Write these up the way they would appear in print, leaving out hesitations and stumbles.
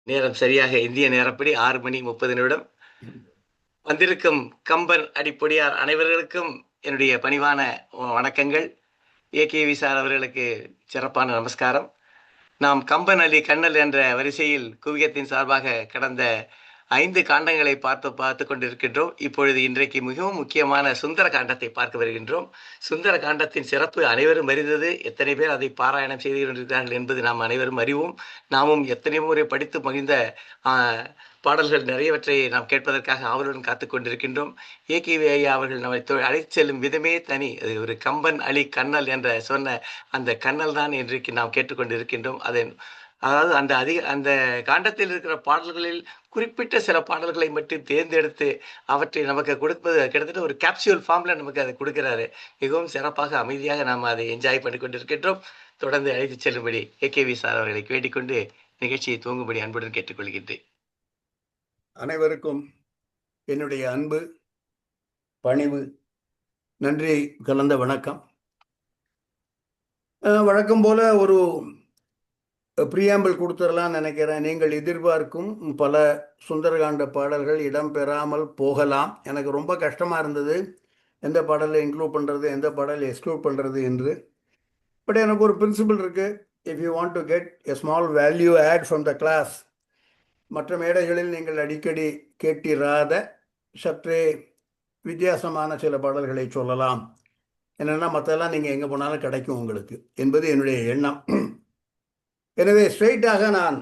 நேரம் சரியாக இந்திய நேரப்படி 6:30 வந்திருக்கும் கம்பன் அடிப்பொடியார் அனைவர்களுக்கும் என்னுடைய பணிவான வணக்கங்கள். ஏகேவி சார் அவர்களுக்கு சிறப்பான நமஸ்காரம். நாம் கம்பன் அலி கண்ணல் என்ற வரிசையில் குவியத்தின் சார்பாக கடந்த 5 காண்டங்களை பார்த்து கொண்டிருக்கின்றோம். இப்பொழுது இன்றைக்கு மிகவும் முக்கியமான சுந்தர காண்டத்தை பார்க்க வருகின்றோம். சுந்தர காண்டத்தின் சிறப்பு அனைவரும் அறிந்தது. எத்தனை பேர் அதை பாராயணம் செய்து கொண்டிருக்கிறார்கள் என்பது நாம் அனைவரும் அறிவோம். நாமும் எத்தனை முறை படித்து மகிழ்ந்த பாடல்கள் நிறையவற்றை நாம் கேட்பதற்காக ஆவலுடன் காத்து கொண்டிருக்கின்றோம். ஏகேவி ஐயா அவர்கள் நம்மை அழைத்து செல்லும் விதமே தனி. அது ஒரு கம்பன் அலி கண்ணல் என்ற சொன்ன அந்த கண்ணல் தான் இன்றைக்கு நாம் கேட்டுக்கொண்டிருக்கின்றோம். அதாவது அந்த காண்டத்தில் இருக்கிற பாடல்களில் குறிப்பிட்ட சில பாடல்களை மட்டும் தேர்ந்தெடுத்து அவற்றை நமக்கு கொடுப்பது கிட்டத்தட்ட ஒரு கேப்சியூல் ஃபார்மில் நமக்கு அதை கொடுக்கிறாரு. மிகவும் சிறப்பாக அமைதியாக நாம் அதை என்ஜாய் பண்ணி கொண்டிருக்கின்றோம். தொடர்ந்து அழைத்து செல்லும்படி ஏகேவி சார் அவர்களை வேண்டிக்கொண்டு நிகழ்ச்சியை துவங்கும்படி அன்புடன் கேட்டுக்கொள்கின்றேன். அனைவருக்கும் என்னுடைய அன்பு, பணிவு, நன்றி கலந்த வணக்கம். வழக்கம் போல ஒரு பிரியாம்பிள் கொடுத்துடலாம் நினைக்கிறேன். நீங்கள் எதிர்பார்க்கும் பல சுந்தரகாண்ட பாடல்கள் இடம்பெறாமல் போகலாம். எனக்கு ரொம்ப கஷ்டமாக இருந்தது எந்த பாடலை இன்க்ளூட் பண்ணுறது, எந்த பாடலை எக்ஸ்க்ளூட் பண்ணுறது என்று. பட் எனக்கு ஒரு பிரின்சிபிள் இருக்குது. If you want to get a small value add from the class, மற்ற மேடைகளில் நீங்கள் அடிக்கடி கேட்டிராத சற்றே வித்தியாசமான சில பாடல்களை சொல்லலாம். என்னென்னா மற்றெல்லாம் நீங்கள் எங்கே போனாலும் கிடைக்கும் உங்களுக்கு என்பது என்னுடைய எண்ணம். எனவே ஸ்ட்ரெயிட்டாக நான்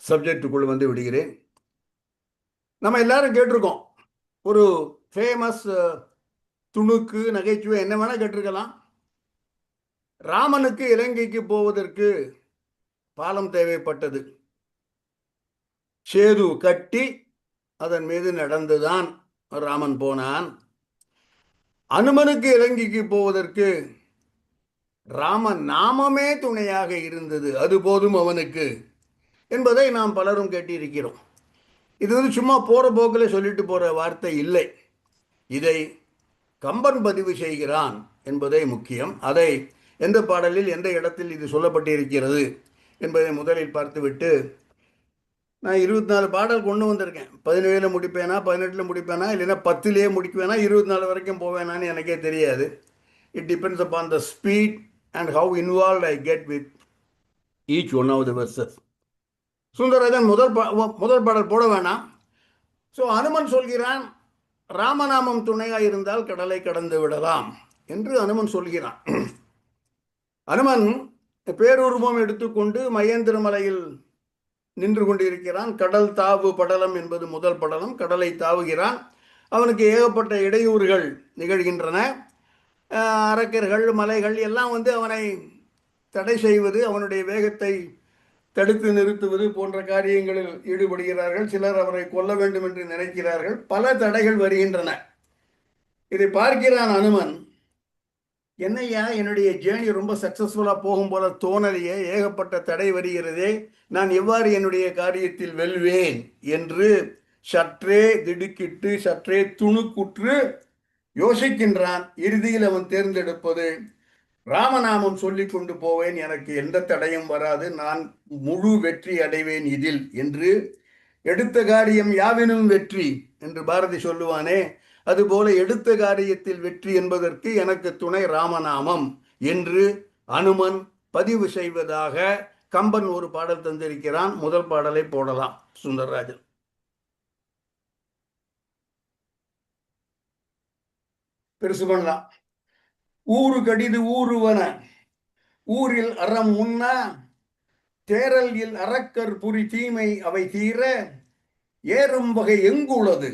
சப்ஜெக்டுக்குள் வந்து விடுகிறேன். நம்ம எல்லாரும் கேட்டிருக்கோம், ஒரு ஃபேமஸ் துணுக்கு நகைச்சுவை என்ன வேணால் கேட்டிருக்கலாம். ராமனுக்கு இலங்கைக்கு போவதற்கு பாலம் தேவைப்பட்டது. சேது கட்டி அதன் மீது நடந்துதான் ராமன் போனான். அனுமனுக்கு இலங்கைக்கு போவதற்கு ராம நாமமே துணையாக இருந்தது, அது போதும் அவனுக்கு என்பதை நாம் பலரும் கேட்டிருக்கிறோம். இது சும்மா போகிற போக்கில் சொல்லிட்டு போகிற வார்த்தை இல்லை. இதை கம்பன் பதிவு செய்கிறான் என்பதை முக்கியம். அதை எந்த பாடலில் எந்த இடத்தில் இது சொல்லப்பட்டிருக்கிறது என்பதை முதலில் பார்த்துவிட்டு, நான் 24 பாடல் கொண்டு வந்திருக்கேன். 17 முடிப்பேனா, 18 முடிப்பேனா, இல்லைன்னா 10 முடிக்குவேனா, 24 வரைக்கும் போவேனான்னு எனக்கே தெரியாது. It depends upon the speed and how involve I get with each one of the verses. Sundararajan முதல் பாடல் போட வேணாம். ஸோ அனுமன் சொல்கிறான், ராமநாமம் துணையாக இருந்தால் கடலை கடந்து விடலாம் என்று அனுமன் சொல்கிறான். அனுமன் பேருருவம் எடுத்துக்கொண்டு மகேந்திரமலையில் நின்று கொண்டிருக்கிறான். கடல் தாவு படலம் என்பது முதல் படலம். கடலை தாவுகிறான். அவனுக்கு ஏகப்பட்ட இடையூறுகள் நிகழ்கின்றன. அரக்கர்கள், மலைகள் எல்லாம் வந்து அவனை தடை செய்வது, அவனுடைய வேகத்தை தடுத்து நிறுத்துவது போன்ற காரியங்களில் ஈடுபடுகிறார்கள். சிலர் அவரை கொல்ல வேண்டும் என்று நினைக்கிறார்கள். பல தடைகள் வருகின்றன. இதை பார்க்கிறான் அனுமன். என்னையா, என்னுடைய ஜேர்னி ரொம்ப சக்சஸ்ஃபுல்லாக போகும் போல தோணலையே, ஏகப்பட்ட தடை வருகிறதே, நான் எவ்வாறு என்னுடைய காரியத்தில் வெல்வேன் என்று சற்றே திடுக்கிட்டு சற்றே துணுக்குற்று யோசிக்கின்றான். இறுதியில் அவன் தேர்ந்தெடுப்பது, ராமநாமம் சொல்லி கொண்டு போவேன், எனக்கு எந்த தடையும் வராது, நான் முழு வெற்றி அடைவேன் இதில் என்று. எடுத்த காரியம் யாவினும் வெற்றி என்று பாரதி சொல்லுவானே, அதுபோல எடுத்த காரியத்தில் வெற்றி என்பதற்கு எனக்கு துணை ராமநாமம் என்று அனுமன் பதிவு செய்வதாக கம்பன் ஒரு பாடல் தந்திருக்கிறான். முதல் பாடலை போடலாம். சுந்தரராஜன். பெருசு பண்ணலாம். ஊரு கடிது ஊருவன, ஊரில் அறம் உண்ண, தேரல் இல் அரக்கர் புரி தீமை அவை தீர, ஏறும் வகை எங்குள்ளது,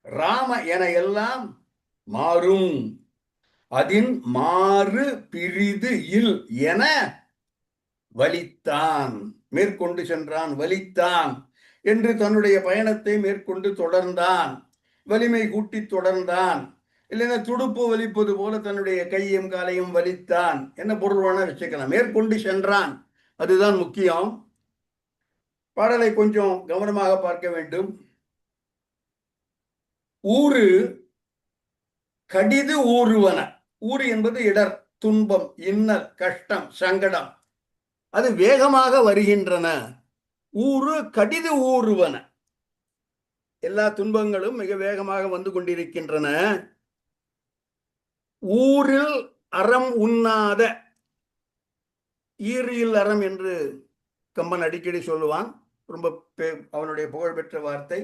ராம என எல்லாம் மாறும், அதின் மாறு பிரிது இல் என வலித்தான். மேற்கொண்டு சென்றான், வலித்தான் என்று தன்னுடைய பயணத்தை மேற்கொண்டு தொடர்ந்தான். வலிமை கூட்டி தொடர்ந்தான். இல்லைன்னா துடுப்பு வலிப்பது போல தன்னுடைய கையும் காலையும் வலித்தான். என்ன பொருள் வேணா வச்சுக்கலாம். மேற்கொண்டு சென்றான், அதுதான் முக்கியம். பாடலை கொஞ்சம் கவனமாக பார்க்க வேண்டும். ஊரு கடிது ஊருவன. ஊரு என்பது இடர், துன்பம், இன்னல், கஷ்டம், சங்கடம். அது வேகமாக வருகின்றன. ஊறு கடிது ஊறுவன. எல்லா துன்பங்களும் மிக வேகமாக வந்து கொண்டிருக்கின்றன. ஊரில் அறம் உண்ணாத, ஈரில் அறம் என்று கம்பன் அடிக்கடி சொல்லுவான். ரொம்ப அவனுடைய புகழ்பெற்ற வார்த்தை.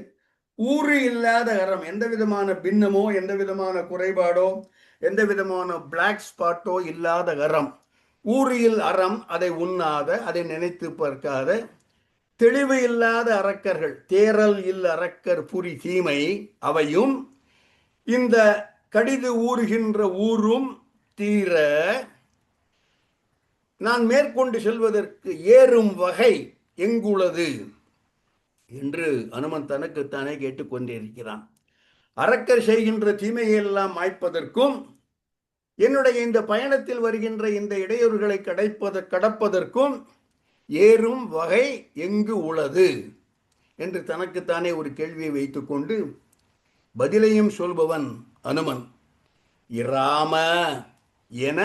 ஊறு இல்லாத அறம், எந்த விதமான பின்னமோ எந்த விதமான குறைபாடோ எந்த விதமான பிளாக் ஸ்பாட்டோ இல்லாத அறம். ஊரில் அறம், அதை உண்ணாத, அதை நினைத்து பார்க்காத, தெளிவு இல்லாத அரக்கர்கள், தேரல் இல் அரக்கர் புரி தீமை அவையும் இந்த கடிது ஊறுகின்ற ஊரும் தீர நான் மேற்கொண்டு செல்வதற்கு ஏறும் வகை எங்குள்ளது என்று அனுமன் தனக்குத்தானே கேட்டுக்கொண்டிருக்கிறான். அரக்கர் செய்கின்ற தீமையெல்லாம் மாய்ப்பதற்கும் என்னுடைய இந்த பயணத்தில் வருகின்ற இந்த இடையூறுகளை கடப்பதற்கும் ஏறும் வகை எங்கு உள்ளது என்று தனக்குத்தானே ஒரு கேள்வியை வைத்துக்கொண்டு பதிலையும் சொல்பவன் அனுமன். இராம என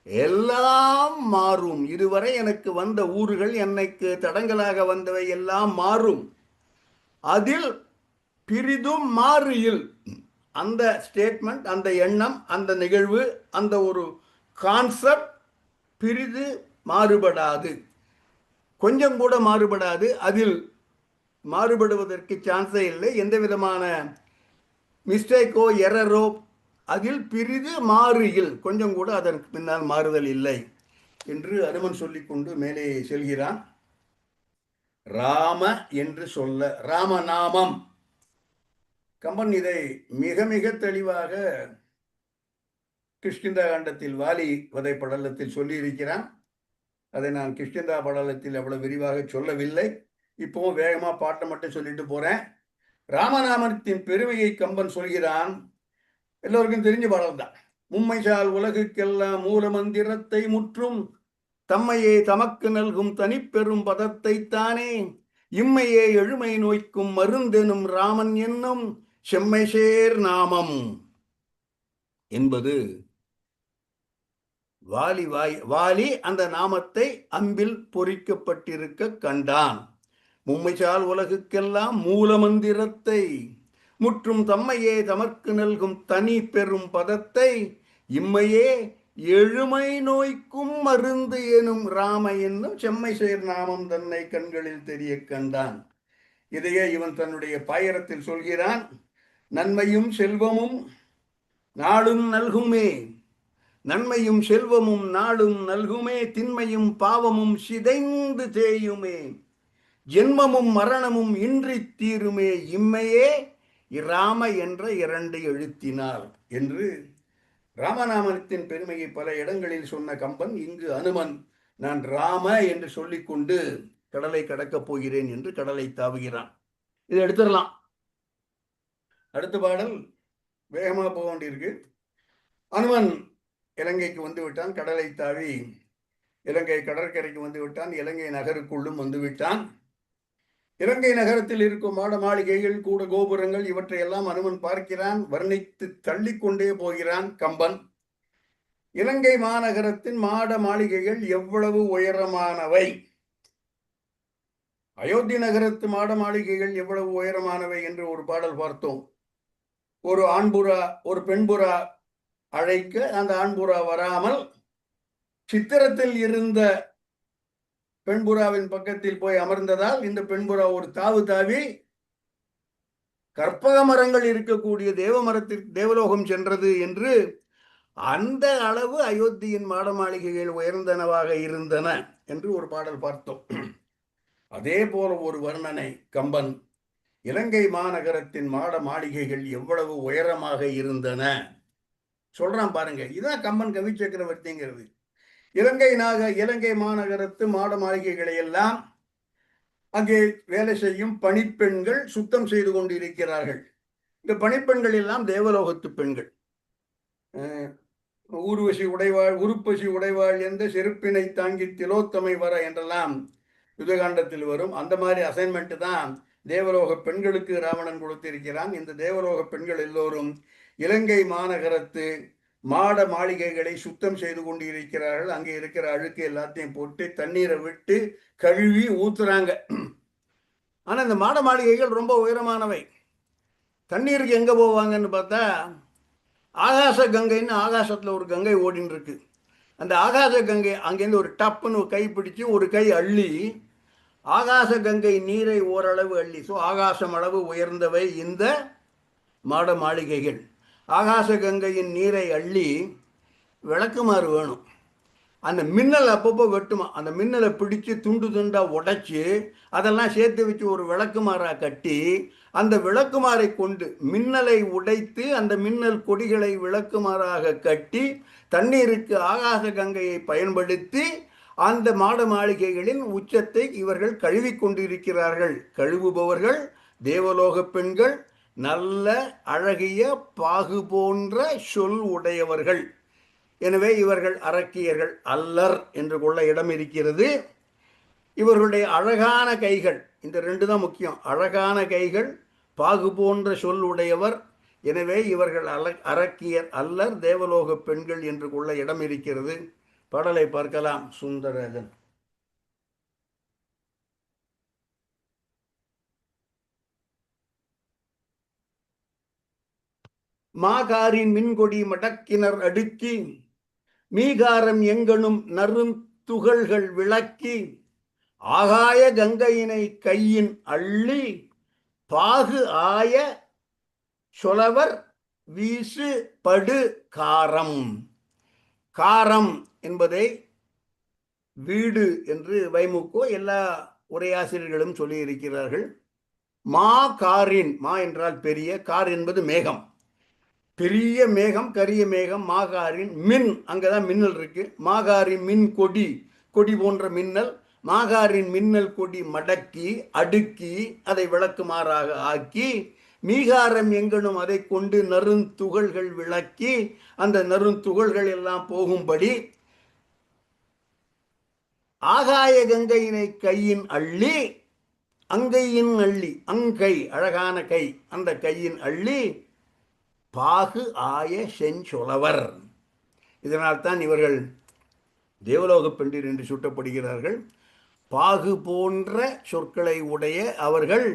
எல்லாம் மாறும். இதுவரை எனக்கு வந்த ஊர்கள், என்னைக்கு தடங்களாக வந்தவை எல்லாம் மாறும். அதில் பிரிதும் மாறியில், அந்த ஸ்டேட்மெண்ட், அந்த எண்ணம், அந்த நிகழ்வு, அந்த ஒரு கான்செப்ட் பிரிது மாறுபடாது, கொஞ்சம் கூட மாறுபடாது. அதில் மாறுபடுவதற்கு சான்ஸே இல்லை. எந்த விதமான மிஸ்டேக்கோ எரரோ அதில் பிரிது மாறுகில், கொஞ்சம் கூட அதற்கு பின்னால் மாறுதல் இல்லை என்று அனுமன் சொல்லிக்கொண்டு மேலே செல்கிறான். ராம என்று சொல்ல, ராமநாமம். கம்பன் இதை மிக மிக தெளிவாக கிஷ்கிந்தா காண்டத்தில் வாலி வதை படலத்தில் சொல்லி இருக்கிறான். அதை நான் கிஷ்கிந்தா படலத்தில் அவ்வளவு விரிவாக சொல்லவில்லை. இப்போவும் வேகமா பாட்டை மட்டும் சொல்லிட்டு போறேன். ராமநாமத்தின் பெருமையை கம்பன் சொல்கிறான். எல்லோருக்கும் தெரிஞ்ச பாடல் தான். மும்மைசால் உலகுக்கெல்லாம் மூல மந்திரத்தை முற்றும் தம்மையே தமக்கு நல்கும் தனிப்பெரும் பதத்தை தானே இம்மையே எழுமை நோய்க்கும் மருந்தெனும் ராமன் என்னும் செம்மைசேர் நாமம் என்பது வாலி அந்த நாமத்தை அம்பில் பொறிக்கப்பட்டிருக்க கண்டான். மும்மைசால் உலகுக்கெல்லாம் மூல மந்திரத்தை முற்றும் தம்மையே தமக்கு நல்கும் தனி பெரும் பதத்தை இம்மையே எழுமை நோய்க்கும் மருந்து எனும் ராம என்னும் செம்மை சேர் நாமம் தன்னை கண்களில் தெரிய கண்டான். இதையே இவன் தன்னுடைய பாயிரத்தில் சொல்கிறான். நன்மையும் செல்வமும் நாளும் நல்குமே, நன்மையும் செல்வமும் நாளும் நல்குமே, திண்மையும் பாவமும் சிதைந்து தேயுமே, ஜென்மமும் மரணமும் இன்றி தீருமே, இம்மையே இராம என்ற 2 எழுத்தினால் என்று ராமநாமத்தின் பெருமையை பல இடங்களில் சொன்ன கம்பன் இங்கு அனுமன் நான் ராம என்று சொல்லிக்கொண்டு கடலை கடக்கப் போகிறேன் என்று கடலை தாவுகிறான். இதை எடுத்துடலாம். அடுத்த பாடல் வேகமாக போக வேண்டியிருக்கு. அனுமன் இலங்கைக்கு வந்து விட்டான். கடலை தாவி இலங்கை கடற்கரைக்கு வந்து விட்டான். இலங்கை நகருக்குள்ளும் வந்து விட்டான். இலங்கை நகரத்தில் இருக்கும் மாட மாளிகைகள், கூட கோபுரங்கள், இவற்றையெல்லாம் அனுமன் பார்க்கிறான். வர்ணித்து தள்ளிக்கொண்டே போகிறான் கம்பன். இலங்கை மாநகரத்தின் மாட மாளிகைகள் எவ்வளவு உயரமானவை, அயோத்தி நகரத்து மாட மாளிகைகள் எவ்வளவு உயரமானவை என்று ஒரு பாடல் பார்த்தோம். ஒரு ஆண்புறா ஒரு பெண்புறா அழைக்க அந்த ஆண்புறா வராமல் சித்திரத்தில் இருந்த பெண்புறாவின் பக்கத்தில் போய் அமர்ந்ததால் இந்த பெண்புறா ஒரு தாவு தாவி கற்பக மரங்கள் இருக்கக்கூடிய தேவலோகம் சென்றது என்று அந்த அளவு அயோத்தியின் மாட மாளிகைகள் உயர்ந்தனவாக இருந்தன என்று ஒரு பாடல் பார்த்தோம். அதே போல ஒரு வர்ணனை கம்பன் இலங்கை மாநகரத்தின் மாட மாளிகைகள் எவ்வளவு உயரமாக இருந்தன சொல்றான் பாருங்க. இதுதான் கம்பன் கவி சக்கரவர்த்திங்கிறது. இலங்கை மாநகரத்து மாட மாளிகைகளை எல்லாம் அங்கே வேலை செய்யும் பணிப்பெண்கள் சுத்தம் செய்து கொண்டிருக்கிறார்கள். இந்த பணிப்பெண்கள் எல்லாம் தேவலோகத்து பெண்கள். ஊர்வசி உடைவாள் உருப்பசி உடைவாள் என்ற செருப்பினை தாங்கி திலோத்தமை வர என்றெல்லாம் யுதகாண்டத்தில் வரும். அந்த மாதிரி அசைன்மெண்ட் தான் தேவலோக பெண்களுக்கு ராவணன் கொடுத்திருக்கிறான். இந்த தேவலோக பெண்கள் எல்லோரும் இலங்கை மாநகரத்து மாட மாளிகைகளை சுத்தம் செய்து கொண்டு இருக்கிறார்கள். அங்கே இருக்கிற அழுக்கு எல்லாத்தையும் போட்டு தண்ணீரை விட்டு கழுவி ஊத்துறாங்க. ஆனா இந்த மாட மாளிகைகள் ரொம்ப உயரமானவை. தண்ணீருக்கு எங்க போவாங்கன்னு பார்த்தா ஆகாச கங்கைன்னு ஆகாசத்துல ஒரு கங்கை ஓடின்னு இருக்கு. அந்த ஆகாச கங்கை அங்கேருந்து ஒரு டப்புன்னு கை பிடிச்சு ஒரு கை அள்ளி ஆகாச கங்கை நீரை ஓரளவு அள்ளி, ஸோ ஆகாசம் அளவு உயர்ந்தவை இந்த மாட மாளிகைகள். ஆகாச கங்கையின் நீரை அள்ளி விளக்குமாறு வேணும். அந்த மின்னல் அப்பப்போ வெட்டுமா, அந்த மின்னலை பிடிச்சு துண்டு துண்டாக உடைச்சி அதெல்லாம் சேர்த்து வச்சு ஒரு விளக்குமாறாக கட்டி அந்த விளக்குமாறை கொண்டு மின்னலை உடைத்து அந்த மின்னல் கொடிகளை விளக்குமாறாக கட்டி தண்ணீருக்கு ஆகாச கங்கையை பயன்படுத்தி அந்த மாட மாளிகைகளின் உச்சத்தை இவர்கள் கழுவி கொண்டிருக்கிறார்கள். கழுவுபவர்கள் தேவலோக பெண்கள், நல்ல அழகிய பாகு போன்ற சொல் உடையவர்கள். எனவே இவர்கள் அரக்கியர்கள் அல்லர் என்று கொள்ள இடம் இருக்கிறது. இவர்களுடைய அழகான கைகள், இந்த ரெண்டு தான் முக்கியம், அழகான கைகள், பாகு போன்ற சொல் உடையவர். எனவே இவர்கள் அரக்கியர் அல்லர், தேவலோக பெண்கள் என்று கொள்ள இடம் இருக்கிறது. பாடலை பார்க்கலாம். சுந்தரகன். மாகாரின் மின்கொடி மடக்கினர் அடுக்கி மீகாரம் எங்கனும் நறுந்துகள்கள் விளக்கி ஆகாய கங்கையினை கையின் அள்ளி பாகு ஆய சொலவர் வீசு படு காரம். காரம் என்பதை வீடு என்று வைமுக்கோ எல்லா உரையாசிரியர்களும் சொல்லி இருக்கிறார்கள். மா காரின், மா என்றால் பெரிய, கார் என்பது மேகம், பெரிய மேகம், கரிய மேகம். மாகாரின் மின், அங்கதான் மின்னல் இருக்கு. மாகாரின் மின் கொடி, கொடி போன்ற மின்னல். மாகாரின் மின்னல் கொடி மடக்கி அடுக்கி அதை விளக்குமாறாக ஆக்கி மீகாரம் எங்கனும் அதை கொண்டு நறுந்துகள்கள் விளக்கி அந்த நறுந்துகள்கள் எல்லாம் போகும்படி ஆகாய கங்கையினை கையின் அள்ளி, அங்கையின் அள்ளி, அங்கை அழகான கை, அந்த கையின் அள்ளி பாகு ஆய செஞ்சொலவர். இதனால்தான் இவர்கள் தேவலோக பெண்டிர் என்று சுட்டப்படுகிறார்கள். பாகு போன்ற சொற்களை உடைய அவர்கள்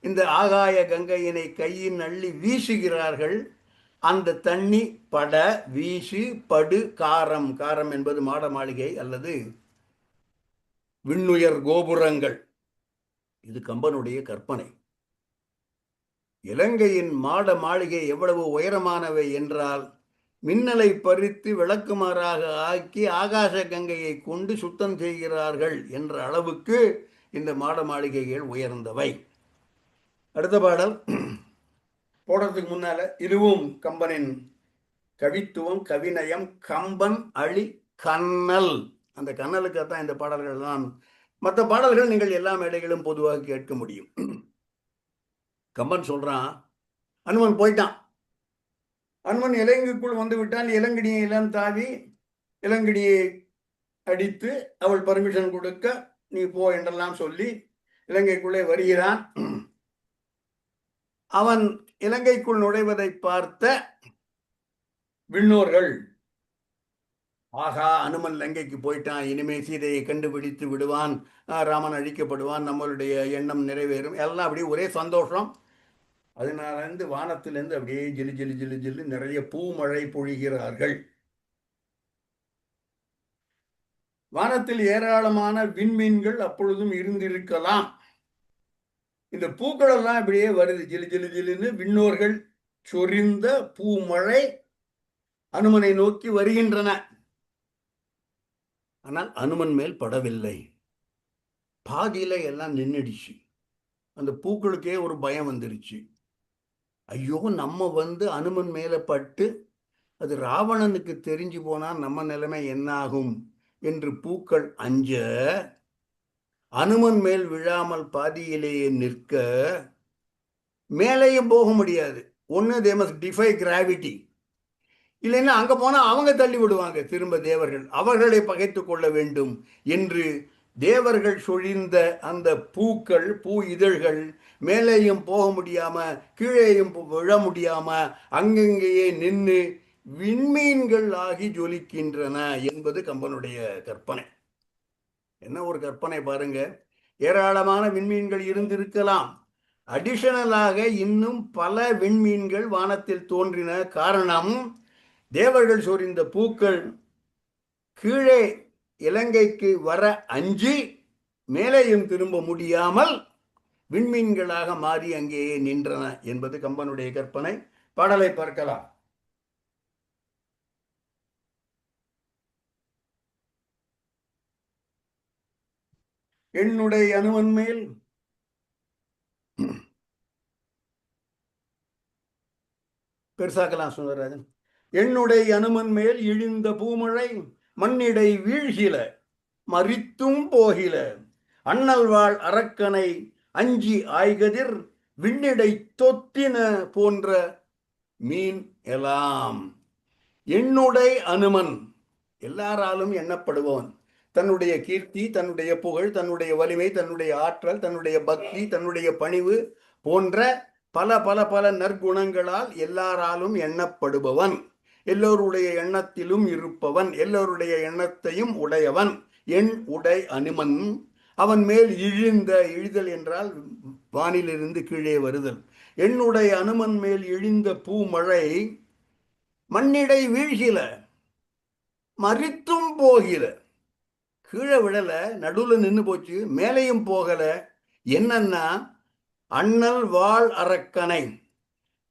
இந்த ஆகாய கங்கையினை கையின் அள்ளி வீசுகிறார்கள். அந்த தண்ணி பட வீசு படு காரம். காரம் என்பது மாட மாளிகை அல்லது விண்ணுயர் கோபுரங்கள். இது கம்பனுடைய கற்பனை. இலங்கையின் மாட மாளிகை எவ்வளவு உயரமானவை என்றால் மின்னலை பறித்து விளக்குமாறாக ஆக்கி ஆகாச கங்கையை கொண்டு சுத்தம் செய்கிறார்கள் என்ற அளவுக்கு இந்த மாட மாளிகைகள் உயர்ந்தவை. அடுத்த பாடல் போடுறதுக்கு முன்னால இதுவும் கம்பனின் கவித்துவம், கவிநயம். கம்பன் அழி கண்ணல், அந்த கண்ணலுக்காக தான் இந்த பாடல்கள் தான். மற்ற பாடல்கள் நீங்கள் எல்லா மேடைகளும் பொதுவாக கேட்க முடியும். கம்பன் சொல்றான், அனுமன் போயிட்டான், அனுமன் இலங்கைக்குள் வந்து விட்டான். இளங்கடியை எல்லாம் தாவி இளங்கடியை அடித்து அவள் பர்மிஷன் கொடுக்க நீ போ என்றெல்லாம் சொல்லி இலங்கைக்குள்ளே வருகிறான். அவன் இலங்கைக்குள் நுழைவதை பார்த்த விண்ணோர்கள், ஆகா அனுமன் லங்கைக்கு போயிட்டான், இனிமே சீதையை கண்டுபிடித்து விடுவான், ராமன் அழிக்கப்படுவான், நம்மளுடைய எண்ணம் நிறைவேறும், எல்லாம் அப்படியே ஒரே சந்தோஷம். அதனால வானத்திலிருந்து அப்படியே ஜிலு ஜிலு ஜிலு ஜில்லு நிறைய பூமழை பொழிகிறார்கள். வானத்தில் ஏராளமான விண்மீன்கள் அப்பொழுதும் இருந்திருக்கலாம். இந்த பூக்கள் எல்லாம் அப்படியே வருது ஜிலு ஜிலு ஜிலுன்னு. விண்ணோர்கள் சொரிந்த பூமழை அனுமனை நோக்கி வருகின்றன. ஆனால் அனுமன் மேல் படவில்லை. பாதியில எல்லாம் நின்றுடுச்சு. அந்த பூக்களுக்கே ஒரு பயம் வந்துருச்சு. ஐயோ, நம்ம அனுமன் மேல பட்டு அது ராவணனுக்கு தெரிஞ்சு போனா நம்ம நிலைமை என்ன ஆகும் என்று பூக்கள் அஞ்ச, அனுமன் மேல் விழாமல் பாதியிலேயே நிற்க, மேலேயும் போக முடியாது. ஒன்று தே மஸ்ட் டிஃபை கிராவிட்டி, இல்லைன்னா அங்கே போனால் அவங்க தள்ளி விடுவாங்க திரும்ப தேவர்கள், அவர்களை பகைத்து கொள்ள வேண்டும் என்று தேவர்கள் சொழிந்த அந்த பூக்கள், பூ இதழ்கள் மேலேயும் போக முடியாம கீழேயும் விழ முடியாம அங்கங்கேயே நின்று விண்மீன்கள் ஆகி ஜொலிக்கின்றன என்பது கம்பனுடைய கற்பனை. என்ன ஒரு கற்பனை பாருங்க. ஏராளமான விண்மீன்கள் இருந்திருக்கலாம். அடிஷனலாக இன்னும் பல விண்மீன்கள் வானத்தில் தோன்றின. காரணம், தேவர்கள் சொரிந்த பூக்கள் கீழே இலங்கைக்கு வர அஞ்சி மேலேயும் திரும்ப முடியாமல் விண்மீன்களாக மாறி அங்கேயே நின்றன என்பது கம்பனுடைய கற்பனை. பாடலை பார்க்கலாம். என்னுடைய அனுமன் மேல் பெருசாக்கலாம் சுந்தரராஜன். என்னுடைய அனுமன் மேல் இழிந்த பூமழை மண்ணிடை வீழ்கில மறித்தும் போகில அண்ணல் வாழ் அரக்கனை அஞ்சி ஆய்கதிர் விண்ணிடை தொத்தின போன்ற மீன் எல்லாம். என்னுடைய அனுமன் எல்லாராலும் எண்ணப்படுபவன். தன்னுடைய கீர்த்தி, தன்னுடைய புகழ், தன்னுடைய வலிமை, தன்னுடைய ஆற்றல், தன்னுடைய பக்தி, தன்னுடைய பணிவு போன்ற பல பல பல நற்குணங்களால் எல்லாராலும் எண்ணப்படுபவன், எல்லோருடைய எண்ணத்திலும் இருப்பவன், எல்லோருடைய எண்ணத்தையும் உடையவன். என் உடை அனுமன். அவன் மேல் இழிதல் என்றால் வானிலிருந்து கீழே வருதல். என்னுடைய அனுமன் மேல் இழிந்த பூமழை மண்ணிடை வீழ்கில மறித்தும் போகில. கீழே விழல, நடுவில் நின்று போச்சு, மேலையும் போகல. என்னன்னா, அண்ணல் வாழ் அரக்கனை.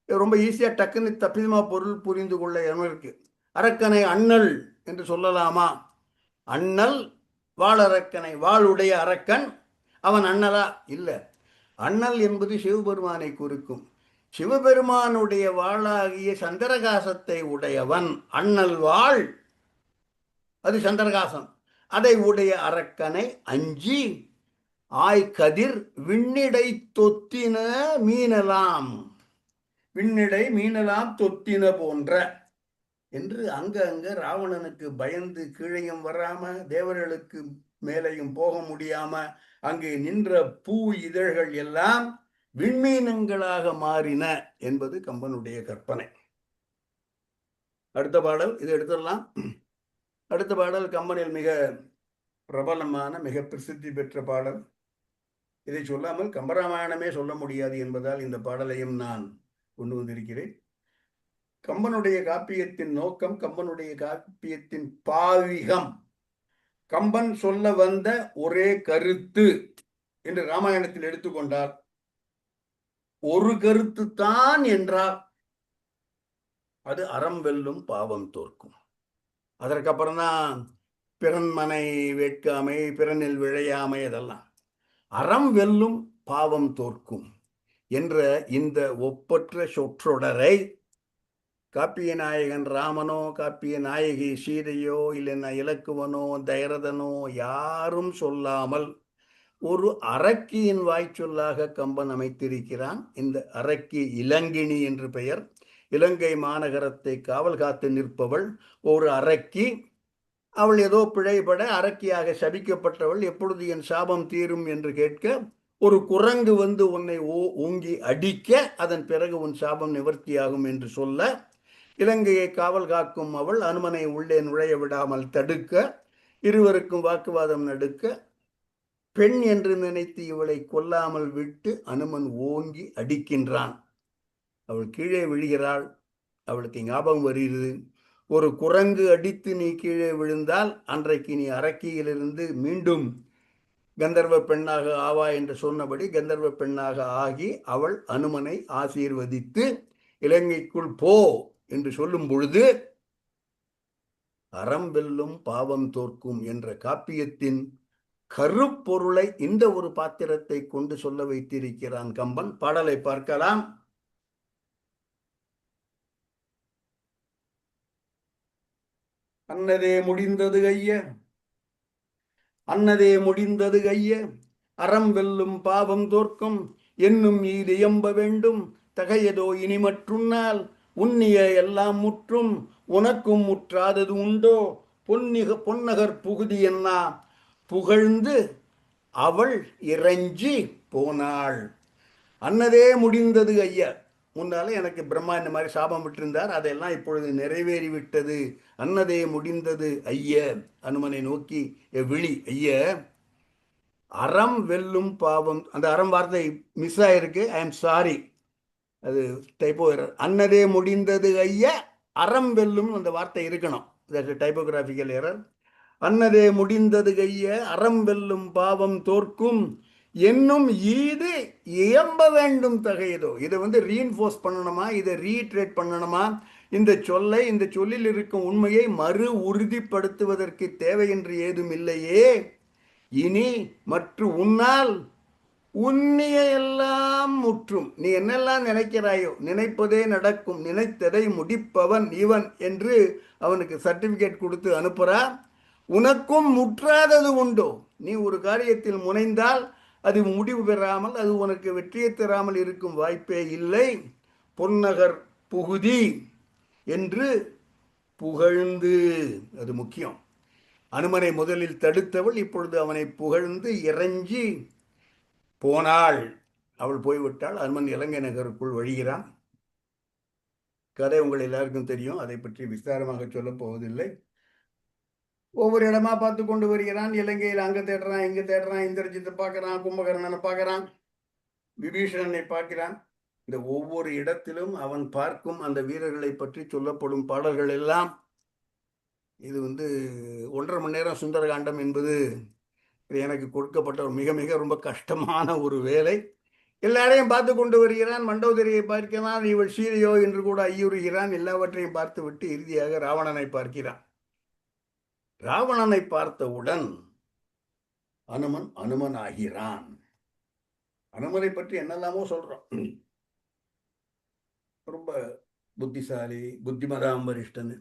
ரொம்ப ஈஸியா டக்குன்னு தப்பிதமா பொருள் புரிந்து கொள்ள இருக்கு. அரக்கனை அண்ணல் என்று சொல்லலாமா? அண்ணல் வாழ் அரக்கனை, வாளுடைய அரக்கன் அவன் அண்ணலா? இல்லை. அண்ணல் என்பது சிவபெருமானை குறிக்கும். சிவபெருமானுடைய வாளாகிய சந்திரகாசத்தை உடையவன் அண்ணல் வாழ், அது சந்திரகாசம். அதை உடைய அரக்கனை அஞ்சி ஆய்கதிர் விண்ணிடை தொத்தின மீனலாம். விண்ணிடை மீனலாம் தொத்தின போன்ற என்று அங்க ராவணனுக்கு பயந்து கீழையும் வராம தேவர்களுக்கு மேலையும் போக முடியாம அங்கு நின்ற பூ இதழ்கள் எல்லாம் விண்மீனங்களாக மாறின என்பது கம்பனுடைய கற்பனை. அடுத்த பாடல் இதை எடுத்துடலாம். அடுத்த பாடல் கம்பனில் மிக பிரபலமான மிக பிரசித்தி பெற்ற பாடல். இதை சொல்லாமல் கம்பராமாயணமே சொல்ல முடியாது என்பதால் இந்த பாடலையும் நான் கொண்டு வந்திருக்கிறேன். கம்பனுடைய காப்பியத்தின் நோக்கம், கம்பனுடைய காப்பியத்தின் பாவிகம், கம்பன் சொல்ல வந்த ஒரே கருத்து என்று ராமாயணத்தில் எடுத்துக்கொண்டார். ஒரு கருத்து தான் என்றார், அது அறம் வெல்லும் பாவம் தோற்கும். அதற்கப்புறம் தான் பிறன்மனை வேட்காமை, பிறனில் விழையாமை, அதெல்லாம். அறம் வெல்லும் பாவம் தோற்கும் என்ற இந்த ஒப்பற்ற சொற்றொடரை காப்பிய நாயகன் ராமனோ, காப்பிய நாயகி சீதையோ, இல்லைன்னா இலக்குவனோ, தைரதனோ யாரும் சொல்லாமல் ஒரு அரக்கியின் வாய்ச்சொல்லாக கம்பன் அமைத்திருக்கிறான். இந்த அரக்கி இலங்கினி என்று பெயர். இலங்கை மாநகரத்தை காவல் காத்து நிற்பவள் ஒரு அரக்கி. அவள் ஏதோ பிழைபட அரக்கியாக சபிக்கப்பட்டவள். எப்பொழுது என் சாபம் தீரும் என்று கேட்க, ஒரு குரங்கு வந்து உன்னை ஓங்கி அடிக்க, அதன் பிறகு உன் சாபம் நிவர்த்தியாகும் என்று சொல்ல, இலங்கையை காவல் காக்கும் அவள் அனுமனை உள்ளே நுழைய விடாமல் தடுக்க, இருவருக்கும் வாக்குவாதம் நடுக்க, பெண் என்று நினைத்து இவளை கொல்லாமல் விட்டு அனுமன் ஓங்கி அடிக்கின்றான். அவள் கீழே விழுகிறாள். அவளுக்கு ஞாபகம் வருகிறது, ஒரு குரங்கு அடித்து நீ கீழே விழுந்தால் அன்றைக்கு நீ அரக்கியிலிருந்து மீண்டும் கந்தர்வ பெண்ணாக ஆவா என்று சொன்னபடி கந்தர்வ பெண்ணாக ஆகி அவள் அனுமனை ஆசீர்வதித்து இலங்கைக்குள் போ என்று சொல்லும் பொழுது அறம் வெல்லும் பாவம் தோற்கும் என்ற காப்பியத்தின் கருப்பொருளை இந்த ஒரு பாத்திரத்தை கொண்டு சொல்ல வைத்திருக்கிறான் கம்பன். பாடலை பார்க்கலாம். அன்னதே முடிந்தது ஐய, அன்னதே முடிந்தது ஐய, அறம் வெல்லும் பாவம் தோற்கும் என்னும் ஈது எம்ப வேண்டும் தகையதோ இனி மற்றுன்னால் உன்னிய எல்லாம் முற்றும் உனக்கும் முற்றாதது உண்டோ பொன்னகர் புகுதி என்னா புகழ்ந்து அவள் இறைஞ்சி போனாள். அன்னதே முடிந்தது ஐயா, முன்னால எனக்கு பிரம்மா இந்த மாதிரி சாபம் விட்டிருந்தார், அதெல்லாம் இப்பொழுது நிறைவேறி விட்டது. அன்னதே முடிந்தது ஐய. அனுமனை நோக்கி விழி ஐய, அறம் வெல்லும் பாவம், அந்த அறம் வார்த்தை மிஸ் ஆயிருக்கு, ஐ எம் சாரி, அது டைப்போ எரர். அன்னதே முடிந்தது ஐய, அறம் வெல்லும் அந்த வார்த்தை இருக்கணும், டைப்போகிராபிக்கல் எரர். அன்னதே முடிந்தது கைய, அறம் வெல்லும் பாவம் தோற்கும் என்னும் ஈது இயம்ப வேண்டும் தகையதோ. இதை ரீஇன்ஃபோர்ஸ் பண்ணணுமா, இதை ரீட்ரேட் பண்ணணுமா, இந்த சொல்லை, இந்த சொல்லில் இருக்கும் உண்மையை மறு உறுதிப்படுத்துவதற்கு தேவையின்றி ஏதும் இல்லையே. இனி மற்ற உன்னால் உன்னிய எல்லாம் முற்றும், நீ என்னெல்லாம் நினைக்கிறாயோ நினைப்பதே நடக்கும், நினைத்ததை முடிப்பவன் இவன் என்று அவனுக்கு சர்டிபிகேட் கொடுத்து அனுப்புறா. உனக்கும் முற்றாதது உண்டோ, நீ ஒரு காரியத்தில் முனைந்தால் அது முடிவு பெறாமல், அது உனக்கு வெற்றியை தராமல் இருக்கும் வாய்ப்பே இல்லை. பொன்னகர் புகுதி என்று புகழ்ந்து, அது முக்கியம். அனுமனை முதலில் தடுத்தவள் இப்பொழுது அவனை புகழ்ந்து இறைஞ்சி போனாள். அவள் போய்விட்டாள். அனுமன் இலங்கை நகருக்குள் வழிகிறான். கதை உங்கள் எல்லாருக்கும் தெரியும், அதை பற்றி விஸ்தாரமாக சொல்லப் போவதில்லை. ஒவ்வொரு இடமா பார்த்து கொண்டு வருகிறான். இலங்கையில் அங்க தேடுறான், இங்க தேடுறான், இந்திரஜித்தை பார்க்கறான், கும்பகர்ணனை பார்க்கறான், விபீஷணனை பார்க்கிறான். இந்த ஒவ்வொரு இடத்திலும் அவன் பார்க்கும் அந்த வீரர்களை பற்றி சொல்லப்படும் பாடல்கள் எல்லாம், இது 1.5 மணி நேரம் சுந்தரகாண்டம் என்பது எனக்கு கொடுக்கப்பட்ட ஒரு மிக மிக ரொம்ப கஷ்டமான ஒரு வேலை. எல்லாரையும் பார்த்து கொண்டு வருகிறான். மண்டோதரியை பார்க்கிறான், இவள் சீதையோ என்று கூட ஐயுறுகிறான். எல்லாவற்றையும் பார்த்து விட்டு இறுதியாக ராவணனை பார்க்கிறான். ராவணனை பார்த்தவுடன் அனுமன் ஆகிறான். அனுமனை பற்றி என்னெல்லாமோ சொல்றோம், ரொம்ப புத்திசாலி, புத்திமதாம் வரிஷ்டன்.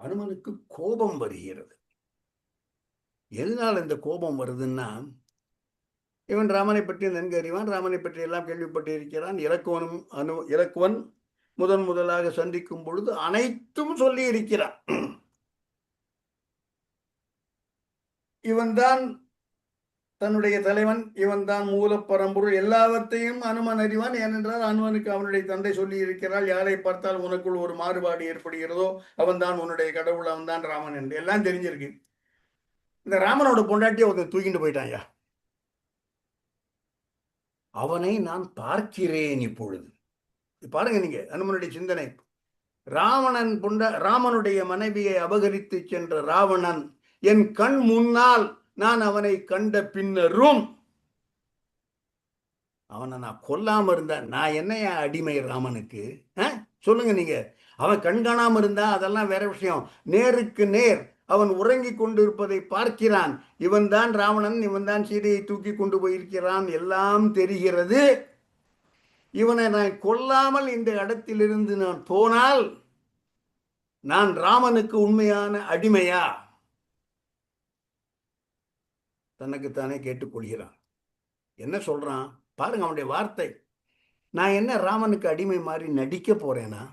அனுமனுக்கு கோபம் வருகிறது. எதனால் இந்த கோபம் வருதுன்னா, இவன் ராமனை பற்றி நன்கு அறிவான், ராமனை பற்றி எல்லாம் கேள்விப்பட்டு இருக்கிறான். இலக்குவன் முதலாக சந்திக்கும் பொழுது அனைத்தும் சொல்லி இருக்கிறான். இவன்தான் தன்னுடைய தலைவன், இவன்தான் மூலப்பரம்பொருள், எல்லாவற்றையும் அனுமன் அறிவான். ஏனென்றால் அனுமனுக்கு அவனுடைய தந்தை சொல்லி இருக்கிறாள், யாரை பார்த்தால் உனக்குள் ஒரு மாறுபாடு ஏற்படுகிறதோ அவன்தான் உன்னுடைய கடவுள், அவன்தான் ராமன் என்று எல்லாம் தெரிஞ்சிருக்கு. இந்த ராமனோட பொண்டாட்டியை ஒருத்தன் தூக்கிட்டு போயிட்டான். அவனை நான் பார்க்கிறேன் இப்பொழுது. பாருங்க நீங்க அனுமனுடைய சிந்தனை. ராமனுடைய மனைவியை அபகரித்து சென்ற ராவணன் என் கண் முன்னால் நான் அவனை கண்ட பின்னரும் அவனை நான் கொல்லாம இருந்தா நான் என்னையா அடிமை ராமனுக்கு? சொல்லுங்க நீங்க. அவன் கண்காணாம இருந்தா அதெல்லாம் வேற விஷயம். நேருக்கு நேர் அவன் உறங்கி கொண்டிருப்பதை பார்க்கிறான். இவன் தான் ராவணன், இவன் தான் சீதையை தூக்கி கொண்டு போயிருக்கிறான், எல்லாம் தெரிகிறது. இவனை நான் கொல்லாமல் இந்த இடத்திலிருந்து நான் போனால் நான் ராமனுக்கு உண்மையான அடிமையா? தனக்குத்தானே கேட்டுக்கொள்கிறான். என்ன சொல்றான் பாருங்க அவனுடைய வார்த்தை. நான் என்ன ராமனுக்கு அடிமை மாதிரி நடிக்க போறேனா?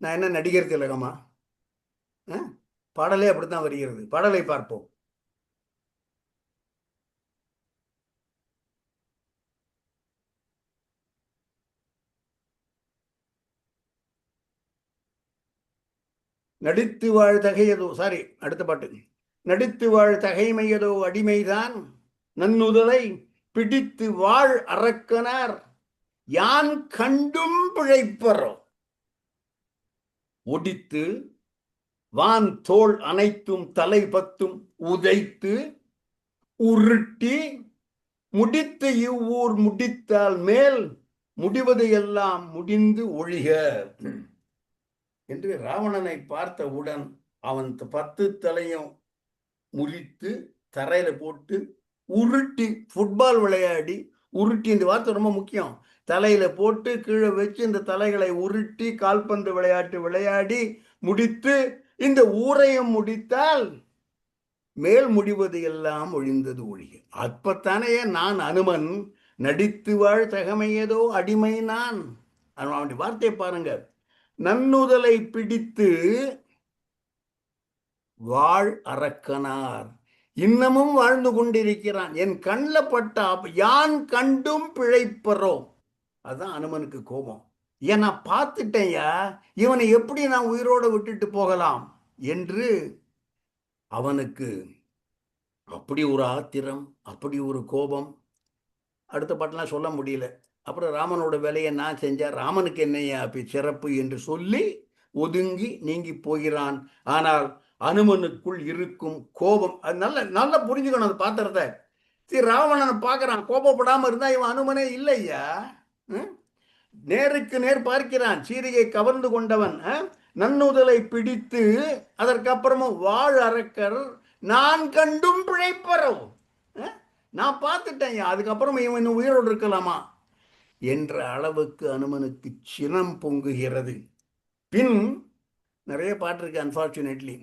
நான் என்ன நடிகர் திலகமா? பாடலே அப்படித்தான் வருகிறது. பாடலை பார்ப்போம். நடித்து வாழ் தகையதோ, சாரி அடுத்த பாட்டு. நடித்து வாழ் தகைமையதோ அடிமைதான், நன்னுதலை பிடித்து வாழ் அரக்கனார் யான் கண்டும் பிழைப்பரோ. ஒடித்து வான் தோள் அனைத்தும் தலை பத்தும் உதைத்து உருட்டி முடித்து இவ்வூர் முடித்தால் மேல் முடிவது எல்லாம் முடிந்து ஒழிக என்று ராவணனை பார்த்தவுடன் அவன் 10 தலையும் முறித்து தரையில போட்டு உருட்டி, ஃபுட்பால் விளையாடி உருட்டி, இந்த வார்த்தை ரொம்ப முக்கியம், தலையில போட்டு கீழே வச்சு இந்த தலைகளை உருட்டி கால்பந்து விளையாட்டு விளையாடி முடித்து இந்த ஊரையும் முடித்தால் மேல் முடிவது எல்லாம் ஒழிந்தது ஒழிக. அப்பத்தானே நான் அனுமன் நடித்து வாழ் தகமையதோ அடிமை நான். அவனுடைய வார்த்தையை பாருங்க. நன்னுதலை பிடித்து வாழ் அரக்கனார், இன்னமும் வாழ்ந்து கொண்டிருக்கிறான். என் கண்ணில் பட்ட யான் கண்டும் பிழைப்பரோ. அதுதான் அனுமனுக்கு கோபம். ஏன் நான் பார்த்துட்டேன்யா, இவனை எப்படி நான் உயிரோட விட்டுட்டு போகலாம் என்று அவனுக்கு அப்படி ஒரு ஆத்திரம், அப்படி ஒரு கோபம். அடுத்த பாட்டெல்லாம் சொல்ல முடியல. அப்புறம் ராமனோட வேலையை நான் செஞ்சேன், ராமனுக்கு என்னையா அப்படி சிறப்பு என்று சொல்லி ஒதுங்கி நீங்கி போகிறான். ஆனால் அனுமனுக்குள் இருக்கும் கோபம், அது நல்ல நல்லா புரிஞ்சுக்கணும் அந்த பாத்திரத்தை. சரி, ராவணனை பார்க்கறான், கோபப்படாம இருந்தா இவன் அனுமனே இல்லையா. நேருக்கு நேர் பார்க்கிறான், சீதையை கவர்ந்து கொண்டவன் நன்னுதலை பிடித்து அதற்கப்புறமும் வாழ் அரக்கர் நான் கண்டும் பிழைப்பறவும், நான் பார்த்துட்டேன், அதுக்கப்புறம் இவன் இன்னும் உயிரோடு இருக்கலாமா என்ற அளவுக்கு அனுமனுக்கு சினம் பொங்குகிறது. பின் நிறைய பாட்டு இருக்கு. அன்பார்ச்சுனேட்லி,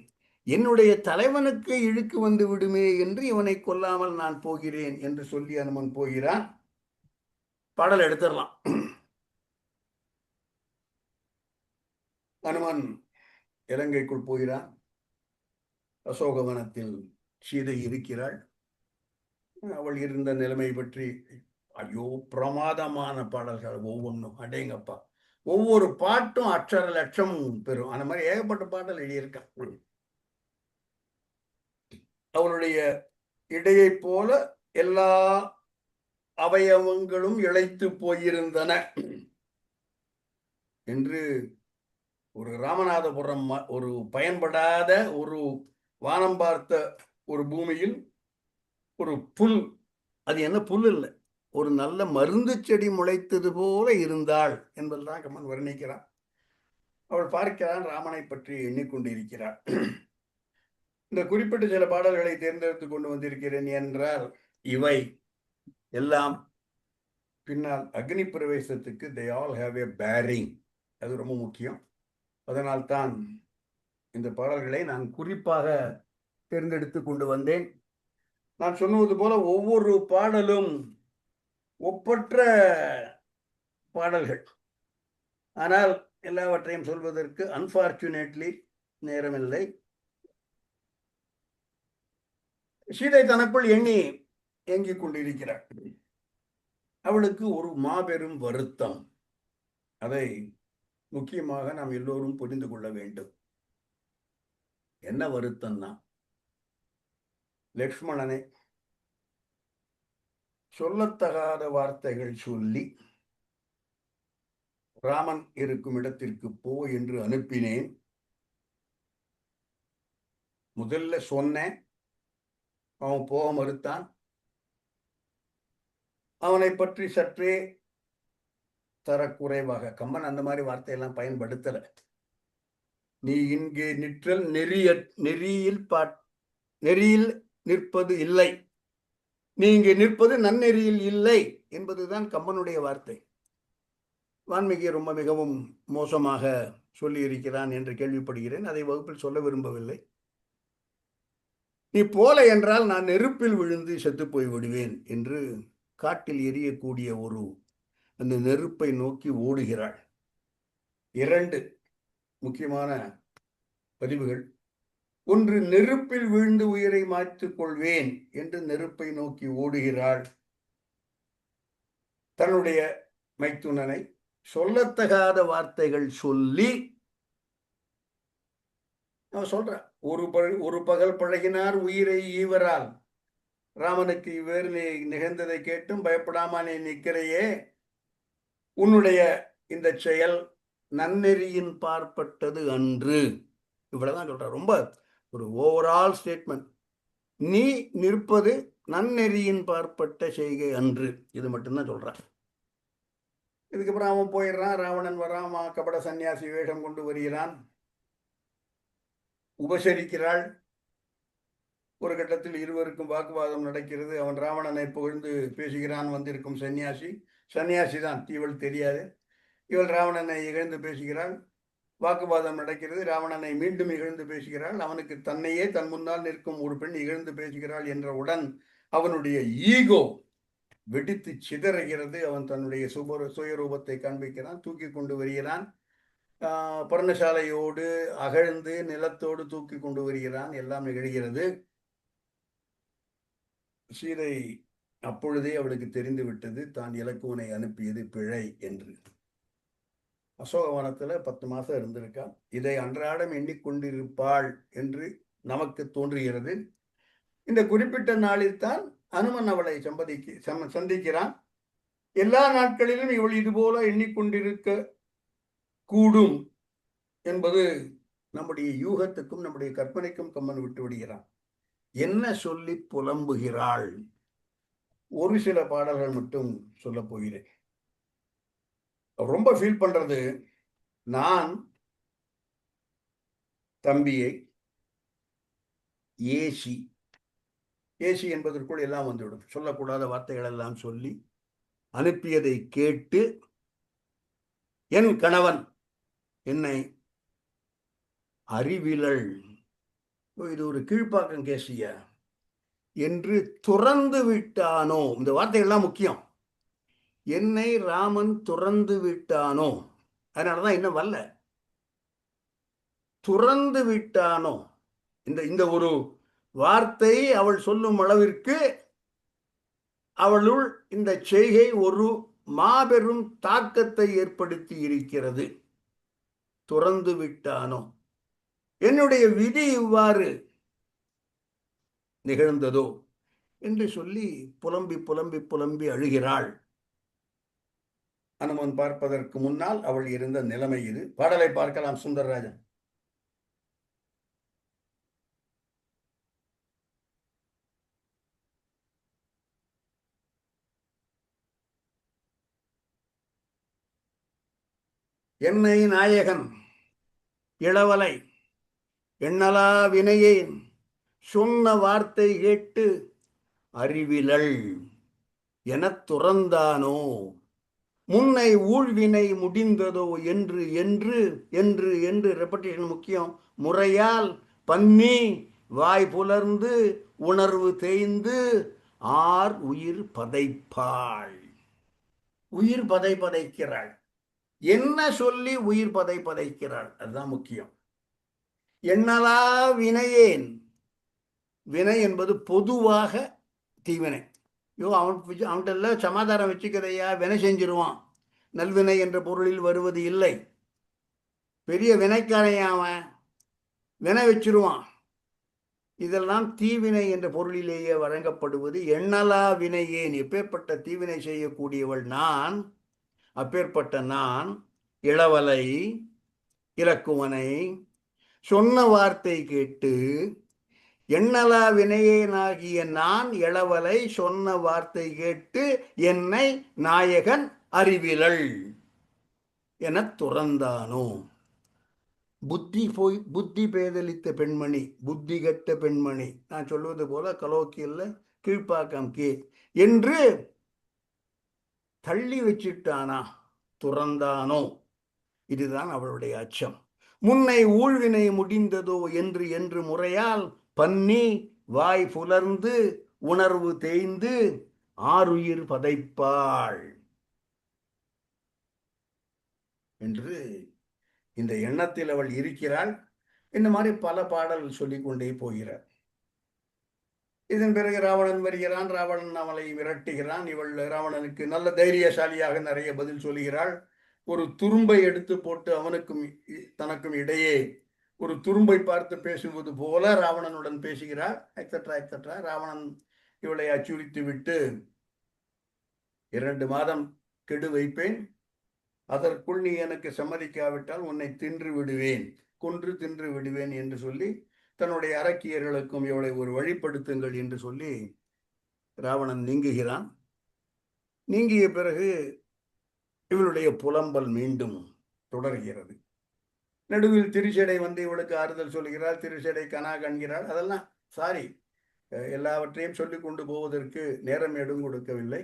என்னுடைய தலைவனுக்கு இழுக்கு வந்து விடுமே என்று இவனை கொல்லாமல் நான் போகிறேன் என்று சொல்லி அனுமன் போகிறான். பாடல் எடுத்துடலாம். அனுமன் இலங்கைக்குள் போகிறான். அசோகவனத்தில் சீதை இருக்கிறாள். அவள் இருந்த நிலைமை பற்றி ஐயோ பிரமாதமான பாடல்கள் ஒவ்வொன்றும், அடேங்கப்பா, ஒவ்வொரு பாட்டும் அக்ஷர லட்சம் பெறும். அந்த மாதிரி ஏகப்பட்ட பாடல் எழுதியிருக்கான். அவளுடைய இடையை போல எல்லா அவயவங்களும் இழைத்து போயிருந்தன என்று ஒரு ராமநாதபுரம், ஒரு பயன்படாத ஒரு வானம் பார்த்த ஒரு பூமியில் ஒரு புல், அது என்ன புல் இல்லை, ஒரு நல்ல மருந்து செடி முளைத்தது போல இருந்தாள் என்பதுதான் கம்மன் வர்ணிக்கிறான். அவள் பார்க்கிறான், ராமனை பற்றி எண்ணிக்கொண்டிருக்கிறாள். இந்த குறிப்பிட்ட சில பாடல்களை தேர்ந்தெடுத்து கொண்டு வந்திருக்கிறேன் என்றால் இவை எல்லாம் பின்னால் அக்னி பிரவேசத்துக்கு they all have a bearing. அது ரொம்ப முக்கியம். அதனால்தான் இந்த பாடல்களை நான் குறிப்பாக தேர்ந்தெடுத்து கொண்டு வந்தேன். நான் சொன்னது போல ஒவ்வொரு பாடலும் ஒப்பற்ற பாடல்கள். ஆனால் எல்லாவற்றையும் சொல்வதற்கு அன்பார்ச்சுனேட்லி நேரமில்லை. சீதை தனக்குள் எண்ணி ஏங்கிக் கொண்டிருக்கிறார். அவளுக்கு ஒரு மாபெரும் வருத்தம். அதை முக்கியமாக நாம் எல்லோரும் புரிந்து கொள்ள வேண்டும். என்ன வருத்தம்னா, லக்ஷ்மணனை சொல்லத்தகாத வார்த்தைகள் சொல்லி ராமன் இருக்கும் இடத்திற்கு போ என்று அனுப்பினேன். முதல்ல சொன்னேன், அவன் போக மறுத்தான். அவனை பற்றி சற்றே தரக்குறைவாக, கம்பன் அந்த மாதிரி வார்த்தையெல்லாம் பயன்படுத்தல. நீ இங்கே நிற்றல் நெறியில் நிற்பது இல்லை, நீ இங்கே நிற்பது நன்னெறியில் இல்லை என்பதுதான் கம்பனுடைய வார்த்தை. வான்மீகி ரொம்ப மிகவும் மோசமாக சொல்லி இருக்கிறான் என்று கேள்விப்படுகிறேன். அதை வகுப்பில் சொல்ல விரும்பவில்லை. நீ போல என்றால் நான் நெருப்பில் விழுந்து செத்து போய் விடுவேன் என்று காட்டில் எரியக்கூடிய ஒரு அந்த நெருப்பை நோக்கி ஓடுகிறாள். 2 முக்கியமான பதிவுகள். ஒன்று, நெருப்பில் வீழ்ந்து உயிரை மாற்றிக் கொள்வேன் என்று நெருப்பை நோக்கி ஓடுகிறாள். தன்னுடைய மைத்துனனை சொல்லத்தகாத வார்த்தைகள் சொல்லி அவன் சொல்ற, ஒரு பகல் பழகினார் உயிரை ஈவரால், ராமனுக்கு இவ்வேறு நிகழ்ந்ததை கேட்டும் பயப்படாம நீ நிற்கிறையே, உன்னுடைய இந்த செயல் நன்னெறியின் பார்ப்பட்டது அன்று. இவ்வளவுதான் சொல்ற. ரொம்ப ஒரு ஓவரால் ஸ்டேட்மெண்ட். நீ நிற்பது நன்னெறியின் பார்ப்பட்ட செய்கை அன்று, இது மட்டும்தான் சொல்றான். இதுக்கப்புறம் அவன் போயிடுறான். ராவணன் வரான், கபட சன்னியாசி வேஷம் கொண்டு வருகிறான். உபசரிக்கிறாள். ஒரு கட்டத்தில் இருவருக்கும் வாக்குவாதம் நடக்கிறது. அவன் ராவணனை புகழ்ந்து பேசுகிறான். வந்திருக்கும் சன்னியாசி தான், இவள் தெரியாது. இவள் ராவணனை இகழ்ந்து பேசுகிறாள். வாக்குவாதம் நடக்கிறது. ராவணனை மீண்டும் இகழ்ந்து பேசுகிறாள். அவனுக்கு தன்னையே தன் முன்னால் நிற்கும் ஒரு பெண் இகழ்ந்து பேசுகிறாள் என்றவுடன் அவனுடைய ஈகோ வெடித்து சிதறுகிறது. அவன் தன்னுடைய சுயரூபத்தை காண்பிக்கிறான். தூக்கி கொண்டு வருகிறான். பர்ணசாலையோடு அகழ்ந்து நிலத்தோடு தூக்கி கொண்டு வருகிறான். எல்லாம் நிகழ்கிறது. சீதை அப்பொழுதே அவளுக்கு தெரிந்து விட்டது தான் இலக்குவனை அனுப்பியது பிழை என்று. அசோகவனத்துல 10 மாசம் இருந்திருக்கா. இதை அன்றாடம் எண்ணிக்கொண்டிருப்பாள் என்று நமக்கு தோன்றுகிறது. இந்த குறிப்பிட்ட நாளில் தான் அனுமன் அவளை சந்திக்கிறான். எல்லா நாட்களிலும் இவள் இதுபோல எண்ணிக்கொண்டிருக்க கூடும் என்பது நம்முடைய யூகத்துக்கும் நம்முடைய கற்பனைக்கும் கம்மன் விட்டு விடுகிறான். என்ன சொல்லி புலம்புகிறாள்? ஒரு சில பாடல்கள் மட்டும் சொல்ல போகிறேன். ரொம்ப ஃபீல் பண்றது, நான் தம்பியை ஏசி ஏசி என்பதற்குள் எல்லாம் வந்துவிடும். சொல்லக்கூடாத வார்த்தைகள் எல்லாம் சொல்லி அனுப்பியதை கேட்டு என் கணவன் என்னை அறிவிலள், இது ஒரு கீழ்ப்பாக்கம் கேசியா என்று துறந்து விட்டானோ. இந்த வார்த்தைகள்லாம் முக்கியம். என்னை ராமன் துறந்து விட்டானோ, அதனாலதான் இன்னும் வரல. துறந்து விட்டானோ, இந்த ஒரு வார்த்தை அவள் சொல்லும் அளவிற்கு அவளுள் இந்த செய்கை ஒரு மாபெரும் தாக்கத்தை ஏற்படுத்தி இருக்கிறது. துறந்து விட்டானோ, என்னுடைய விதி இவ்வாறு நிகழ்ந்ததோ என்று சொல்லி புலம்பி புலம்பி புலம்பி அழுகிறாள். அனுமன் பார்ப்பதற்கு முன்னால் அவள் இருந்த நிலைமை இது. பாடலை பார்க்கலாம் சுந்தரராஜன். என்னை நாயகன் இளவலை எண்ணலா வினையேன் சொன்ன வார்த்தை கேட்டு அறிவிலள் எனத் துறந்தானோ, முன்னை ஊழ்வினை முடிந்ததோ என்று என்று என்று என்று ரெப்படேஷன் முக்கியம். முறையால் பன்னி வாய் புலர்ந்து உணர்வு தேய்ந்து ஆர் உயிர் பதைப்பாள். உயிர் பதைக்கிறாள். என்ன சொல்லி உயிர் பதைக்கிறாள்? அதுதான் முக்கியம். எண்ணலா வினையேன். வினை என்பது பொதுவாக தீவினை. அவன்கிட்ட சமாதானம் வச்சுக்கிறையா, வினை செஞ்சிருவான். நல்வினை என்ற பொருளில் வருவது இல்லை. பெரிய வினைக்காரையான் அவன், வினை வச்சிருவான். இதெல்லாம் தீவினை என்ற பொருளிலேயே வழங்கப்படுவது. எண்ணலா வினையேன், எப்பேற்பட்ட தீவினை செய்யக்கூடியவள் நான். அப்பேற்பட்ட நான் இளவலை இலக்குவனை சொன்ன வார்த்தை கேட்டு, எண்ணலா வினையேனாகிய நான் இளவலை சொன்ன வார்த்தை கேட்டு என்னை நாயகன் அறிவிலள் என துறந்தானோ. புத்தி பேதலித்த பெண்மணி, புத்தி கெட்ட பெண்மணி, நான் சொல்வது போல கலோக்கியல்ல கீழ்ப்பாக்கம் கே என்று தள்ளி வச்சிட்டானா, துறந்தானோ. இதுதான் அவளுடைய அச்சம். முன்னை ஊழ்வினை முடிந்ததோ என்று என்று முறையால் பன்னி வாய் புலர்ந்து உணர்வு தேய்ந்து ஆருயிர் பதைப்பாள் என்று இந்த எண்ணத்தில் அவள் இருக்கிறாள். இந்த மாதிரி பல பாடல் சொல்லிக்கொண்டே போகிறார். இதன் பிறகு ராவணன் வருகிறான். ராவணன் அவளை விரட்டுகிறான். இவள் ராவணனுக்கு நல்ல தைரியசாலியாக நிறைய பதில் சொல்கிறாள். ஒரு துரும்பை எடுத்து போட்டு அவனுக்கும் தனக்கும் இடையே ஒரு துரும்பை பார்த்து பேசுவது போல ராவணனுடன் பேசுகிறார். Etcetera etcetera. ராவணன் இவளை அச்சுறுத்தி விட்டு 2 மாதம் கெடு வைப்பேன், அதற்குள் நீ எனக்கு சம்மதிக்காவிட்டால் உன்னை தின்று விடுவேன், கொன்று தின்று விடுவேன் என்று சொல்லி தன்னுடைய அரக்கியர்களுக்கும் இவளை ஒரு வழிப்படுத்துங்கள் என்று சொல்லி ராவணன் நீங்குகிறான். நீங்கிய பிறகு இவளுடைய புலம்பல் மீண்டும் தொடர்கிறது. நடுவில் திருச்சடை வந்து இவளுக்கு ஆறுதல் சொல்கிறார். திருச்சடை கனா காண்கிறாள். அதெல்லாம் சாரி, எல்லாவற்றையும் சொல்லிக் கொண்டு போவதற்கு நேரம் எதுவும் கொடுக்கவில்லை.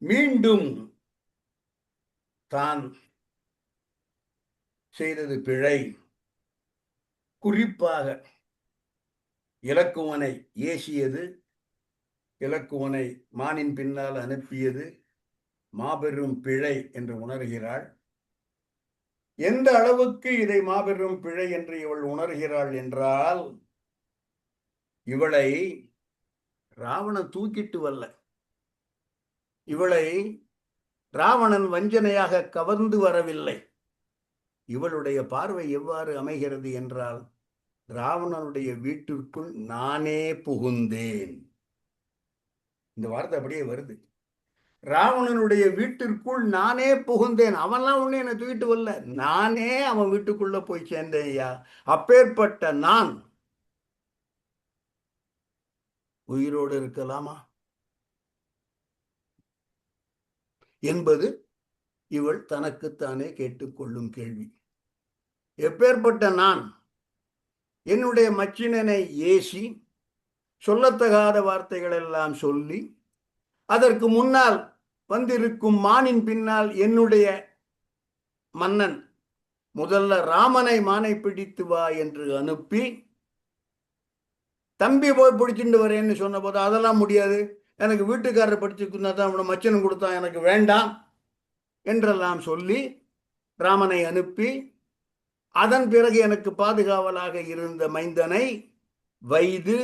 மீண்டும் தான் செய்தது பிழை. குறிப்பாக இலக்குவனை ஏசியது, இலக்குவனை மானின் பின்னால் அனுப்பியது மாபெரும் பிழை என்று உணர்கிறாள். எந்த அளவுக்கு இதை மாபெரும் பிழை என்று இவள் உணர்கிறாள் என்றால், இவளை ராவணன் தூக்கிட்டு வரல, இவளை ராவணன் வஞ்சனையாக கவர்ந்து வரவில்லை. இவளுடைய பார்வை எவ்வாறு அமைகிறது என்றால், ராவணனுடைய வீட்டிற்குள் நானே புகுந்தேன். இந்த வார்த்தை அப்படியே வருது. ராவணனுடைய வீட்டிற்குள் நானே புகுந்தேன். அவன்லாம் ஒண்ணு என்னை தூக்கிட்டு வரல, நானே அவன் வீட்டுக்குள்ள போய் சேர்ந்தேன் ஐயா. அப்பேற்பட்ட நான் உயிரோடு இருக்கலாமா என்பது இவள் தனக்குத்தானே கேட்டுக்கொள்ளும் கேள்வி. எப்பேற்பட்ட நான் என்னுடைய மச்சினனை ஏசி சொல்லத்தகாத வார்த்தைகள் எல்லாம் சொல்லி, அதற்கு முன்னால் வந்திருக்கும் மானின் பின்னால் என்னுடைய மன்னன் முதல்ல ராமனை மானை பிடித்து வா என்று அனுப்பி, தம்பி போய் பிடிச்சிட்டு வரேன்னு சொன்ன போது அதெல்லாம் முடியாது, எனக்கு வீட்டுக்காரரை படிச்சுக்குன்னா தான் அவனை மச்சனம் கொடுத்தா, எனக்கு வேண்டாம் என்றெல்லாம் சொல்லி ராமனை அனுப்பி, அதன் பிறகு எனக்கு பாதுகாவலாக இருந்த மைந்தனை வைது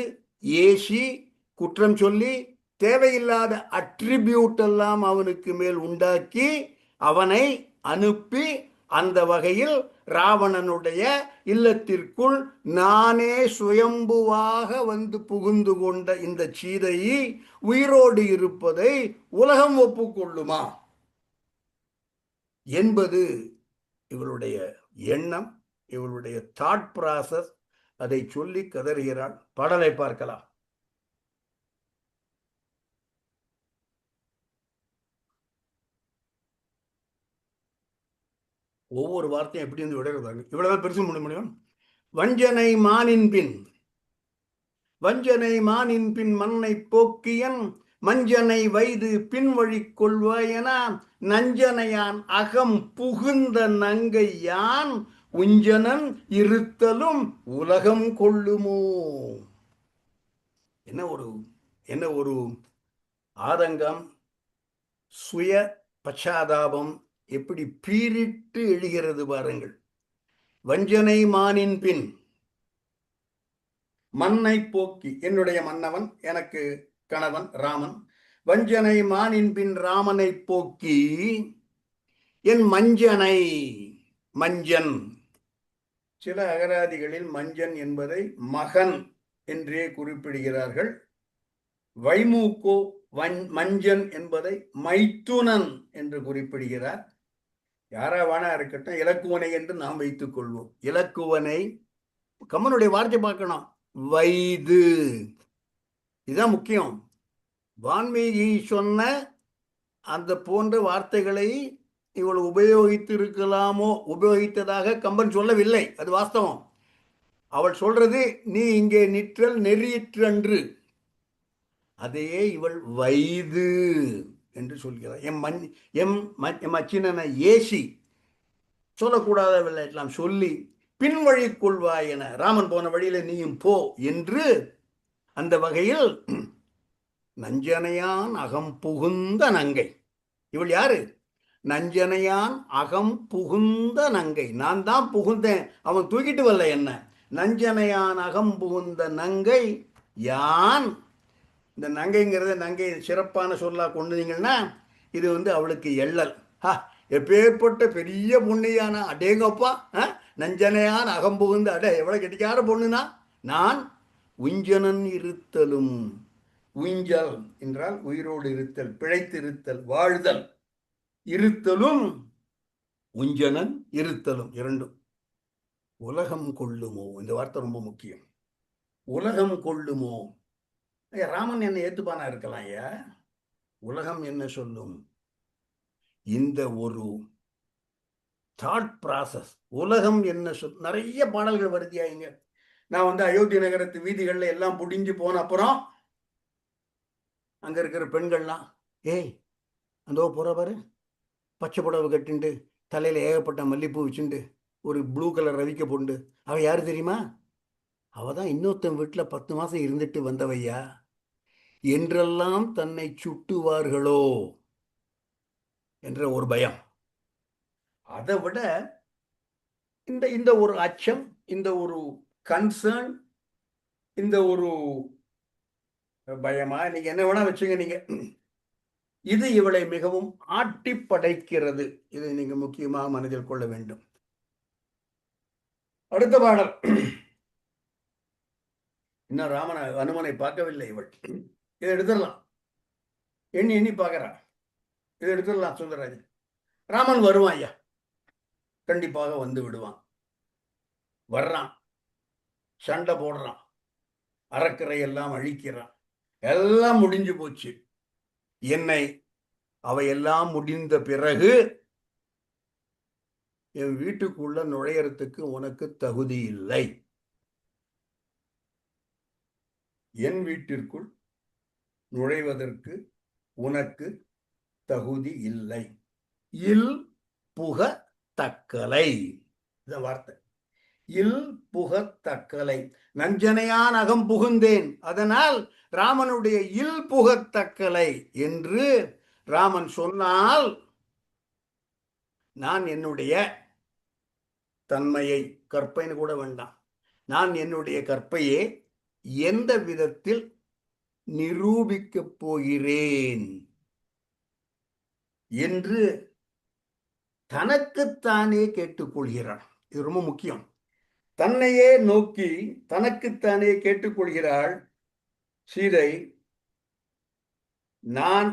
ஏசி குற்றம் சொல்லி தேவையில்லாத அட்ரிபியூட் எல்லாம் அவனுக்கு மேல் உண்டாக்கி அவனை அனுப்பி, அந்த வகையில் ராவணனுடைய இல்லத்திற்குள் நானே சுயம்புவாக வந்து புகுந்து கொண்ட இந்த சீதையை உயிரோடு இருப்பதை உலகம் ஒப்புக்கொள்ளுமா என்பது இவளுடைய எண்ணம், இவளுடைய தாட் ப்ராசஸ். அதை சொல்லி கதறுகிறாள். பாடலை பார்க்கலாம். ஒவ்வொரு வார்த்தையும் எப்படி வந்து விடுறாங்க. இவ்வளவு பெருசு முடியும். வஞ்சனை மானின் பின், வஞ்சனை மானின் பின் மண்ணை போக்கியன் மஞ்சனை வைது பின்வழி கொள்வாயன நஞ்சனையான் அகம் புகுந்த நங்கை யான் உஞ்சனன் இருத்தலும் உலகம் கொள்ளுமோ. என்ன ஒரு ஆதங்கம், சுய பச்சாதாபம் எப்படி பீரிட்டு எழுகிறது பாருங்கள். வஞ்சனை மானின் பின் மண்ணை போக்கி, என்னுடைய மன்னவன் எனக்கு கணவன் ராமன், வஞ்சனை மானின் பின் ராமனை போக்கி என் மஞ்சனை, மஞ்சன் சில அகராதிகளில் மஞ்சன் என்பதை மகன் என்றே குறிப்பிடுகிறார்கள். வைமூக்கோ மஞ்சன் என்பதை மைத்துனன் என்று குறிப்பிடுகிறார். யாராவானா இருக்கட்டும், இலக்குவனை என்று நாம் வைத்துக் கொள்வோம். இலக்குவனை கம்மனுடைய வார்த்தை பார்க்கணும். வைது, இதுதான் முக்கியம். வான்மீகி சொன்ன அந்த போன்ற வார்த்தைகளை இவள் உபயோகித்து இருக்கலாமோ, உபயோகித்ததாக கம்பன் சொல்லவில்லை, அது வாஸ்தவம். அவள் சொல்றது நீ இங்கே நிற்றல் நெறியிற்றன்று, அதையே இவள் வைது என்று சொல்கிறார். எம் மச்சினனை ஏசி சொல்லக்கூடாதவில்லை எல்லாம் சொல்லி பின்வழி கொள்வாய் என, ராமன் போன வழியில நீயும் போ என்று. அந்த வகையில் நஞ்சனையான் அகம் புகுந்த நங்கை, இவள் யாரு? நஞ்சனையான் அகம் புகுந்த நங்கை. நான் தான் புகுந்தேன், அவன் தூக்கிட்டு வரல என்ன. நஞ்சனையான் அகம் புகுந்த நங்கை யான். இந்த நங்கைங்கிறத நங்கை சிறப்பான சொல்லா கொண்டுனீங்கன்னா இது அவளுக்கு எள்ளல். எப்பேற்பட்ட பெரிய பொண்ணையான, அடேங்கப்பா, நஞ்சனையான் அகம்புகுந்த, அடே எவ்வளவு கெட்டிக்கார பொண்ணுனா. நான் உஞ்சனன் இருத்தலும், உஞ்சல் என்றால் உயிரோடு இருத்தல், பிழைத்து இருத்தல், வாழ்தல், இருத்தலும் உஞ்சனன் இருத்தலும் இரண்டும் உலகம் கொள்ளுமோ. இந்த வார்த்தை ரொம்ப முக்கியம். உலகம் கொள்ளுமோ. ராமன் என்ன ஏத்துப்பானா இருக்கலாம் ஐயா, உலகம் என்ன சொல்லும்? இந்த ஒரு தாட் ப்ராசஸ், உலகம் என்ன சொல். நிறைய பாடல்கள் வருதியாயிங்க. நான் அயோத்தி நகரத்து வீதிகள்ல எல்லாம் புடிஞ்சு போன அப்புறம் அங்க இருக்கிற பெண்கள்லாம், ஏய் அந்த போற பாரு, பச்சை புடவை கட்டிண்டு தலையில ஏகப்பட்ட மல்லிப்பூ வச்சுண்டு ஒரு ப்ளூ கலர் ரவிக்க போண்டு, அவ யாரு தெரியுமா? அவதான் இன்னொருத்தன் வீட்டுல 10 மாசம் இருந்துட்டு வந்தவையா என்றெல்லாம் தன்னை சுட்டுவார்களோ என்ற ஒரு பயம். அதை விட இந்த ஒரு அச்சம், இந்த ஒரு கன்சர்ன், இந்த ஒரு பயமா, நீங்க என்ன வேணா வச்சுங்க. நீங்க இது இவளை மிகவும் ஆட்டி படைக்கிறது. இதை நீங்க முக்கியமாக மனதில் கொள்ள வேண்டும். அடுத்த பாடல். இன்னும் அனுமனை பார்க்கவில்லை இவள். இதை எடுத்துடலாம். எண்ணி எண்ணி பார்க்கறா. இதை எடுத்துடலாம் சுந்தரராஜன். ராமன் வருவான் ஐயா, கண்டிப்பாக வந்து விடுவான். வர்றான், சண்டை போடுறான், அறக்கரை எல்லாம் அழிக்கிறான், எல்லாம் முடிஞ்சு போச்சு. என்னை அவையெல்லாம் முடிந்த பிறகு என் வீட்டுக்குள்ள நுழையறதுக்கு உனக்கு தகுதி இல்லை. என் வீட்டிற்குள் நுழைவதற்கு உனக்கு தகுதி இல்லை. இல் புக தக்கலை, இந்த வார்த்தை. இல் புக தக்கலை, நஞ்சனையான் அகம் புகுந்தேன், அதனால் ராமனுடைய இல் புகத்தக்கலை என்று ராமன் சொன்னால் நான் என்னுடைய தன்மையை, கற்பைன்னு கூட வேண்டாம், நான் என்னுடைய கற்பையை எந்த விதத்தில் நிரூபிக்கப் போகிறேன் என்று தனக்குத்தானே கேட்டுக்கொள்கிறான். இது ரொம்ப முக்கியம். தன்னையே நோக்கி தனக்குத்தானே கேட்டுக்கொள்கிறாள் சீதை. நான்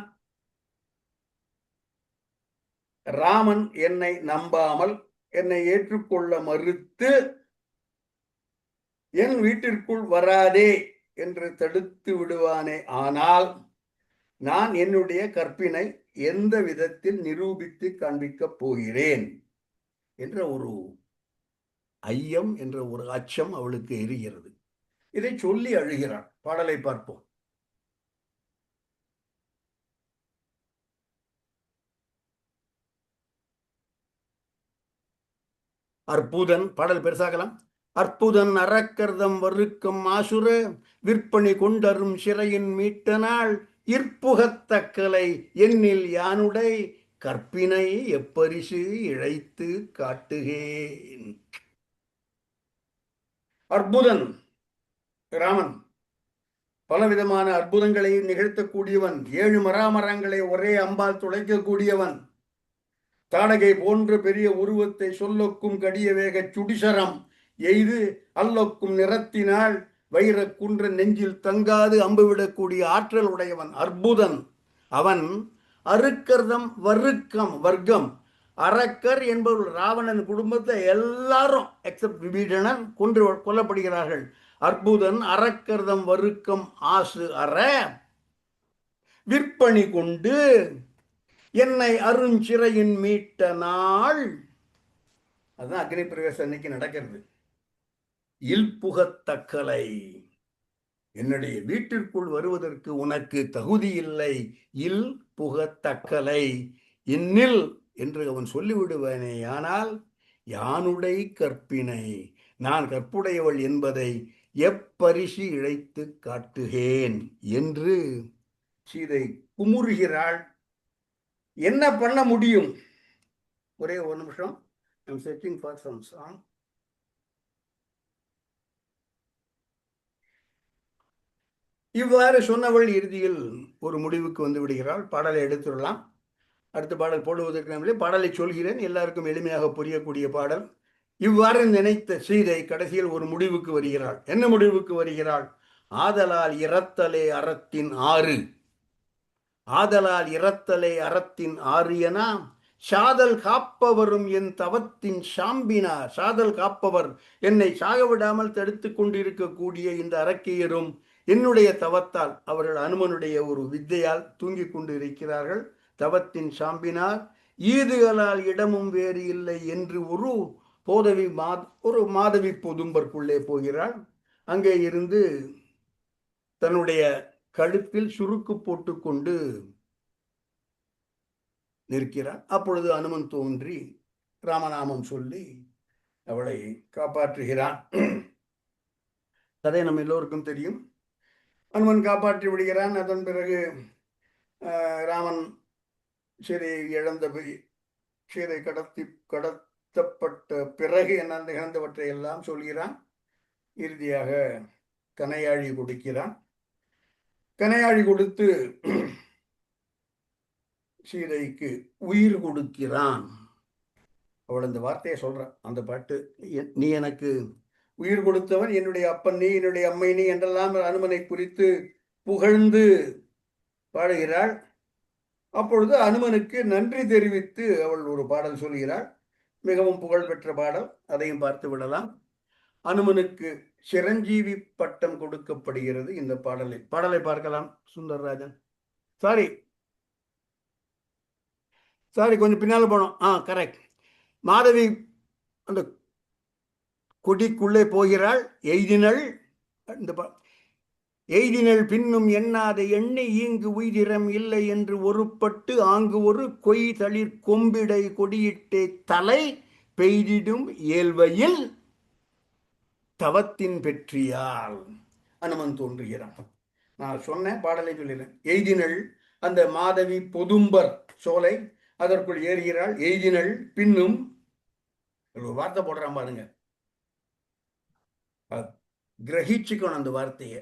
ராமன் என்னை நம்பாமல் என்னை ஏற்றுக்கொள்ள மறுத்து என் வீட்டிற்குள் வராதே என்று தடுத்து விடுவானே, ஆனால் நான் என்னுடைய கற்பினை எந்த விதத்தில் நிரூபித்து காண்பிக்கப் போகிறேன் என்ற ஒரு ஐயம், என்ற ஒரு அச்சம் அவளுக்கு எரிகிறது. இதை சொல்லி அழுகிறாள். பாடலை பார்ப்போம். அற்புதன், பாடல் பெருசாகலாம். அற்புதன் அறக்கர்தம் வருக்கம் ஆசுர விற்பனை கொண்டரும் சிறையின் மீட்ட நாள் இற்புகத்தக்கலை என்னில் யானுடை கற்பினை எப்பரிசு இழைத்து காட்டுகேன். அற்புதன் ராமன் பலவிதமான அற்புதங்களை நிகழ்த்தக்கூடியவன், 7 மராமரங்களை ஒரே அம்பால் துளைக்கக்கூடியவன், தாடகை போன்ற பெரிய உருவத்தை சொல்லொக்கும் கடிய வேக சுடிசரம் எய்து அல்லொக்கும் நிறத்தினால் வைர குன்ற நெஞ்சில் தங்காது அம்புவிடக்கூடிய ஆற்றல் உடையவன் அற்புதன். அவன் அருக்கர்தம் வருக்கம் வர்க்கம், அரக்கர் என்பவர் ராவணன் குடும்பத்தை எல்லாரும் எக்ஸப்ட் விபீடனன் கொல்லப்படுகிறார்கள். அற்புதன் அறக்கர்தம் வருக்கம் ஆசு அற விற்பணி கொண்டு என்னை அருஞ்சிறையின் மீட்ட நாள். அதுதான் அக்னி பிரவேசம் அன்னைக்கு நடக்கிறது. இல்புகத்தக்கலை, என்னுடைய வீட்டிற்குள் வருவதற்கு உனக்கு தகுதி இல்லை. இல் புகத்தக்கலை இன்னில் என்று அவன் சொல்லிவிடுவானே, ஆனால் யானுடை கற்பினை, நான் கற்புடையவள் என்பதை எப்பரிசு இழைத்து காட்டுகேன் என்று சீதை குமுறுகிறாள். என்ன பண்ண முடியும்? ஒரே ஒரு நிமிஷம். I'm searching for some song. இவ்வாறு சொன்னவள் இறுதியில் ஒரு முடிவுக்கு வந்து விடுகிறாள். பாடலை எடுத்துடலாம். அடுத்த பாடல் போடுவதற்கு நம்மளே பாடலை சொல்கிறேன், எல்லாருக்கும் எளிமையாக புரியக்கூடிய பாடல். இவ்வாறு நினைத்த சீதை கடைசியில் ஒரு முடிவுக்கு வருகிறாள். என்ன முடிவுக்கு வருகிறாள்? ஆதலால் இரத்தலே அறத்தின் ஆறு, ஆதலால் இரத்தலே அறத்தின் ஆரியனா சாதல் காப்பவரும் என் தவத்தின் சாம்பினார். சாதல் காப்பவர், என்னை சாக விடாமல் தடுத்து கொண்டிருக்கக்கூடிய இந்த அரக்கியரும் என்னுடைய தவத்தால், அவர்கள் அனுமனுடைய ஒரு வித்தையால் தூங்கிக் கொண்டு இருக்கிறார்கள். தவத்தின் சாம்பினார் ஈதுகளால் இடமும் வேறு இல்லை என்று ஒரு மாதவி பொதும்பற்குள்ளே போகிறாள். அங்கே இருந்து தன்னுடைய கழுத்தில் சுருக்கு போட்டுக்கொண்டு நிற்கிறார். அப்பொழுது அனுமன் தோன்றி ராமநாமம் சொல்லி அவளை காப்பாற்றுகிறான். கதை நம்ம எல்லோருக்கும் தெரியும். அனுமன் காப்பாற்றி விடுகிறான். அதன் பிறகு ராமன் சீதையை இழந்த சீதை கடத்தப்பட்ட பிறகு என்ன நிகழ்ந்தவற்றை எல்லாம் சொல்கிறான். இறுதியாக கனையாழி கொடுக்கிறான். கனையாழி கொடுத்து சீதைக்கு உயிர் கொடுக்கிறான். அவள் அந்த வார்த்தையை சொல்றான். அந்த பாட்டு, நீ எனக்கு உயிர் கொடுத்தவன், என்னுடைய அப்பன் நீ, என்னுடைய அம்மை நீ என்றெல்லாம் அனுமனை குறித்து புகழ்ந்து பாடுகிறாள். அப்பொழுது அனுமனுக்கு நன்றி தெரிவித்து அவள் ஒரு பாடல் சொல்கிறாள். மிகவும் புகழ்பெற்ற பாடல், அதையும் பார்த்து விடலாம். அனுமனுக்கு சிரஞ்சீவி பட்டம் கொடுக்கப்படுகிறது இந்த பாடலில். பாடலை பார்க்கலாம். சுந்தரராஜன், சாரி கொஞ்சம் பின்னால போனோம். கரெக்ட். மாதவி அந்த கொடிக்குள்ளே போகிறாள். எய்தினள் பின்னும் எண்ணாத எண்ணி ஈங்கு உய்திரம் இல்லை என்று ஒருப்பட்டு ஆங்கு ஒரு கொய் தளிர் கொம்பிடை கொடியிட்டே தலை பெய்திடும் இயல்வையில் தவத்தின் பெற்றியால் அனுமன் தோன்றுகிறான். நான் சொன்னேன், பாடலை சொல்லிடுறேன். எய்தினள், அந்த மாதவி பொதும்பர் சோலை, அதற்குள் ஏறுகிறாள். எய்தினள் பின்னும், ஒரு வார்த்தை போடுறான் பாருங்க, கிரகிச்சுக்கணும் அந்த வார்த்தையை.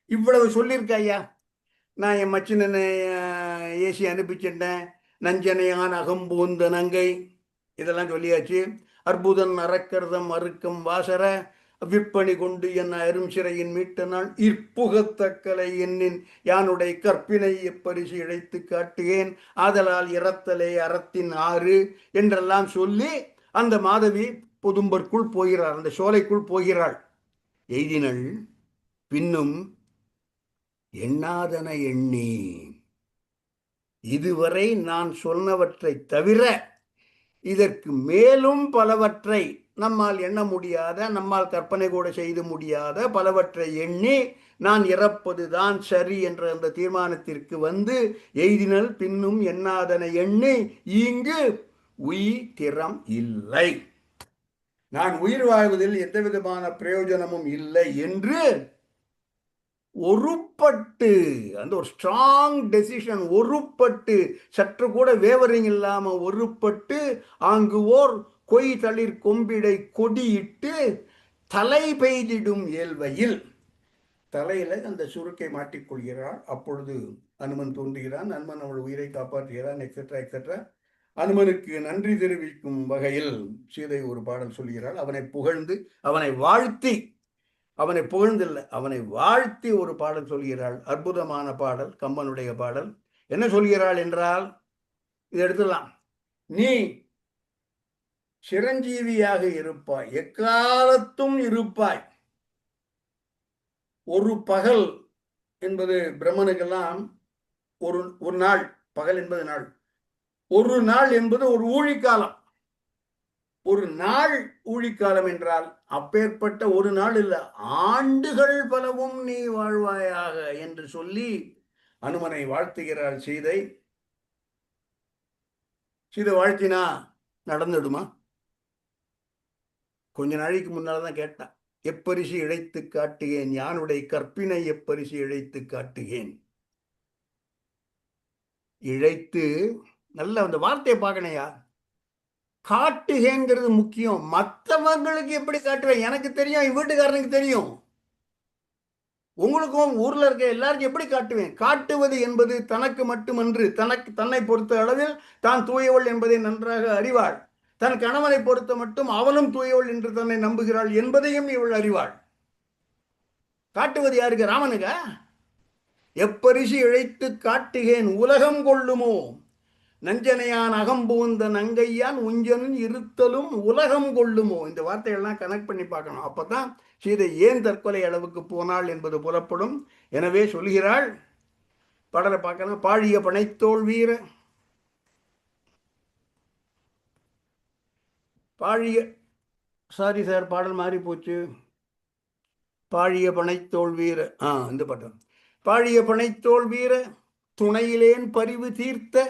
இவ்வளவு சொல்லியிருக்க ஐயா, நான் என் மச்சினனை ஏசி அனுப்பிச்சிட்டேன், நஞ்சனையான் அகம்பூந்த நங்கை, இதெல்லாம் சொல்லியாச்சு. அற்புதன் அறக்கர்தம் அறுக்கம் வாசர விற்பணி கொண்டு என்ன அரும் சிறையின் மீட்ட நாள் இற்புகத்தக்கலை என்னின் யானுடைய கற்பினை எப்பரிசு இழைத்து காட்டுகேன், ஆதலால் இறத்தலே அறத்தின் ஆறு என்றெல்லாம் சொல்லி அந்த மாதவி பொதும்பற்குள் போகிறாள், அந்த சோலைக்குள் போகிறாள். எய்தினள் பின்னும் எண்ணாதன எண்ணி, இதுவரை நான் சொன்னவற்றை தவிர இதற்கு மேலும் பலவற்றை நம்மால் எண்ண முடியாத, நம்மால் கற்பனை கூட செய்து முடியாத பலவற்றை எண்ணி நான் இறப்பதுதான் சரி என்ற அந்த தீர்மானத்திற்கு வந்து, எய்தினள் பின்னும் எண்ணாதன எண்ணி இங்கு உயிர் இல்லை, நான் உயிர் வாழ்வதில் எந்த விதமான பிரயோஜனமும் இல்லை என்று ஒருப்பட்டு, அந்த ஒரு ஸ்ட்ராங் டெசிஷன், ஒருப்பட்டு, சற்று கூட வேவரிங் இல்லாம ஒருப்பட்டு, ஆங்கு ஓர் கொய் தளிர் கொம்பிடை கொடியிட்டு தலை பெய்திடும் இயல்வையில், தலையில அந்த சுருக்கை மாட்டிக்கொள்கிறாள். அப்பொழுது அனுமன் தோன்றுகிறான். அனுமன் அவள் உயிரை காப்பாற்றுகிறான், எக்ஸெட்ரா எக்ஸெட்ரா. அனுமனுக்கு நன்றி தெரிவிக்கும் வகையில் சீதை ஒரு பாடல் சொல்கிறாள். அவனை புகழ்ந்து, அவனை வாழ்த்தி, அவனை புகழ்ந்தில்லை, அவனை வாழ்த்தி ஒரு பாடல் சொல்கிறாள். அற்புதமான பாடல், கம்பனுடைய பாடல். என்ன சொல்கிறாள் என்றால், இதை எடுத்துடலாம். நீ சிரஞ்சீவியாக இருப்பாய், எக்காலத்தும் இருப்பாய். ஒரு பகல் என்பது பிரம்மனுக்கெல்லாம் ஒரு நாள், பகல் என்பது நாள், ஒரு நாள் என்பது ஒரு ஊழிக்காலம். ஒரு நாள் ஊழிக்காலம் என்றால் அப்பேற்பட்ட ஒரு நாள் இல்ல, ஆண்டுகள் பலவும் நீ வாழ்வாயாக என்று சொல்லி அனுமனை வாழ்த்துகிறாள் சீதை. சீதை வாழ்த்தினா நடந்துடுமா? கொஞ்ச நாளைக்கு முன்னால்தான் கேட்டான், எப்பரிசு இழைத்து காட்டுகேன், யானுடைய கற்பினை எப்பரிசு இழைத்து காட்டுகேன். இழைத்து, நல்ல அந்த வார்த்தையை பார்க்கணையா, காட்டுகேங்கிறது முக்கியம். மற்றவங்களுக்கு எப்படி காட்டுவேன் எனக்கு தெரியும், என் வீட்டுக்காரனுக்கு தெரியும், உங்களுக்கும் ஊர்ல இருக்க எல்லாருக்கும் எப்படி காட்டுவேன். காட்டுவது என்பது தனக்கு மட்டுமன்று, தன்னை பொறுத்த அளவில் தான் தூயவள் என்பதை நன்றாக அறிவாள். தன் கணவனை பொறுத்த மட்டும் அவனும் தூயவள் என்று தன்னை நம்புகிறாள் என்பதையும் இவள் அறிவாள். காட்டுவது யாருக்கு? ராமனுக்கா? எப்பரிசு இழைத்து காட்டுகேன் உலகம் கொள்ளுமோ, நஞ்சனையான் அகம்பூந்த நங்கையான் உஞ்சனும் இருத்தலும் உலகம் கொள்ளுமோ. இந்த வார்த்தைகள்லாம் கனெக்ட் பண்ணி பார்க்கணும். அப்பதான் சீதை ஏன் தற்கொலை அளவுக்கு போனாள் என்பது புலப்படும். எனவே சொல்கிறாள், பாடலை பார்க்கலாம். பாழிய பனைத்தோள் வீர, பாழிய, சாரி சார், பாடல் மாறி போச்சு. பாழிய பனைத்தோள் வீர, இந்த பாட்டம். பாழிய பனைத்தோள் வீர துணையிலேன் பரிவு தீர்த்த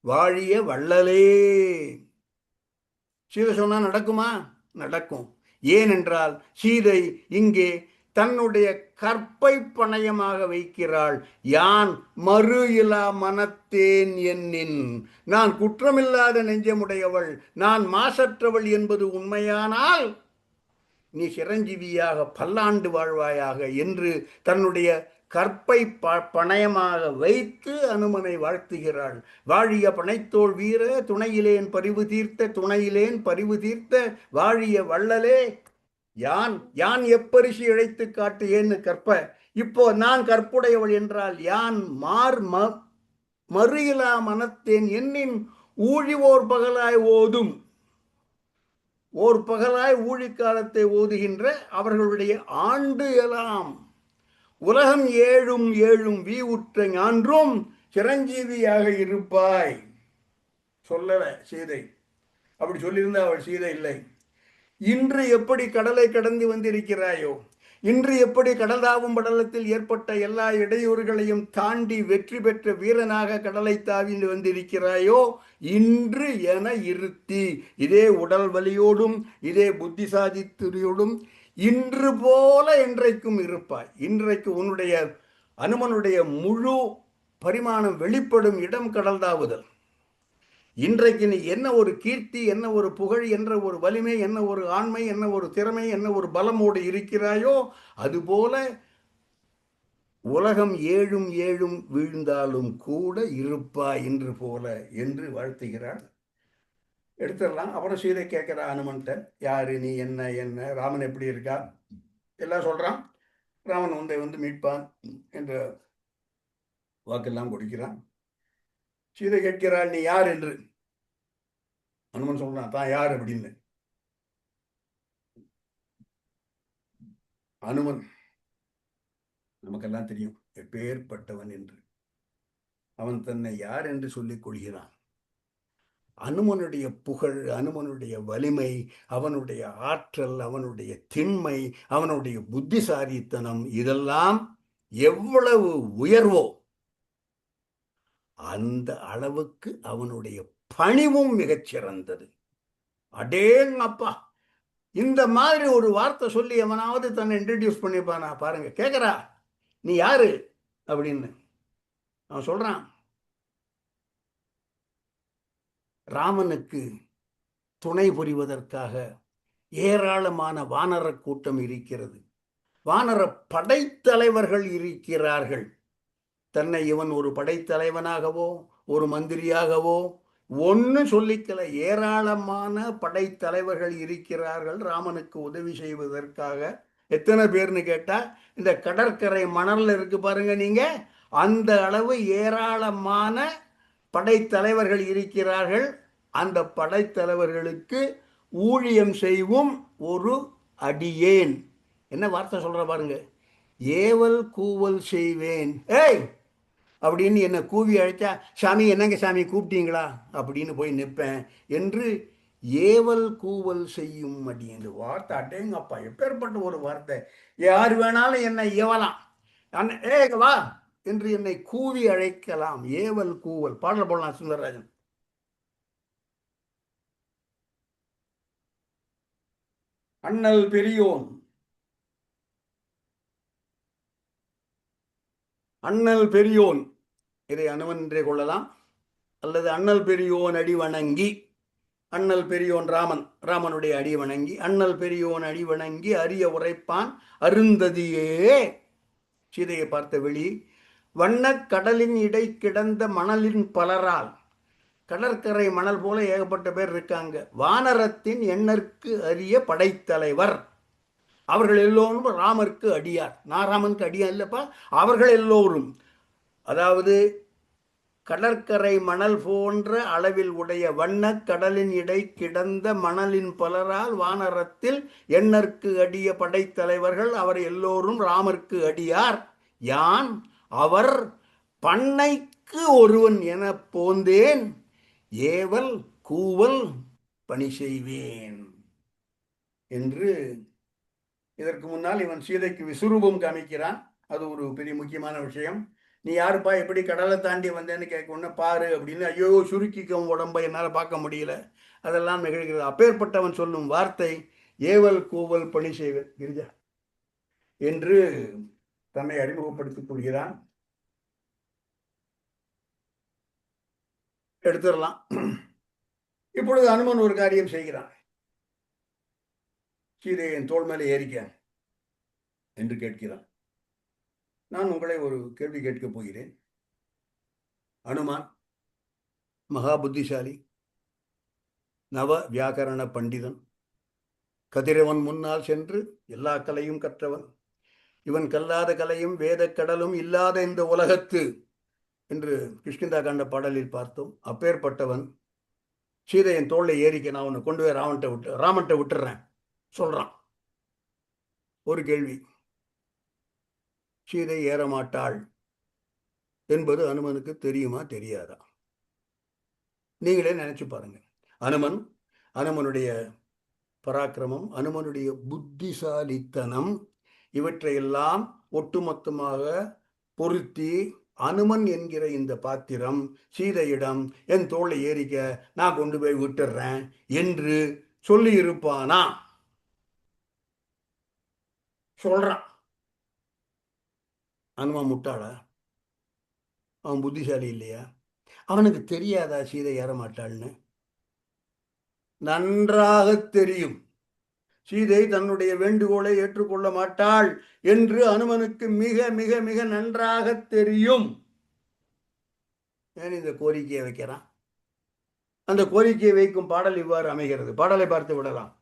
வாழிய வள்ளலே. சீதை சொன்னா நடக்குமா? நடக்கும். ஏனென்றால் சீதை இங்கே தன்னுடைய கற்பை பணயமாக வைக்கிறாள். யான் மறு இலா மனத்தேன் என்னின், நான் குற்றமில்லாத நெஞ்சமுடையவள், நான் மாசற்றவள் என்பது உண்மையானால் நீ சிரஞ்சீவியாக பல்லாண்டு வாழ்வாயாக என்று தன்னுடைய கற்பை பணயமாக வைத்து அனுமனை வாழ்த்துகிறாள். வாழிய பனைத்தோள் வீர துணையிலேன் பரிவு தீர்த்த துணையிலேன் பரிவு தீர்த்த வாழிய வள்ளலே யான் யான் எப்பரிசி இழைத்து காட்டு ஏன்னு கற்ப. இப்போ நான் கற்புடையவள் என்றால் யான் மறுயிலா மனத்தேன் என்னின் ஊழிவோர் பகலாய் ஓதும். ஓர் பகலாய் ஊழிக்காலத்தை ஓதுகின்ற அவர்களுடைய ஆண்டு எல்லாம் உலகம் ஏழும் ஏழும் உற்ற ஞான்றும் சிரஞ்சீவியாக இருப்பாய். சொல்லல சீதை. அப்படி சொல்லியிருந்தா அவள் சீதை இல்லை. இன்று எப்படி கடலை கடந்து வந்திருக்கிறாயோ, இன்று எப்படி கடல்தாவும் படலத்தில் ஏற்பட்ட எல்லா இடையூறுகளையும் தாண்டி வெற்றி பெற்ற வீரனாக கடலை தாவி வந்திருக்கிறாயோ, இன்று என இருத்தி இதே உடல் வலியோடும் இதே புத்திசாலித்துறையோடும் இன்று போல இன்றைக்கும் இருப்பாய். இன்றைக்கு உன்னுடைய அனுமனுடைய முழு பரிமாணம் வெளிப்படும் இடம் கடல்தாவுதல். இன்றைக்கு நீ என்ன ஒரு கீர்த்தி, என்ன ஒரு புகழ், என்ன ஒரு வலிமை, என்ன ஒரு ஆண்மை, என்ன ஒரு திறமை, என்ன ஒரு பலமோடு இருக்கிறாயோ, அதுபோல உலகம் ஏழும் ஏழும் வீழ்ந்தாலும் கூட இருப்பாய் இன்று போல என்று வாழ்த்துகிறாள். எடுத்துடலாம். அப்புறம் சீதை கேட்கிறா அனுமன்ட்ட, யாரு நீ, என்ன என்ன ராமன் எப்படி இருக்கா எல்லாம் சொல்றான். ராமன் வந்து மீட்பான் என்ற வாக்கெல்லாம் கொடுக்கிறான். சீதை கேட்கிறாள், நீ யார் என்று. அனுமன் சொல்றான், தான் யார் அப்படின்னு. அனுமன் நமக்கெல்லாம் தெரியும் எப்பேற்பட்டவன் என்று. அவன் தன்னை யார் என்று சொல்லிக் கொள்கிறான். அனுமனுடைய புகழ், அனுமனுடைய வலிமை, அவனுடைய ஆற்றல், அவனுடைய திண்மை, அவனுடைய புத்திசாலித்தனம், இதெல்லாம் எவ்வளவு உயர்வோ அந்த அளவுக்கு அவனுடைய பணிவும் மிகச்சிறந்தது. அடேங்கப்பா, இந்த மாதிரி ஒரு வார்த்தை சொல்லி எவனாவது தன்னை இன்ட்ரடியூஸ் பண்ணிப்பானா பாருங்க. கேட்கறா, நீ யாரு அப்படின்னு. அவன் சொல்றான், ராமனுக்கு துணை புரிவதற்காக ஏராளமான வானர கூட்டம் இருக்கிறது, வானர படைத்தலைவர்கள் இருக்கிறார்கள். தன்னை இவன் ஒரு படைத்தலைவனாகவோ ஒரு மந்திரியாகவோ ஒன்று சொல்லிக்கல, ஏராளமான படைத்தலைவர்கள் இருக்கிறார்கள் ராமனுக்கு உதவி செய்வதற்காக. எத்தனை பேர்னு கேட்டா, இந்த கடற்கரை மணல்ல இருக்கு பாருங்க நீங்க, அந்த அளவு ஏராளமான படைத்தலைவர்கள் இருக்கிறார்கள். அந்த படைத்தலைவர்களுக்கு ஊழியம் செய்வும் ஒரு அடியேன். என்ன வார்த்தை சொல்ற பாருங்க, ஏவல் கூவல் செய்வேன். ஏய் அப்படின்னு என்னை கூவி அழைச்சா, சாமி என்னங்க சாமி கூப்பிட்டீங்களா அப்படின்னு போய் நிற்பேன் என்று ஏவல் கூவல் செய்யும் அடி என்று வார்த்தை. அடேங்கப்பா, எப்பேற்பட்ட ஒரு வார்த்தை. யார் வேணாலும் என்னை ஏவலாம், வா என்று என்னை கூவி அழைக்கலாம். ஏவல் கூவல். பாடல் போடலாம் சுந்தரராஜன். அண்ணல் பெரியோன், அண்ணல் பெரியோன், இதை அனுமன் என்றே கொள்ளலாம். அல்லது அண்ணல் பெரியோன் அடி வணங்கி, அண்ணல் பெரியோன் ராமன், ராமனுடைய அடி வணங்கி, அண்ணல் பெரியோன் அடி வணங்கி அரிய உரைப்பான் அருந்ததியே. சீதையை பார்த்த வெளி, வண்ணக் கடலின் இடை கிடந்த மணலின் பலரால், கடற்கரை மணல் போல ஏகப்பட்ட பேர் இருக்காங்க, வானரத்தின் எண்ணற்கு அரிய படைத்தலைவர், அவர்கள் எல்லோரும் ராமருக்கு அடியார். நான் ராமனுக்கு அடியார் இல்லப்பா, அவர்கள் எல்லோரும். அதாவது கடற்கரை மணல் போன்ற அளவில் உடைய வண்ணக் கடலின் இடை கிடந்த மணலின் பலரால் வானரத்தில் எண்ணற்கு அடிய படைத்தலைவர்கள், அவர் எல்லோரும் ராமருக்கு அடியார். யான் அவர் பண்ணைக்கு ஒருவன் என போந்தேன், ஏவல் கூவல் பணி செய்வேன் என்று. இதற்கு முன்னால் இவன் சீதைக்கு விசுரூபம் காமிக்கிறான். அது ஒரு பெரிய முக்கியமான விஷயம். நீ யாருப்பா, எப்படி கடலை தாண்டி வந்தேன்னு கேட்க உடனே பாரு அப்படின்னு, ஐயோ சுருக்கிக்கும் உடம்பை என்னால் பார்க்க முடியல, அதெல்லாம் நிகழ்கிறது. அப்பேற்பட்டவன் சொல்லும் வார்த்தை ஏவல் கூவல் பணி செய்வேன் கிரிஜா என்று தன்னை அறிமுகப்படுத்திக் கொள்கிறான். எடுத்துடலாம். இப்பொழுது அனுமன் ஒரு காரியம் செய்கிறான். சீதையின் தோள் மேலே ஏறிக்க என்று கேட்கிறான். நான் உங்களை ஒரு கேள்வி கேட்கப் போகிறேன். அனுமான் மகா புத்திசாலி, நவ வியாக்கரண பண்டிதன், கதிரவன் முன்னால் சென்று எல்லா கலையும் கற்றவன், இவன் கல்லாத கலையும் வேதக் கடலும் இல்லாத இந்த உலகத்து என்று கிஷ்கிந்தா காண்ட பாடலில் பார்த்தோம். அப்பேற்பட்டவன் சீதையின் தோளை ஏறிக்க நான் உன்னை கொண்டு போய் ராமன்ட்ட விட்டுறேன் சொல்றான். ஒரு கேள்வி, சீதை ஏறமாட்டாள் என்பது அனுமனுக்கு தெரியுமா தெரியாதா? நீங்களே நினைச்சு பாருங்க. அனுமனுடைய பராக்கிரமம், அனுமனுடைய புத்திசாலித்தனம், இவற்றையெல்லாம் ஒட்டுமொத்தமாக பொருத்தி அனுமன் என்கிற இந்த பாத்திரம் சீதையிடம் என் தோளை ஏறிக்க நான் கொண்டு போய் விட்டுறேன் என்று சொல்லி இருப்பானா? சொல்றான். அனுமன் முட்டாளா? அவன் புத்திசாலி இல்லையா? அவனுக்கு தெரியாதா சீதை ஏறமாட்டாள்னு? நன்றாக தெரியும். சீதை தன்னுடைய வேண்டுகோளை ஏற்றுக்கொள்ள மாட்டாள் என்று அனுமனுக்கு மிக மிக மிக நன்றாக தெரியும். ஏன் இந்த கோரிக்கையை வைக்கிறான்? அந்த கோரிக்கையை வைக்கும் பாடல் இவ்வாறு அமைகிறது. பாடலை பார்த்து விடலாம்.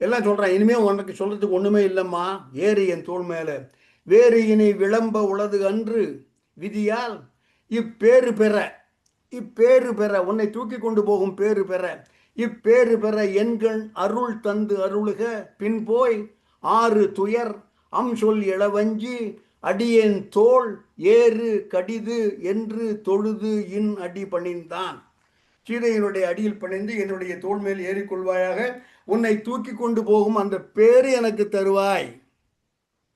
எல்லாம் சொல்றான். இனிமே உனக்கு சொல்றதுக்கு ஒண்ணுமே இல்லம்மா, ஏறு என் தோள் மேல, வேறு இனி விளம்ப உளது அன்று விதியால் இப்பேறு பெற உன்னை தூக்கி கொண்டு போகும் பேறு பெற, இப்பேறு பெற எண்கண் அருள் தந்து அருளுக, பின் போய் ஆறு துயர் சொல் இளவஞ்சி அடியேன் தோள் ஏறு கடிது என்று தொழுது இன் அடி பணிந்தான். சீதையினுடைய அடியில் பணிந்து என்னுடைய தோள் மேல் ஏறிக்கொள்வாயாக, உன்னை தூக்கி கொண்டு போகும் அந்த பேரு எனக்கு தருவாய்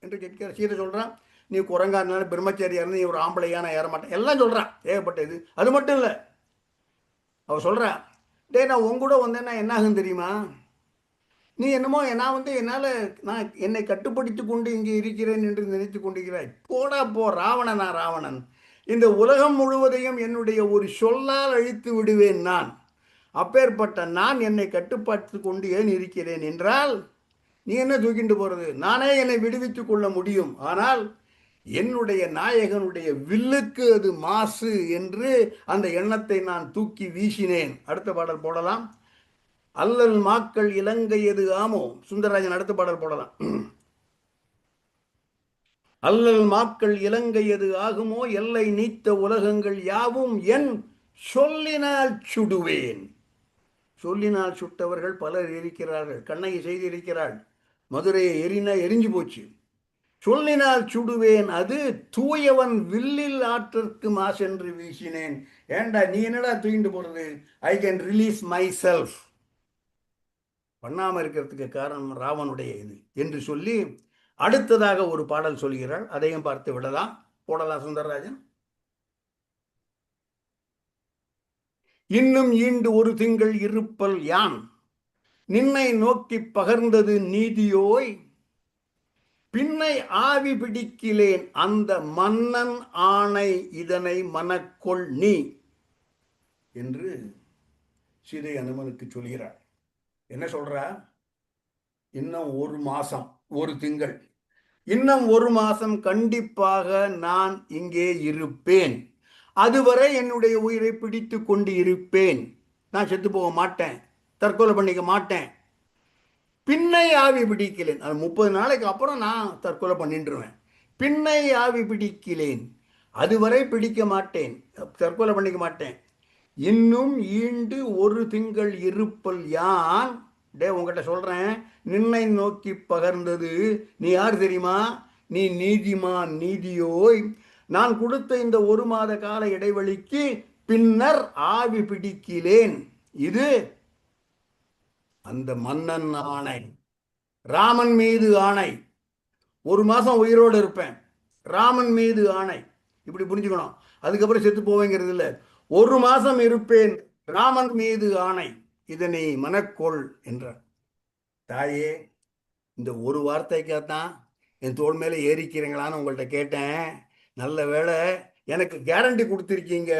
என்று கேட்கிற. சீதை சொல்றான், நீ குரங்கா இருந்தாலும் பிரம்மச்சாரியா இருந்து நீ ஒரு ஆம்பளையான ஏறமாட்டேன் எல்லாம் சொல்றான். ஏகப்பட்டது. அது மட்டும் இல்லை, அவ சொல்றான், டே நான் உங்கூட வந்தேன்னா என்ன ஆகும் தெரியுமா? நீ என்னமோ நான் என்னை கட்டுப்படுத்தி கொண்டு இங்கே இருக்கிறேன் என்று நினைத்து கொண்டிருக்கிறாய். போடா போ, ராவணன். இந்த உலகம் முழுவதையும் என்னுடைய ஒரு சொல்லால் அழித்து விடுவேன் நான். அப்பேற்பட்ட நான் என்னை கட்டுப்பாட்டு கொண்டு ஏன் இருக்கிறேன் என்றால், நீ என்ன தூக்கிட்டு போறது? நானே என்னை விடுவித்துக் கொள்ள முடியும். ஆனால் என்னுடைய நாயகனுடைய வில்லுக்கு அது மாசு என்று அந்த எண்ணத்தை நான் தூக்கி வீசினேன். அடுத்த பாடல் போடலாம். அல்லல் மாக்கள் இலங்கையது ஆமோ. சுந்தரராஜன் அடுத்த பாடல் போடலாம். அல்லல் மாக்கள் இலங்கையது ஆகுமோ, எல்லை நீத்த உலகங்கள் யாவும் என் சொல்லினால் சுடுவேன். சொல்லினால் சுட்டவர்கள் பலர் இருக்கிறார்கள். கண்ணகி செய்திருக்கிறாள். மதுரையை எரிஞ்சு போச்சு. சொல்லினால் சுடுவேன், அது தூயவன் வில்லில் ஆற்றற்கு மாசென்று வீசினேன். ஏண்டா நீ என்னடா தூக்கிட்டு போறது? I can release my self. பண்ணாம இருக்கிறதுக்கு காரணம் ராவனுடைய இது என்று சொல்லி அடுத்ததாக ஒரு பாடல் சொல்கிறாள். அதையும் பார்த்து விடலாம். போடலாம் சுந்தரராஜன். இன்னும் ஈண்டு ஒரு திங்கள் இருப்பல் யான், நின்னை நோக்கி பகர்ந்தது நீதியோய், பின்னை ஆவி பிடிக்கிலேன் அந்த மன்னன் ஆணை இதனை மனக்கொள் நீ என்று சீதை அனுமனுக்கு சொல்கிறார். என்ன சொல்றா? இன்னும் ஒரு மாசம், ஒரு திங்கள், இன்னும் ஒரு மாசம் கண்டிப்பாக நான் இங்கே இருப்பேன். அதுவரை என்னுடைய உயிரை பிடித்து கொண்டு இருப்பேன். நான் செத்து போக மாட்டேன், தற்கொலை பண்ணிக்க மாட்டேன். பின்னை ஆவி பிடிக்கலேன், அது 30 நாளைக்கு அப்புறம் நான் தற்கொலை பண்ணிட்டுருவேன். பின்னை ஆவி பிடிக்கலேன், அதுவரை பிடிக்க மாட்டேன், தற்கொலை பண்ணிக்க மாட்டேன். இன்னும் ஈண்டு ஒரு திங்கள் இருப்பல் யான். டே உங்ககிட்ட சொல்றேன், நின்னை நோக்கி பகர்ந்தது நீ யார் தெரியுமா? நீ நீதிமான் நீதியோய். நான் கொடுத்த இந்த ஒரு மாத கால இடைவெளிக்கு பின்னர் ஆவி பிடிக்கிலேன். இது அந்த மன்னன் ஆணை, ராமன் மீது ஆணை. ஒரு மாசம் உயிரோடு இருப்பேன், ராமன் மீது ஆணை. இப்படி புரிஞ்சுக்கணும். அதுக்கப்புறம் செத்து போவேங்கிறது இல்லை. ஒரு மாசம் இருப்பேன், ராமன் மீது ஆணை, இதனை மனக்கொள் என்றார். தாயே, இந்த ஒரு வார்த்தைக்காகத்தான் என் தோள் மேலே ஏறிக்கிறீங்களான்னு உங்கள்கிட்ட கேட்டேன். நல்ல வேளை எனக்கு கேரண்டி கொடுத்துருக்கீங்க.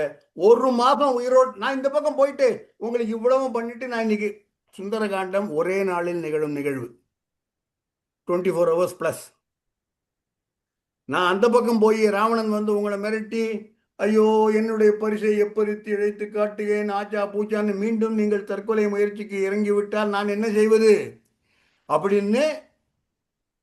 ஒரு மாதம் உயிரோடு நான் இந்த பக்கம் போயிட்டு உங்களுக்கு இவ்வளவும் பண்ணிட்டு நான் இன்னைக்கு சுந்தரகாண்டம் ஒரே நாளில் நிகழும் நிகழ்வு. 24 hours ப்ளஸ். நான் அந்த பக்கம் போய் ராவணன் வந்து உங்களை மிரட்டி, ஐயோ என்னுடைய பரிசை எப்பறித்து இழைத்து காட்டுகிறேன் ஆச்சா பூச்சான்னு மீண்டும் நீங்கள் தற்கொலை முயற்சிக்கு இறங்கிவிட்டால் நான் என்ன செய்வது அப்படின்னு.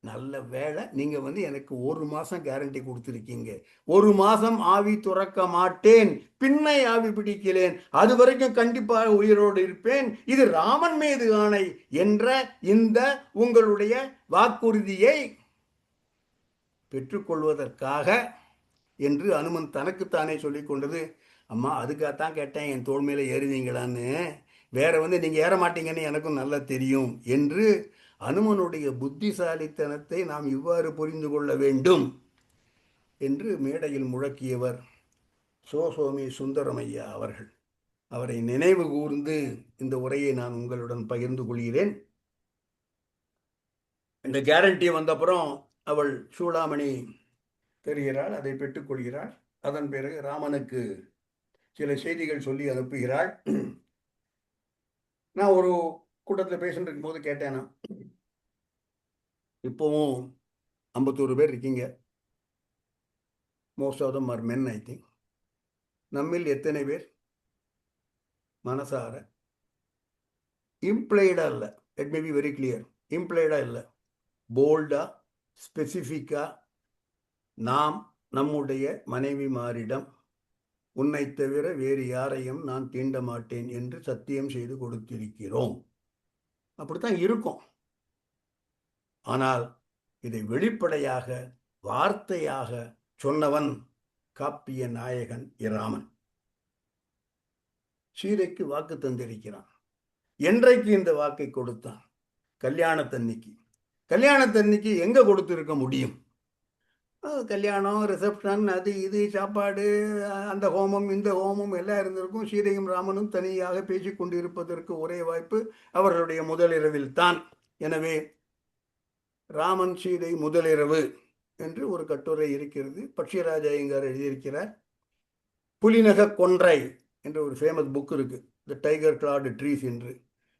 நல்ல வேளை நீங்க வந்து எனக்கு 1 மாசம் கேரண்டி கொடுத்துருக்கீங்க. 1 மாசம் ஆவி துறக்க மாட்டேன், பின்னை ஆவி பிடிக்கிறேன், அது வரைக்கும் கண்டிப்பாக உயிரோடு இருப்பேன், இது ராமன் மீது ஆணை என்ற இந்த உங்களுடைய வாக்குறுதியை பெற்றுக்கொள்வதற்காக என்று அனுமன் தனக்குத்தானே சொல்லி கொண்டது. அம்மா அதுக்காகத்தான் கேட்டேன், என் தோள் மேலே ஏறுவீங்களான்னு, வேற வந்து நீங்க ஏற மாட்டீங்கன்னு எனக்கும் நல்லா தெரியும் என்று அனுமனுடைய புத்திசாலித்தனத்தை நாம் இவ்வாறு புரிந்து கொள்ள வேண்டும் என்று மேடையில் முழக்கியவர் சோசோமி சுந்தரமையா அவர்கள். அவரை நினைவு கூர்ந்து இந்த உரையை நான் உங்களுடன் பகிர்ந்து கொள்கிறேன். இந்த கேரண்டி வந்தப்புறம் அவள் சூடாமணி தருகிறாள், அதை பெற்றுக்கொள்கிறாள். அதன் பிறகு ராமனுக்கு சில செய்திகள் சொல்லி அனுப்புகிறாள். நான் ஒரு கூட்டத்தில் பேசிட்டு இருக்கும்போது கேட்டேனா, இப்போவும் 51 பேர் இருக்கீங்க, most of them are men I think. நம்மில் எத்தனை பேர் மனசார இம்ப்ளைடா இல்லை, it may be very clear, இம்ப்ளைடா இல்லை, போல்டா ஸ்பெசிஃபிக்கா நாம் நம்முடைய மனைவிமாரிடம் உன்னை தவிர வேறு யாரையும் நான் தீண்ட மாட்டேன் என்று சத்தியம் செய்து கொடுத்திருக்கிறோம். அப்படித்தான் இருக்கும். ஆனால் இதை வெளிப்படையாக வார்த்தையாக சொன்னவன் காப்பிய நாயகன் இராமன். சீதைக்கு வாக்கு தந்திருக்கிறான். என்றைக்கு இந்த வாக்கை கொடுத்தான்? கல்யாணத்தன்னைக்கு. கல்யாணத்தன்னைக்கு எங்க கொடுத்திருக்க முடியும்? கல்யாணம், ரிசப்ஷன், அது இது, சாப்பாடு, அந்த ஹோமம் இந்த ஹோமம் எல்லாம் இருந்திருக்கும். சீதையும் ராமனும் தனியாக பேசிக் கொண்டிருப்பதற்கு ஒரே வாய்ப்பு அவர்களுடைய முதலிரவில் தான். எனவே ராமன் சீதை முதலிரவு என்று ஒரு கட்டுரை இருக்கிறது, பட்சிராஜ ஐயங்கார் எழுதியிருக்கிறார். புலிநக கொன்றை என்ற ஒரு ஃபேமஸ் புக் இருக்கு, த டைகர் கிளாட் ட்ரீஸ் என்று.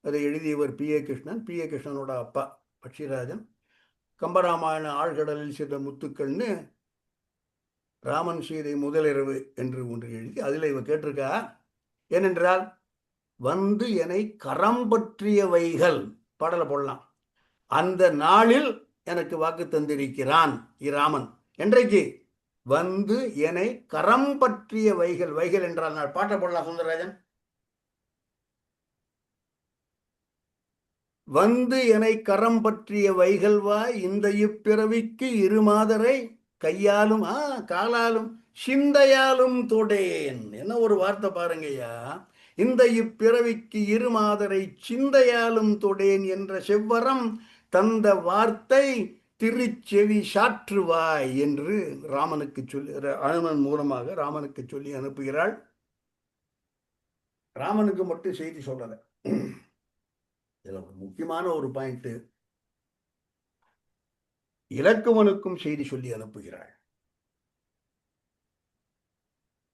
அதை எழுதியவர் P.A. கிருஷ்ணன். P.A. கிருஷ்ணனோட அப்பா பட்சிராஜன். கம்பராமாயண ஆழ்கடலில் சில முத்துக்கள்னு ராமன் சீதை முதலிரவு என்று ஒன்று எழுதி அதில் இவன் கேட்டிருக்கா, ஏனென்றால் வந்து என்னை கரம் பற்றியவைகள் பாடலை போடலாம். அந்த நாளில் எனக்கு வாக்கு தந்திருக்கிறான் இராமன். என்றைக்கு? வந்து என்னை கரம் பற்றிய வைகள். வைகள் என்றால் நாள் பாட்டை போடலாம் சுந்தரராஜன். வந்து என்னை கரம் பற்றிய வைகள்வாய் இந்த இப்பிறவிக்கு இருமாதரை கையாலும் காலாலும் சிந்தையாலும் தொடேன். என்ன ஒரு வார்த்தை பாருங்கய்யா. இந்த இப்பிறவிக்கு இருமாதரை சிந்தையாலும் தொடேன் என்ற செவ்வரம் தந்த வார்த்தை திருச்செவி சாற்றுவாய் என்று ராமனுக்கு சொல்லி, அனுமன் மூலமாக ராமனுக்கு சொல்லி அனுப்புகிறாள். ராமனுக்கு மட்டும் செய்தி சொல்லல. இதுல முக்கியமான ஒரு பாயிண்ட், இலக்குவனுக்கும் செய்தி சொல்லி அனுப்புகிறாள்.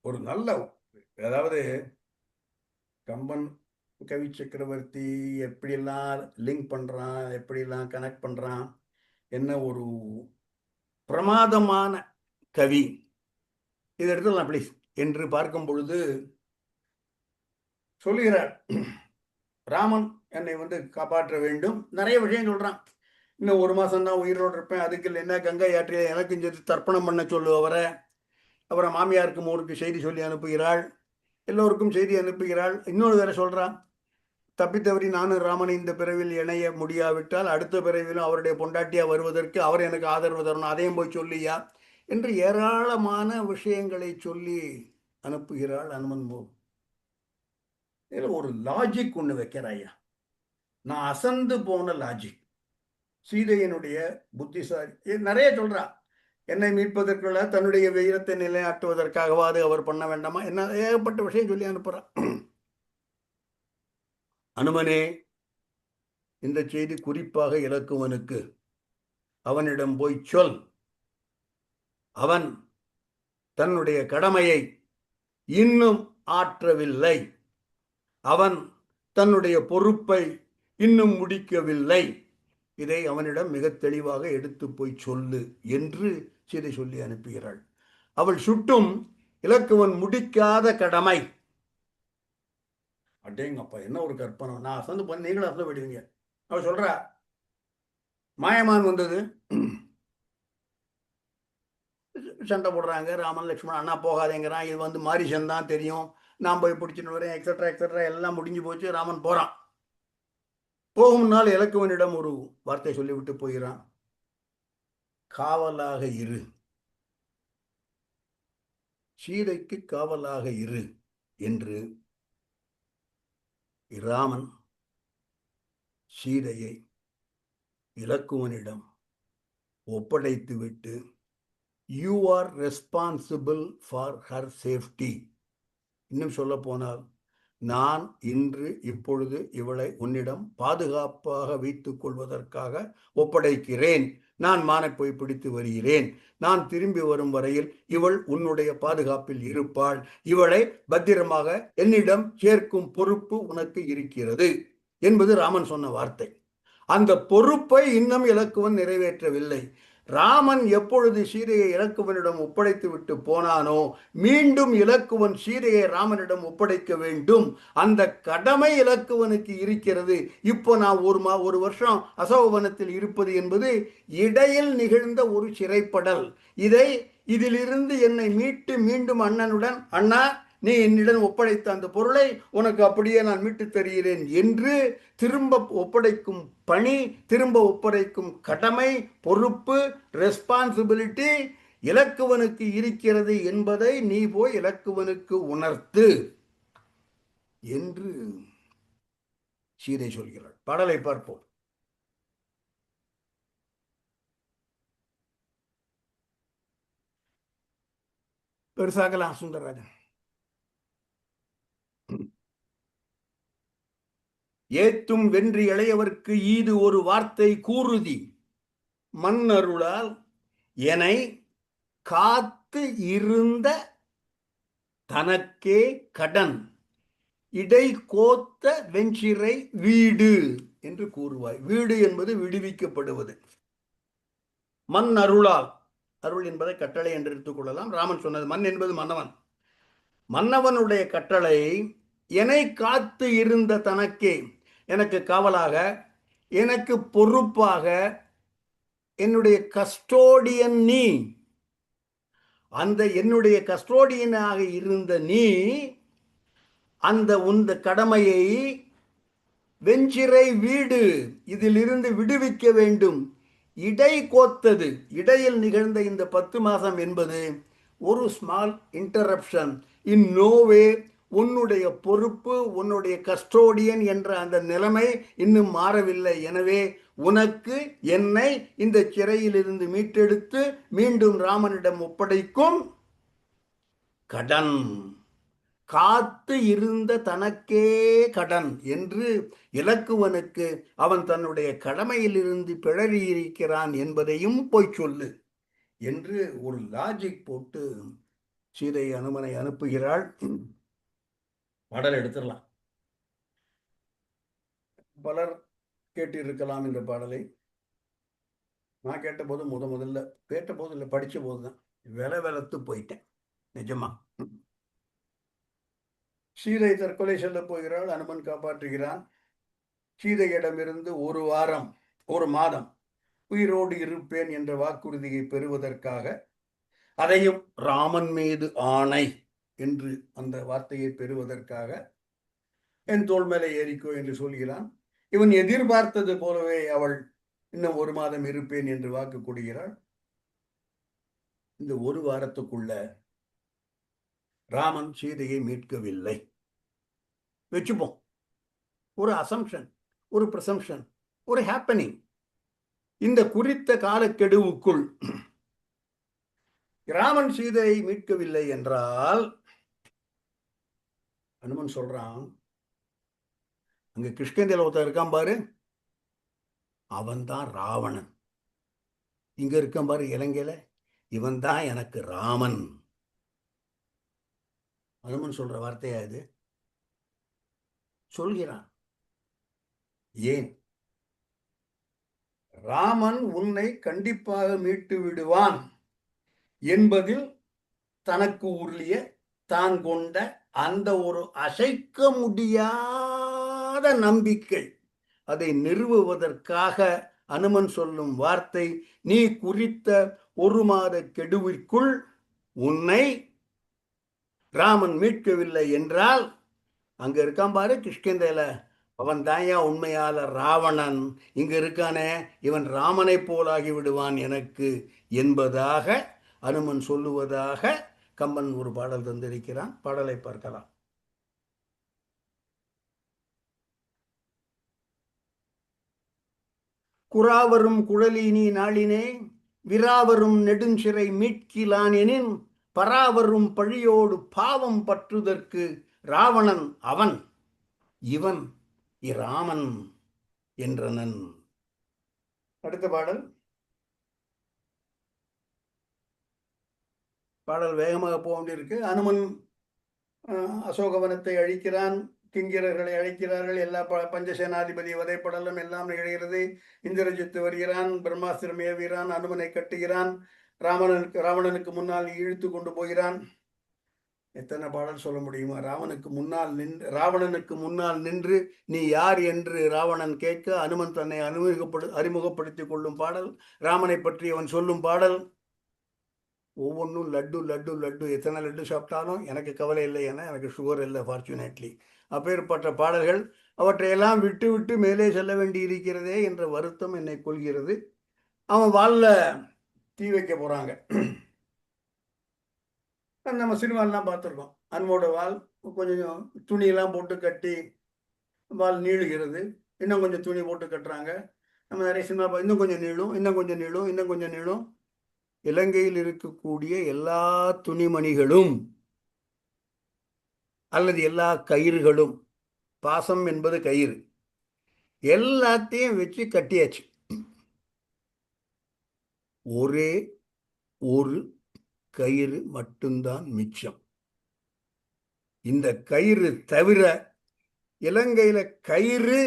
ஒரு நல்ல, அதாவது கம்பன் கவி சக்கரவர்த்தி எப்படியெல்லாம் லிங்க் பண்றான், எப்படியெல்லாம் கனெக்ட் பண்றான், என்ன ஒரு பிரமாதமான கவி. இதை எடுத்துடலாம் ப்ளீஸ் என்று பார்க்கும் பொழுது சொல்லுகிறார், ராமன் என்னை வந்து காப்பாற்ற வேண்டும். நிறைய விஷயம் சொல்றான். இன்னும் 1 மாசம் தான் உயிரோடு இருப்பேன், அதுக்கு என்ன கங்கை ஆற்றில எனக்கு சேர்த்து தர்ப்பணம் பண்ண சொல்லு அவரை. அப்புறம் மாமியாருக்கு 3க்கு செய்தி சொல்லி அனுப்புகிறாள், எல்லோருக்கும் செய்தி அனுப்புகிறாள். இன்னொரு வேற சொல்றான், தப்பித்தவரி நானும் ராமனை இந்த பிறவில் இணைய முடியாவிட்டால் அடுத்த பிறவிலும் அவருடைய பொண்டாட்டியா வருவதற்கு அவர் எனக்கு ஆதரவு தரணும், அதையும் போய் சொல்லியா என்று ஏராளமான விஷயங்களை சொல்லி அனுப்புகிறாள் அனுமன் போல். இதில் ஒரு லாஜிக் ஒன்று வைக்கிறாயா, நான் அசந்து போன லாஜிக். சீதையனுடைய புத்திசாலி நிறைய சொல்றா, என்னை மீட்பதற்குள்ள தன்னுடைய வீரத்தை நிலையாட்டுவதற்காகவாது அவர் பண்ண வேண்டாமா, என்ன ஏகப்பட்ட விஷயம் சொல்லி அனுப்புறான். அனுமனே, இந்த செய்தி குறிப்பாக இலக்குவனுக்கு, அவனிடம் போய் சொல், அவன் தன்னுடைய கடமையை இன்னும் ஆற்றவில்லை, அவன் தன்னுடைய பொறுப்பை இன்னும் முடிக்கவில்லை, இதை அவனிடம் மிக தெளிவாக எடுத்து போய் சொல்லு என்று சீதை சொல்லி அனுப்புகிறாள். அவள் சுட்டும் இலக்குவன் முடிக்காத கடமை. அடேங்கப்பா, என்ன ஒரு கற்பனை! நான் அசந்து பண்ணி நீங்களும் அசந்து போயிடுவீங்க. அவள் சொல்றா, மாயமான் வந்தது, சண்டை போடுறாங்க. ராமன் லட்சுமணன் அண்ணா போகாதேங்கிறான். இது வந்து மாரிசன் தான் தெரியும், நான் போய் பிடிச்சிட்டு வரேன், எக்ஸட்ரா எக்ஸட்ரா எல்லாம் முடிஞ்சு போச்சு. ராமன் போறான். போகும் நாள் இலக்குவனிடம் ஒரு வார்த்தை சொல்லிவிட்டு போகிறான். காவலாக இரு, சீதைக்கு காவலாக இரு என்று ராமன் சீதையை இலக்குவனிடம் ஒப்படைத்துவிட்டு, you are responsible for her safety. இன்னும் சொல்ல போனால், நான் இன்று இப்பொழுது இவளை உன்னிடம் பாதுகாப்பாக வைத்துக் கொள்வதற்காக ஒப்படைக்கிறேன். நான் மானை போய் பிடித்து வருகிறேன். நான் திரும்பி வரும் வரையில் இவள் உன்னுடைய பாதுகாப்பில் இருப்பாள். இவளை பத்திரமாக என்னிடம் சேர்க்கும் பொறுப்பு உனக்கு இருக்கிறது என்பது ராமன் சொன்ன வார்த்தை. அந்த பொறுப்பை இன்னும் இலக்குவன் நிறைவேற்றவில்லை. ராமன் எப்பொழுது சீதையை இலக்குவனிடம் ஒப்படைத்து விட்டு போனானோ, மீண்டும் இலக்குவன் சீதையை ராமனிடம் ஒப்படைக்க வேண்டும். அந்த கடமை இலக்குவனுக்கு இருக்கிறது. இப்போ நான் ஒரு வருஷம் அசோகவனத்தில் இருப்பது என்பது இடையில் நிகழ்ந்த ஒரு சிறைப்படல். இதிலிருந்து என்னை மீட்டு மீண்டும் அண்ணனுடன், அண்ணா நீ என்னிடம் ஒப்படைத்த அந்த பொருளை உனக்கு அப்படியே நான் மீட்டு தருகிறேன் என்று திரும்ப ஒப்படைக்கும் பணி, திரும்ப ஒப்படைக்கும் கடமை, பொறுப்பு, ரெஸ்பான்சிபிலிட்டி இலக்குவனுக்கு இருக்கிறது என்பதை நீ போய் இலக்குவனுக்கு உணர்த்து என்று சீதை சொல்கிறாள். பாடலை பார்ப்போம். பெருசாகலாம் சுந்தரராஜன். ஏத்தும் வென்றி இளையவர்க்கு ஈது ஒரு வார்த்தை கூறுதி, மன்னருளால் என்னை காத்து இருந்த தனக்கே கடன், இடை கோத்த வெஞ்சிறை வீடு என்று கூறுவாய். வீடு என்பது விடுவிக்கப்படுவது. மண் அருளால், அருள் என்பதை கட்டளை என்று எடுத்துக் கொள்ளலாம். ராமன் சொன்னது மண் என்பது மன்னவன். மன்னவனுடைய கட்டளை, என்னை காத்து இருந்த தனக்கே, எனக்கு காவலாக, எனக்கு பொறுப்பாக, என்னுடைய கஸ்டோடியன் நீ. அந்த என்னுடைய கஸ்டோடியனாக இருந்த நீ அந்த உந்த கடமையை வெஞ்சிறை வீடு, இதிலிருந்து விடுவிக்க வேண்டும். இடை கோத்தது, இடையில் நிகழ்ந்த இந்த 10 மாதம் என்பது ஒரு ஸ்மால் இன்டரப்ஷன். இன் நோவே உன்னுடைய பொறுப்பு, உன்னுடைய கஸ்டோடியன் என்ற அந்த நிலைமை இன்னும் மாறவில்லை. எனவே உனக்கு என்னை இந்த சிறையிலிருந்து மீட்டெடுத்து மீண்டும் ராமனிடம் ஒப்படைக்கும் கடன், காத்து இருந்த தனக்கே கடன் என்று இலக்குவனுக்கு அவன் தன்னுடைய கடமையிலிருந்து பிழறி இருக்கிறான் என்பதையும் போய் சொல்லு என்று ஒரு லாஜிக் போட்டு சீதை அனுமனை அனுப்புகிறாள். பாடல் எடுத்துடலாம். பலர் கேட்டிருக்கலாம் இந்த பாடலை. நான் கேட்டபோது முதல்ல கேட்டபோது இல்லை, படித்த போது தான் வெலத்து போயிட்டேன் நிஜமா. சீதை தற்கொலை செல்ல போகிறாள். அனுமன் காப்பாற்றுகிறான். சீதையிடமிருந்து ஒரு மாதம் உயிரோடு இருப்பேன் என்ற வாக்குறுதியை பெறுவதற்காக, அதையும் ராமன் மீது ஆணை என்று அந்த வார்த்தையை பெறுவதற்காக என் தோள் மேலே ஏறிக்கோ என்று சொல்கிறான். இவன் எதிர்பார்த்தது போலவே அவள் இன்னும் 1 மாதம் இருப்பேன் என்று வாக்கு கொடுக்கிறாள். இந்த 1 வாரத்துக்குள்ள ராமன் சீதையை மீட்கவில்லை. வச்சுப்போம், ஒரு அசம்ஷன், ஒரு பிரசம்ஷன், ஒரு ஹேப்பனிங். இந்த குறித்த காலக்கெடுவுக்குள் ராமன் சீதையை மீட்கவில்லை என்றால், அனுமன் சொல்றான், அங்க கிருஷ்ணேந்திர ஒருத்தர் இருக்கான் பாரு, அவன் தான் ராவணன். இங்க இருக்கான் பாரு இலங்கையில, இவன் தான் எனக்கு ராமன். அனுமன் சொல்ற வார்த்தையா இது? சொல்கிறான். ஏன்? ராமன் உன்னை கண்டிப்பாக மீட்டு விடுவான் என்பதில் தனக்கு உரிய தான் கொண்ட அந்த ஒரு அசைக்க முடியாத நம்பிக்கை, அதை நிறுவுவதற்காக அனுமன் சொல்லும் வார்த்தை, நீ குறித்த 1 மாத கெடுவிற்குள் உன்னை ராமன் மீட்கவில்லை என்றால், அங்க இருக்கான் பாரு கிஷ்கிந்தையில, அவன் தாயா உண்மையால ராவணன், இங்க இருக்கானே இவன் ராமனை போலாகி விடுவான் எனக்கு என்பதாக அனுமன் சொல்லுவதாக கம்பன் ஒரு பாடல் தந்திருக்கிறான். பாடலை பார்க்கலாம். குறாவரும் குழலினி நாளினே விராவரும் நெடுஞ்சிறை மீட்கிலான் எனின் பராவரும் பழியோடு பாவம் பற்றுதற்கு ராவணன் அவன் இவன் இராமன் என்றனன். அடுத்த பாடல். பாடல் வேகமாக போக வேண்டியிருக்கு. அனுமன் அசோகவனத்தை அழிக்கிறான், கிங்கிரர்களை அழைக்கிறார்கள், எல்லா பஞ்சசேனாதிபதி வதைப்படலம் எல்லாம் நிகழ்கிறது. இந்திரஜித்து வருகிறான், பிரம்மாஸ்திரம் ஏவுகிறான், அனுமனை கட்டுகிறான், ராவணனுக்கு முன்னால் இழுத்து கொண்டு போகிறான். எத்தனை பாடல் சொல்ல முடியுமா? ராவணனுக்கு முன்னால் நின்று நீ யார் என்று ராவணன் கேட்க அனுமன் தன்னை அறிமுகப்படுத்திக் கொள்ளும் பாடல், ராமனை பற்றி அவன் சொல்லும் பாடல். ஒவ்வொன்றும் லட்டு லட்டு லட்டு. எத்தனை லட்டு சாப்பிட்டாலும் எனக்கு கவலை இல்லை, என எனக்கு சுகர் இல்லை ஃபார்ச்சுனேட்லி. அப்பேற்பட்ட பாடல்கள். அவற்றையெல்லாம் விட்டு விட்டு மேலே செல்ல வேண்டி இருக்கிறதே என்ற வருத்தம் என்னை கொள்கிறது. அவன் வாலில் தீ வைக்க போகிறாங்க. நம்ம சினிமாலாம் பார்த்துருக்கோம். அன்போட வால் கொஞ்சம் துணியெல்லாம் போட்டு கட்டி வால் நீளுகிறது, இன்னும் கொஞ்சம் துணி போட்டு கட்டுறாங்க. நம்ம நிறைய சினிமா இன்னும் கொஞ்சம் நீளும், இன்னும் கொஞ்சம் நீளும், இன்னும் கொஞ்சம் நீளும். இலங்கையில் இருக்கக்கூடிய எல்லா துணிமணிகளும் அல்லது எல்லா கயிறுகளும், பாசம் என்பது கயிறு, எல்லாத்தையும் வச்சு கட்டியாச்சு. ஒரே ஒரு கயிறு மட்டும்தான் மிச்சம். இந்த கயிறு தவிர இலங்கையில கயிறு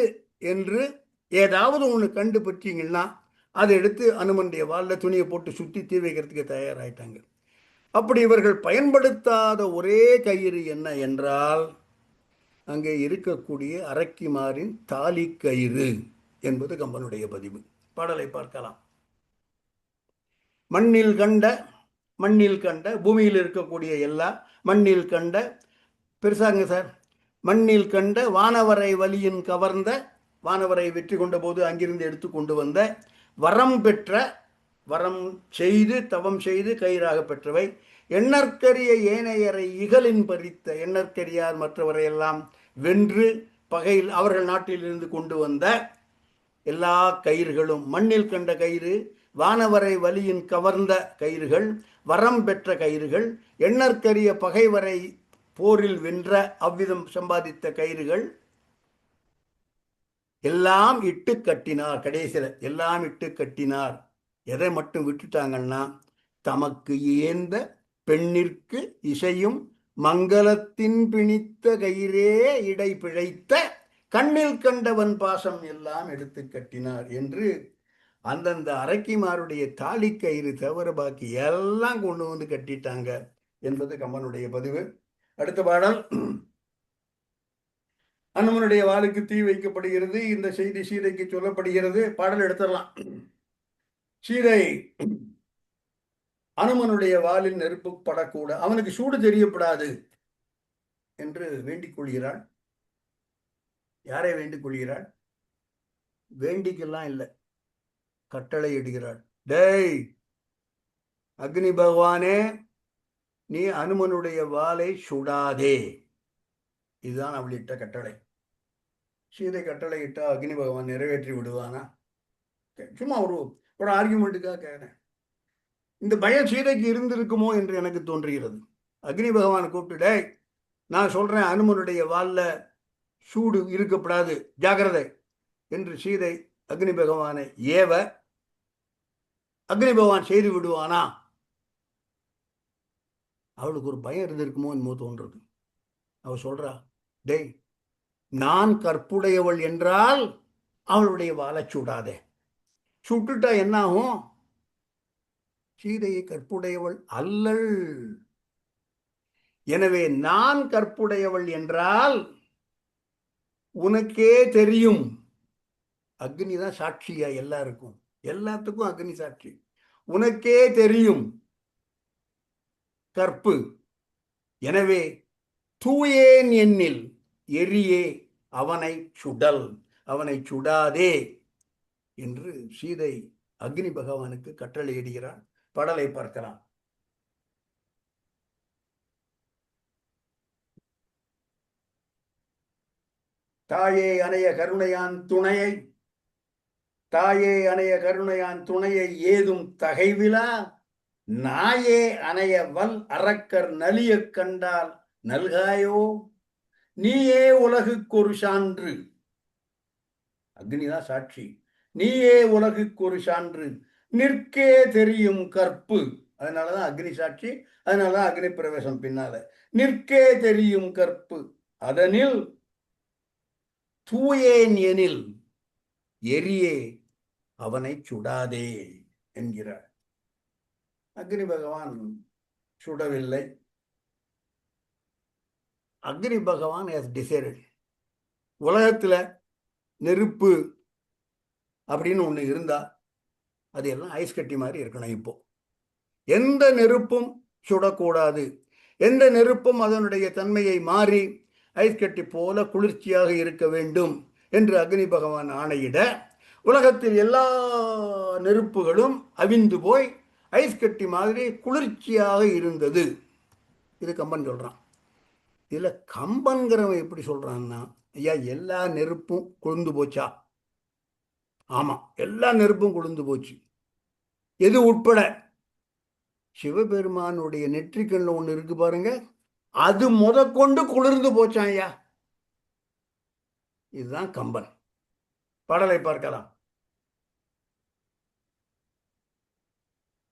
என்று ஏதாவது ஒன்று கண்டுபிடிச்சிங்கன்னா அதை எடுத்து அனுமனுடைய வாலில் துணியை போட்டு சுற்றி தீ வைக்கிறதுக்கு தயாராயிட்டாங்க. அப்படி இவர்கள் பயன்படுத்தாத ஒரே கயிறு என்ன என்றால், அங்கே இருக்கக்கூடிய அரக்கிமாரின் தாலி கயிறு என்பது கம்பனுடைய பதிவு. பாடலை பார்க்கலாம். மண்ணில் கண்ட பூமியில் இருக்கக்கூடிய எல்லா மண்ணில் கண்ட, பெருசாங்க சார், மண்ணில் கண்ட வானவரை வலியின் கவர்ந்த, வானவரை வெற்றி கொண்ட போது அங்கிருந்து எடுத்து கொண்டு வந்த, வரம் பெற்ற, வரம் செய்து தவம் செய்து கயிறாக பெற்றவை, எண்ணற்கரிய ஏனையரை இகலின் பறித்த, எண்ணற்கரியார் மற்றவரையெல்லாம் வென்று பகையில் அவர்கள் நாட்டிலிருந்து கொண்டு வந்த எல்லா கயிறுகளும், மண்ணில் கண்ட கயிறு, வானவரை வலியின் கவர்ந்த கயிறுகள், வரம் பெற்ற கயிறுகள், எண்ணற்கரிய பகைவரை போரில் வென்ற அவ்விதம் சம்பாதித்த கயிறுகள் எல்லாம் இட்டு கட்டினார். கடைசியில் எல்லாம் இட்டு கட்டினார். எதை மட்டும் விட்டுட்டாங்கன்னா, தமக்கு ஏந்த பெண்ணிற்கு இசையும் மங்களத்தின் பிணித்த கயிறே இடை பிழைத்த கண்ணில் கண்டவன் பாசம் எல்லாம் எடுத்து கட்டினார் என்று அந்தந்த அரக்கிமாருடைய தாலி கயிறு தவிர பாக்கி எல்லாம் கொண்டு வந்து கட்டிட்டாங்க என்பது கம்பனுடைய பதிவு. அடுத்த பாடல். அனுமனுடைய வாளுக்கு தீ வைக்கப்படுகிறது. இந்த செய்தி சீதைக்கு சொல்லப்படுகிறது. பாடல் எடுத்துடலாம். சீதை அனுமனுடைய வாளில் நெருப்பு படக்கூட, அவனுக்கு சூடு தெரியப்படாது என்று வேண்டிக் கொள்கிறாள். யாரை வேண்டிக் கொள்கிறாள்? வேண்டிக்கெல்லாம் இல்லை, கட்டளை இடுகிறாள். டேய் அக்னி பகவானே, நீ அனுமனுடைய வாளை சுடாதே. இதுதான் அவளிட்ட கட்டளை. சீதை கட்டளை இட்டா அக்னி பகவான் நிறைவேற்றி விடுவானா? சும்மா ஒரு ஆர்குமெண்ட்டுக்காக கேட்கிறேன். இந்த பயம் சீதைக்கு இருந்திருக்குமோ என்று எனக்கு தோன்றுகிறது. அக்னி பகவானை கூப்பிட்டு, டேய் நான் சொல்றேன், அனுமனுடைய வால்ல சூடு இருக்கப்படாது, ஜாக்கிரதை என்று சீதை அக்னி பகவானை ஏவ அக்னி பகவான் செய்து விடுவானா? அவளுக்கு ஒரு பயம் இருந்திருக்குமோ என்னமோ தோன்றது. அவ சொல்றா, டேய் நான் கற்புடையவள் என்றால் அவளுடைய வாழை சூடாதே. சுட்டுட்டா என்ன ஆகும்? சீதையை கற்புடையவள் அல்லள். எனவே நான் கற்புடையவள் என்றால் உனக்கே தெரியும். அக்னி தான் சாட்சியா எல்லாருக்கும், எல்லாத்துக்கும் அக்னி சாட்சி. உனக்கே தெரியும் கற்பு. எனவே தூயேன் எண்ணில் எரியே அவனை சுடல், அவனை சுடாதே என்று சீதை அக்னி பகவானுக்கு கட்டளையிடுகிறார். பாடலை பார்க்கலாம். தாயே அணைய கருணையான் துணையை, தாயே அணைய கருணையான் துணையை ஏதும் தகைவிலா, நாயே அணைய வல் அரக்கர் நலிய கண்டால் நல்காயோ, நீயே உலகுக்கு ஒரு சான்று. அக்னிதான் சாட்சி. நீயே உலகுக்கு ஒரு சான்று, நிற்கே தெரியும் கற்பு. அதனாலதான் அக்னி சாட்சி, அதனாலதான் அக்னி பிரவேசம் பின்னால. நிற்கே தெரியும் கற்பு அதனில் தூயேன் எனில் எரியே அவனை சுடாதே என்கிறார். அக்னி பகவான் சுடவில்லை. அக்னி பகவான் has decided. உலகத்துல நெருப்பு அப்படின்னு ஒண்ணு இருந்தா அது எல்லாம் ஐஸ் கட்டி மாதிரி இருக்கணும். இப்போ எந்த நெருப்பும் சுடக்கூடாது, எந்த நெருப்பும் அதனுடைய தன்மையை மாறி ஐஸ் கட்டி போல குளிர்ச்சியாக இருக்க வேண்டும் என்று அக்னி பகவான் ஆணையிட, உலகத்தில் எல்லா நெருப்புகளும் அவிந்து போய் ஐஸ் கட்டி மாதிரி குளிர்ச்சியாக இருந்தது. இது கம்பன் சொல்றான். இதுல கம்பன்கிறவன் எப்படி சொல்றான்னா, ஐயா எல்லா நெருப்பும் கொழுந்து போச்சா? ஆமா, எல்லா நெருப்பும் கொழுந்து போச்சு. எது உட்பட? சிவபெருமானுடைய நெற்றிக்கண்ணில் ஒண்ணு இருக்கு பாருங்க, அது முதற்கொண்டு குளிர்ந்து போச்சான் ஐயா. இதுதான் கம்பன். பாடலை பார்க்கலாம்.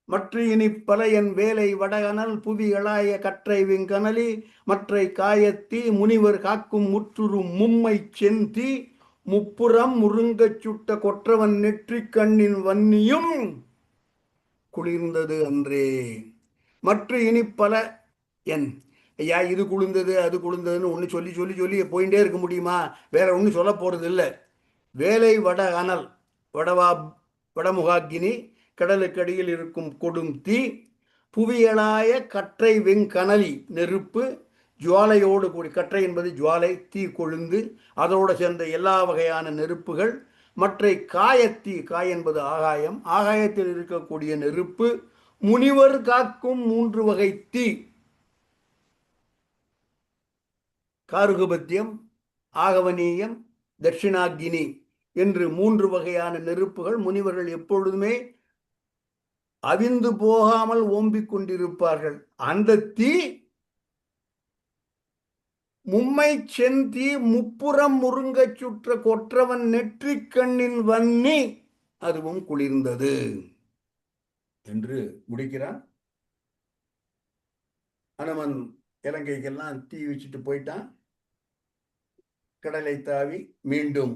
மற்ற இனி பல என் வேலை வடகனல் புவி எழாய கற்றை விங்கனலி மற்றை காயத்தி முனிவர் காக்கும் முற்றுரும் மும்மை செந்தி முப்புறம் முருங்கச் சுட்ட கொற்றவன் நெற்றி கண்ணின் வன்னியும் குளிர்ந்தது அன்றே. மற்ற இனி பல என், ஐயா இது குளிர்ந்தது அது குளிர்ந்ததுன்னு ஒன்று சொல்லி சொல்லி சொல்லி போயிட்டே இருக்க முடியுமா? வேற ஒன்றும் சொல்ல போறது இல்லை. வேலை வட அனல், வடமுகாக்கினி, கடலுக்கடியில் இருக்கும் கொடும் தீ, புவியலாய கற்றை வெங்கனலி நெருப்பு, ஜுவாலையோடு கூடி, கற்றை என்பது ஜுவாலை, தீ கொழுந்து, அதோடு சேர்ந்த எல்லா வகையான நெருப்புகள், மற்ற காயத்தீ, காய் என்பது ஆகாயம், ஆகாயத்தில் இருக்கக்கூடிய நெருப்பு, முனிவர் காக்கும் 3 வகை தீ, காருகபத்தியம், ஆகவனீயம், தட்சிணாகினி என்று 3 வகையான நெருப்புகள் முனிவர்கள் எப்பொழுதுமே அவிந்து போகாமல் ஓம்பிக் கொண்டிருப்பார்கள். அந்த தீ மும்மை செந்தீ முப்புறம் முருங்கச் சுற்ற கொற்றவன் நெற்றிக் கண்ணின் வன்னி அதுவும் குளிர்ந்தது என்று முடிக்கிறான். அனுமன் இலங்கைக்கெல்லாம் தீ வச்சுட்டு போயிட்டான். கடலை தாவி மீண்டும்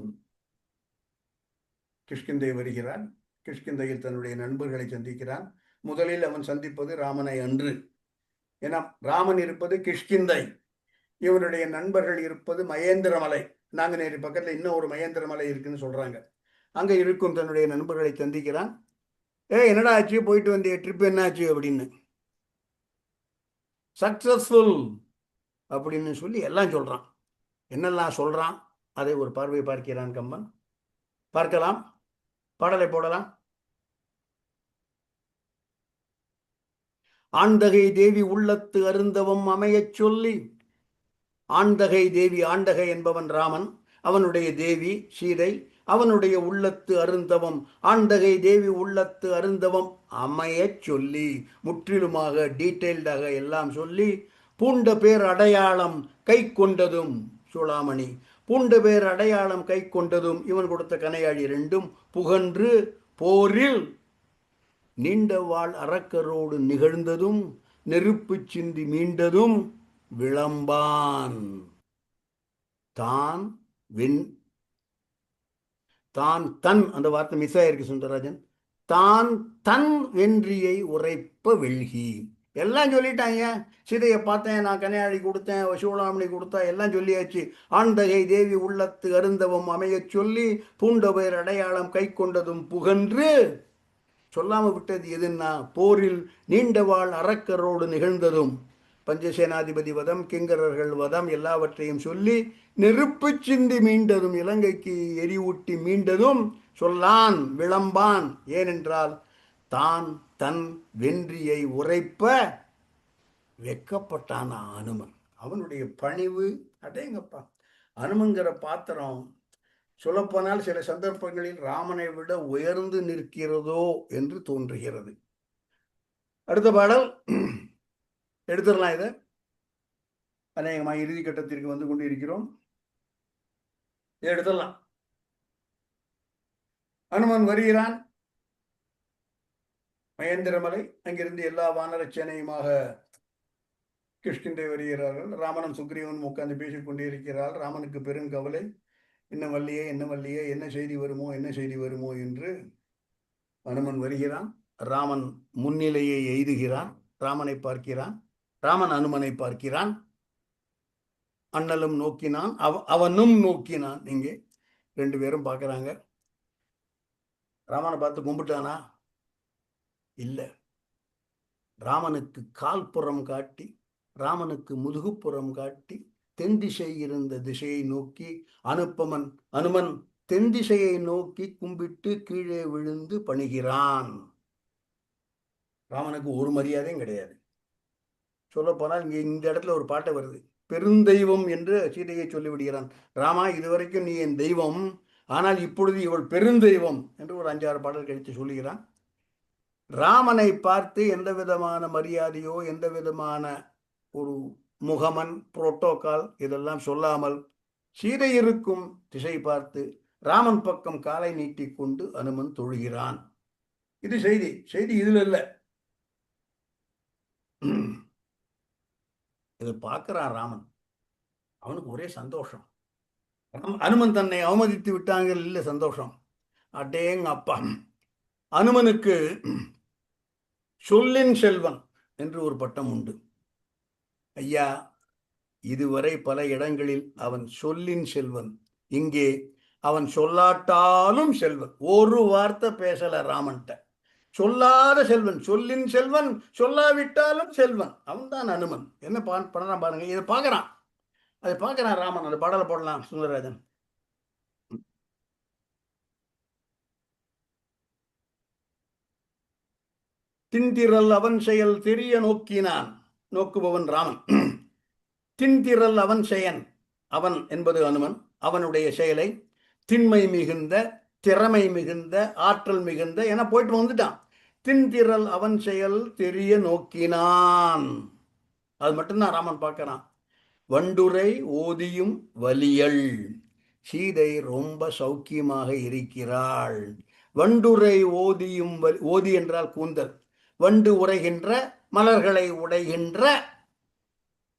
கிஷ்கிந்தை வருகிறான். கிஷ்கிந்தையில் தன்னுடைய நண்பர்களை சந்திக்கிறான். முதலில் அவன் சந்திப்பது ராமனை அன்று. ஏன்னா ராமன் இருப்பது கிஷ்கிந்தை, இவனுடைய நண்பர்கள் இருப்பது மகேந்திரமலை. நாங்குநேரி பக்கத்தில் இன்னும் ஒரு மகேந்திரமலை இருக்குன்னு சொல்றாங்க. அங்க இருக்கும் தன்னுடைய நண்பர்களை சந்திக்கிறான். என்னடா ஆச்சு, போயிட்டு வந்திய ட்ரிப் என்ன ஆச்சு அப்படின்னு. சக்சஸ்ஃபுல் அப்படின்னு சொல்லி எல்லாம் சொல்றான். என்னெல்லாம் சொல்றான் அதை ஒரு பார்வை பார்க்கிறான் கம்பன். பார்க்கலாம். பாடலை போடலாம். ஆண்டகை தேவி உள்ளத்து அருந்தவம் அமையச் சொல்லி, ஆண்டகை தேவி, ஆண்டகை என்பவன் ராமன், அவனுடைய தேவி சீதை, அவனுடைய உள்ளத்து அருந்தவம், ஆண்டகை தேவி உள்ளத்து அருந்தவம் அமையச் சொல்லி, முற்றிலுமாக டீட்டெயில்டாக எல்லாம் சொல்லி, பூண்ட பேர் அடையாளம் கை கொண்டதும், சூளாமணி பூண்ட பேர் அடையாளம் கை கொண்டதும், இவன் கொடுத்த கனையாழி 2ம் புகன்று போரில் நீண்ட வாழ் அரக்கரோடு நிகழ்ந்ததும், நெருப்பு சிந்தி மீண்டதும் விளம்பான் தான் தான் தன், அந்த வார்த்தை மிஸ் ஆயிருக்கு சுந்தரராஜன். தான் தன் வென்றியை உரைப்ப வெள்கி. எல்லாம் சொல்லிட்டாங்க. சீதையை பார்த்தேன், நான் கன்னியாடி கொடுத்தேன், சூளாமணி கொடுத்தா, எல்லாம் சொல்லியாச்சு. ஆண்டகை தேவி உள்ளத்து அருந்தவம் அமையச் சொல்லி பூண்டபெயர் அடையாளம் கை கொண்டதும் புகன்று சொல்லாம விட்டது எதுன்னா, போரில் நீண்டவாள் அரக்கரோடு நிகழ்ந்ததும் பஞ்சசேனாதிபதி வதம், கிங்கரர்கள் வதம் எல்லாவற்றையும் சொல்லி நெருப்பு சிந்தி மீண்டதும், இலங்கைக்கு எரிவூட்டி மீண்டதும் சொல்லான் விளம்பான். ஏனென்றால் தான் தன் வென்றியை உரைப்ப வெக்கப்பட்டான் அனுமன். அவனுடைய பணிவு அடேங்கப்பா. அனுமன்கிற பாத்திரம் சொல்லப்போனால் சில சந்தர்ப்பங்களில் ராமனை விட உயர்ந்து நிற்கிறதோ என்று தோன்றுகிறது. அடுத்த பாடல் எடுத்துடலாம். இதை அநேகமாக இறுதி கட்டத்திற்கு வந்து கொண்டு இருக்கிறோம். எடுத்துடலாம். அனுமன் வருகிறான் மகேந்திரமலை. அங்கிருந்து எல்லா வானர சேனையுமாக கிஷ்கிந்தை வருகிறார்கள். ராமனும் சுக்ரீவனும் உட்கார்ந்து பேசிக் கொண்டே இருக்கிறார். ராமனுக்கு பெருங்கவலை. என்ன வல்லியே, என்ன வல்லியே, என்ன செய்தி வருமோ, என்ன செய்தி வருமோ என்று. அனுமன் வருகிறான். ராமன் முன்னிலையை எய்துகிறான். ராமனை பார்க்கிறான். ராமன் அனுமனை பார்க்கிறான். அண்ணலும் நோக்கினான், அவனும் நோக்கினான். இங்கே ரெண்டு பேரும் பார்க்கறாங்க. ராமனை பார்த்து கும்பிட்டானா? இல்லை. ராமனுக்கு கால்புறம் காட்டி, ராமனுக்கு முதுகுப்புறம் காட்டி தென் திசை இருந்த திசையை நோக்கி அனுமன் தென் திசையை நோக்கி கும்பிட்டு கீழே விழுந்து பணிகிறான். ராமனுக்கு ஒரு மரியாதையும் கிடையாது. சொல்ல போனால் இங்கே இந்த இடத்துல ஒரு பாட்டை வருது. பெருந்தெய்வம் என்று சீதையை சொல்லிவிடுகிறான். ராமா, இதுவரைக்கும் நீ என் தெய்வம், ஆனால் இப்பொழுது இவள் பெருந்தெய்வம் என்று ஒரு 5-6 பாடல் கழித்து சொல்லுகிறான். ராமனை பார்த்து எந்த விதமான மரியாதையோ எந்த விதமான ஒரு முகமன் புரோட்டோகால் இதெல்லாம் சொல்லாமல் சீதை இருக்கும் திசை பார்த்து ராமன் பக்கம் காலை நீட்டிக்கொண்டு அனுமன் தொழுகிறான். இது செய்தி. செய்தி இதுல இல்லை. இதை பார்க்கிறான் ராமன். அவனுக்கு ஒரே சந்தோஷம். அனுமன் தன்னை அவமதித்து விட்டாங்க, இல்லை சந்தோஷம். அடேங்க அப்பா. அனுமனுக்கு சொல்லின் செல்வன் என்று ஒரு பட்டம் உண்டு. ஐயா, இதுவரை பல இடங்களில் அவன் சொல்லின் செல்வன். இங்கே அவன் சொல்லாட்டாலும் செல்வன். ஒரு வார்த்தை பேசல ராமன்ட்ட. சொல்லாத செல்வன், சொல்லின் செல்வன், சொல்லாவிட்டாலும் செல்வன். அவன் தான் அனுமன். என்ன பண்ணறான் பாருங்க. இதை பார்க்கறான். அதை பார்க்கறான் ராமன். அந்த பாடலை போடலாம் சுந்தரராஜன். தின்திரல் அவன் செயல் தெரிய நோக்கினான். நோக்குபவன் ராமன். தின்திரல் அவன் செயன். அவன் என்பது அனுமன். அவனுடைய செயலை திண்மை மிகுந்த, திறமை மிகுந்த, ஆற்றல் மிகுந்த என போயிட்டு வந்துட்டான். தின்திரல் அவன் செயல் தெரிய நோக்கினான். அது மட்டும்தான் ராமன் பார்க்கிறான். வண்டுரை ஓதியும் வலியல். சீதை ரொம்ப சௌக்கியமாக இருக்கிறாள். வண்டுரை ஓதியும் ஓதி என்றால் கூந்தல். வண்டு உரைகின்ற, மலர்களை உடைகின்ற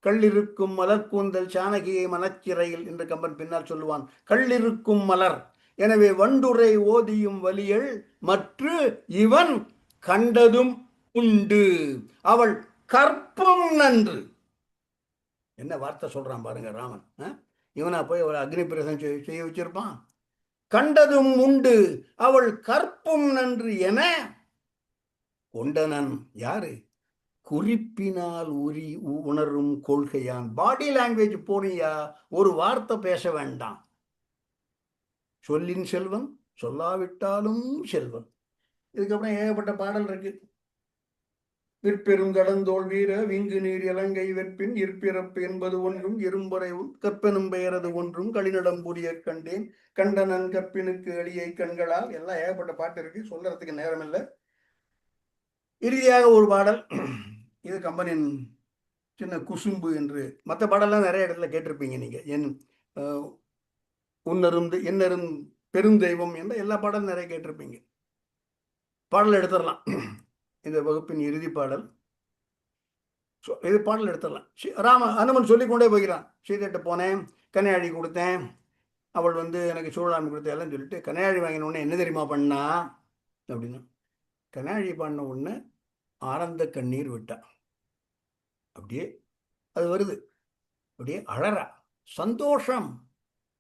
கள்ளிருக்கும் மலர் கூந்தல் சானகியை மனச்சிறையில் என்று கம்பன் பின்னால் சொல்லுவான். கள்ளிருக்கும் மலர். எனவே வண்டுரை ஓதியும் வலியல் மற்ற இவன் கண்டதும் உண்டு. அவள் கற்பம் நன்று. என்ன வார்த்தை சொல்றான் பாருங்க ராமன். இவனா போய் அவளை அக்னி பிரசம் செய்ய வச்சிருப்பான். கண்டதும் உண்டு அவள் கற்பும் நன்று என கொண்டனன். யாரு? குறிப்பினால் உணரும் கொள்கையான். பாடி லாங்குவேஜ் போறியா, ஒரு வார்த்தை பேச வேண்டாம். சொல்லின் செல்வன், சொல்லாவிட்டாலும் செல்வன். இதுக்கப்புறம் ஏகப்பட்ட பாடல் இருக்கு. விற்பெருங்கடந்தோள் வீர விங்கு நீர் இலங்கை வெற்பின் இற்பிறப்பு என்பது ஒன்றும் இரும்புறைவும் கற்பெனும் பெயரது ஒன்றும் களிநடம் புரிய கண்டேன் கண்டனன் கற்பினுக்கு அடியை கண்களால். எல்லாம் ஏகப்பட்ட பாட்டு இருக்கு, சொல்றதுக்கு நேரம் இல்லை. இறுதியாக ஒரு பாடல். இது கம்பனின் சின்ன குசும்பு என்று. மற்ற பாடலாம் நிறைய இடத்துல கேட்டிருப்பீங்க நீங்க. என் உன்னருந்து என்னரும் பெருந்தெய்வம் என்ற எல்லா பாடலும் நிறைய கேட்டிருப்பீங்க. பாடல் எடுத்துடலாம். இந்த வகுப்பின் இறுதி பாடல். இது பாடல் எடுத்துடலாம். அனுமன் சொல்லிக்கொண்டே போகிறான். சீதையிட்ட போனேன், கன்னியாடி கொடுத்தேன், அவள் வந்து எனக்கு சூழலாமை கொடுத்த எல்லாம் சொல்லிட்டு கனையாழி வாங்கின உடனே என்ன தெரியுமா பண்ணா அப்படின்னா, கனையாழி பண்ண உடனே ஆனந்த கண்ணீர் விட்டா. அப்படியே அது வருது, அப்படியே அழறா. சந்தோஷம்,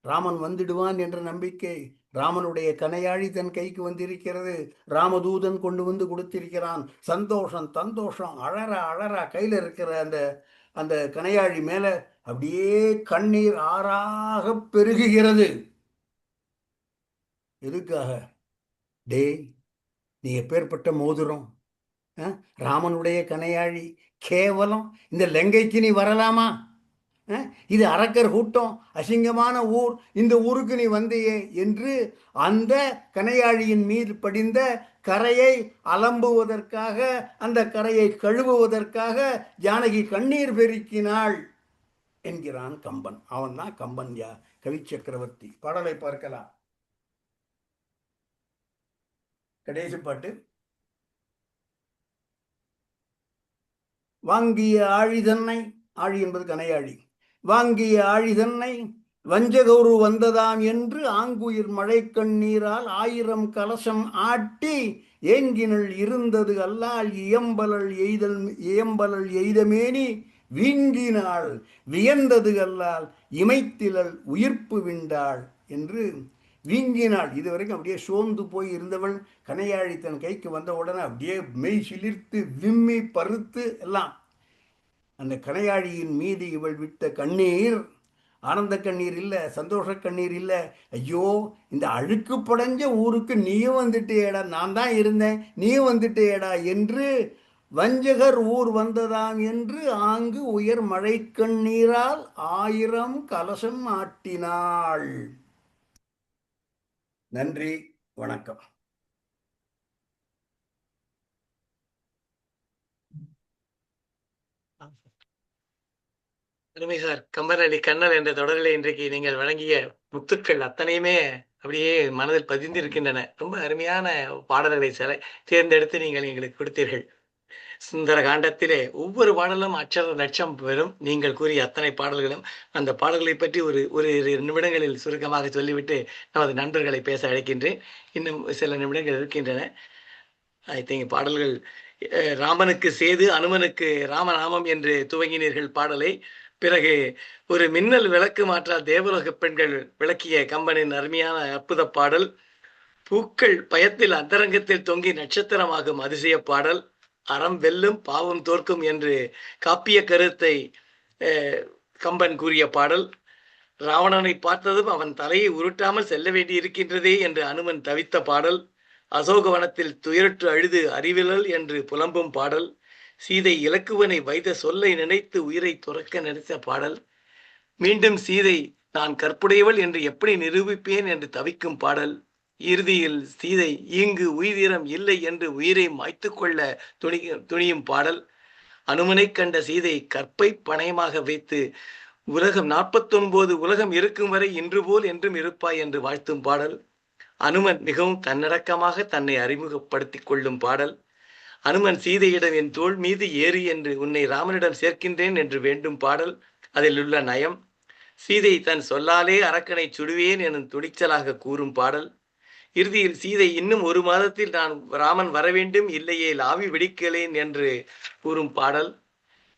ராமன் வந்துடுவான் என்ற நம்பிக்கை. ராமனுடைய கனையாழி தன் கைக்கு வந்திருக்கிறது, ராமதூதன் கொண்டு வந்து கொடுத்திருக்கிறான். சந்தோஷம் சந்தோஷம், அழறா அழறா. கையில் இருக்கிற அந்த அந்த கனையாழி மேல அப்படியே கண்ணீர் ஆறாக பெருகுகிறது. எதுக்காக? டேய், நீ எப்பேற்பட்ட மோதிரம்! ராமனுடைய கனையாழி கேவலம், இந்த லங்கைக்கு நீ வரலாமா? இது அரக்கர் கூட்டம், அசிங்கமான ஊர், இந்த ஊருக்கு நீ வந்தையே என்று அந்த கனையாழியின் மீது படிந்த கரையை அலம்புவதற்காக, அந்த கரையை கழுவுவதற்காக ஜானகி கண்ணீர் பெருக்கினாள் என்கிறான் கம்பன். அவன் தான் கம்பன், கவி சக்கரவர்த்தி. பாடலை பார்க்கலாம். கடைசி பாட்டு. வாங்கிய ஆழிதன்னை, ஆழி என்பது கனையாழி, வாங்கிய ஆழிதன்னை வஞ்சகோரு வந்ததாம் என்று ஆங்குயிர் மழை கண்ணீரால் 1000 கலசம் ஆட்டி ஏங்கினள் இருந்தது அல்லால் இயம்பலல் எய்தமேனி வீங்கினாள் வியந்தது அல்லால் இமைத்திலள் உயிர்ப்பு விண்டாள் என்று வீங்கினாள். இதுவரைக்கும் அப்படியே சோர்ந்து போய் இருந்தவள் கனையாழி தன் கைக்கு வந்த உடனே அப்படியே மெய் சிலிர்த்து விம்மி பருத்து எல்லாம். அந்த கனையாழியின் மீது இவள் விட்ட கண்ணீர் ஆனந்த கண்ணீர் இல்லை, சந்தோஷ கண்ணீர் இல்லை. ஐயோ, இந்த அழுக்கு படைஞ்ச ஊருக்கு நீயும் வந்துட்டேடா, நான் தான் இருந்தேன், நீயும் வந்துட்டேடா என்று வஞ்சகர் ஊர் வந்ததாம் என்று ஆங்கு உயர் மழை கண்ணீரால் 1000 கலசம் ஆட்டினாள். நன்றி, வணக்கம். அருமை சார். கம்பன் அடி கண்ணல் என்ற தொடரில் இன்றைக்கு நீங்கள் வழங்கிய முத்துக்கள் அத்தனையுமே அப்படியே மனதில் பதிந்திருக்கின்றன. ரொம்ப அருமையான பாடல்களை தேர்ந்தெடுத்து நீங்கள் எங்களுக்கு கொடுத்தீர்கள். சுந்தர காண்டத்திலே ஒவ்வொரு பாடலும் அச்சர லட்சம் பெறும். நீங்கள் கூறிய அத்தனை பாடல்களும், அந்த பாடல்களை பற்றி ஒரு நிமிடங்களில் சுருக்கமாக சொல்லிவிட்டு நமது நண்பர்களை பேச அழைக்கின்றேன். இன்னும் சில நிமிடங்கள் இருக்கின்றன. ஐ திங்க் பாடல்கள் ராமனுக்கு சேது, அனுமனுக்கு ராமநாமம் என்று துவங்கினீர்கள் பாடலை. பிறகு ஒரு மின்னல் விளக்கு மாற்றால் தேவலோக பெண்கள் விளக்கிய கம்பனின் அருமையான அற்புத பாடல். பூக்கள் பயத்தில் அந்தரங்கத்தில் தொங்கி நட்சத்திரமாகும் அதிசய பாடல். அறம் வெல்லும் பாவம் தோற்கும் என்று காப்பிய கருத்தை கம்பன் கூறிய பாடல். ராவணனை பார்த்ததும் அவன் தலையை உருட்டாமல் செல்ல வேண்டி இருக்கின்றதே என்று அனுமன் தவித்த பாடல். அசோகவனத்தில் துயரற்று அழுது அறிவிலல் என்று புலம்பும் பாடல். சீதை இலக்குவனை வைத்த சொல்லை நினைத்து உயிரை துறக்க நினைத்த பாடல். மீண்டும் சீதை நான் கற்புடையவள் என்று எப்படி நிரூபிப்பேன் என்று தவிக்கும் பாடல். இறுதியில் சீதை இங்கு உயிரினம் இல்லை என்று உயிரை மாய்த்து கொள்ள துணியும் பாடல். அனுமனை கண்ட சீதை கற்பை பணயமாக வைத்து உலகம் 49 உலகம் இருக்கும் வரை இன்று போல் என்றும் இருப்பாய் என்று வாழ்த்தும் பாடல். அனுமன் மிகவும் தன்னடக்கமாக தன்னை அறிமுகப்படுத்திக் கொள்ளும் பாடல். அனுமன் சீதையிடம் என் தோள் மீது ஏறி என்று உன்னை ராமனிடம் சேர்க்கின்றேன் என்று வேண்டும் பாடல். அதில் உள்ள நயம். சீதை தன் சொல்லாலே அரக்கனை சுடுவேன் எனும் துணிச்சலாக கூறும் பாடல். இறுதியில் சீதை இன்னும் 1 மாதத்தில் நான் ராமன் வரவேண்டும், இல்லையே ஆவி வெடிக்கலேன் என்று கூறும் பாடல்.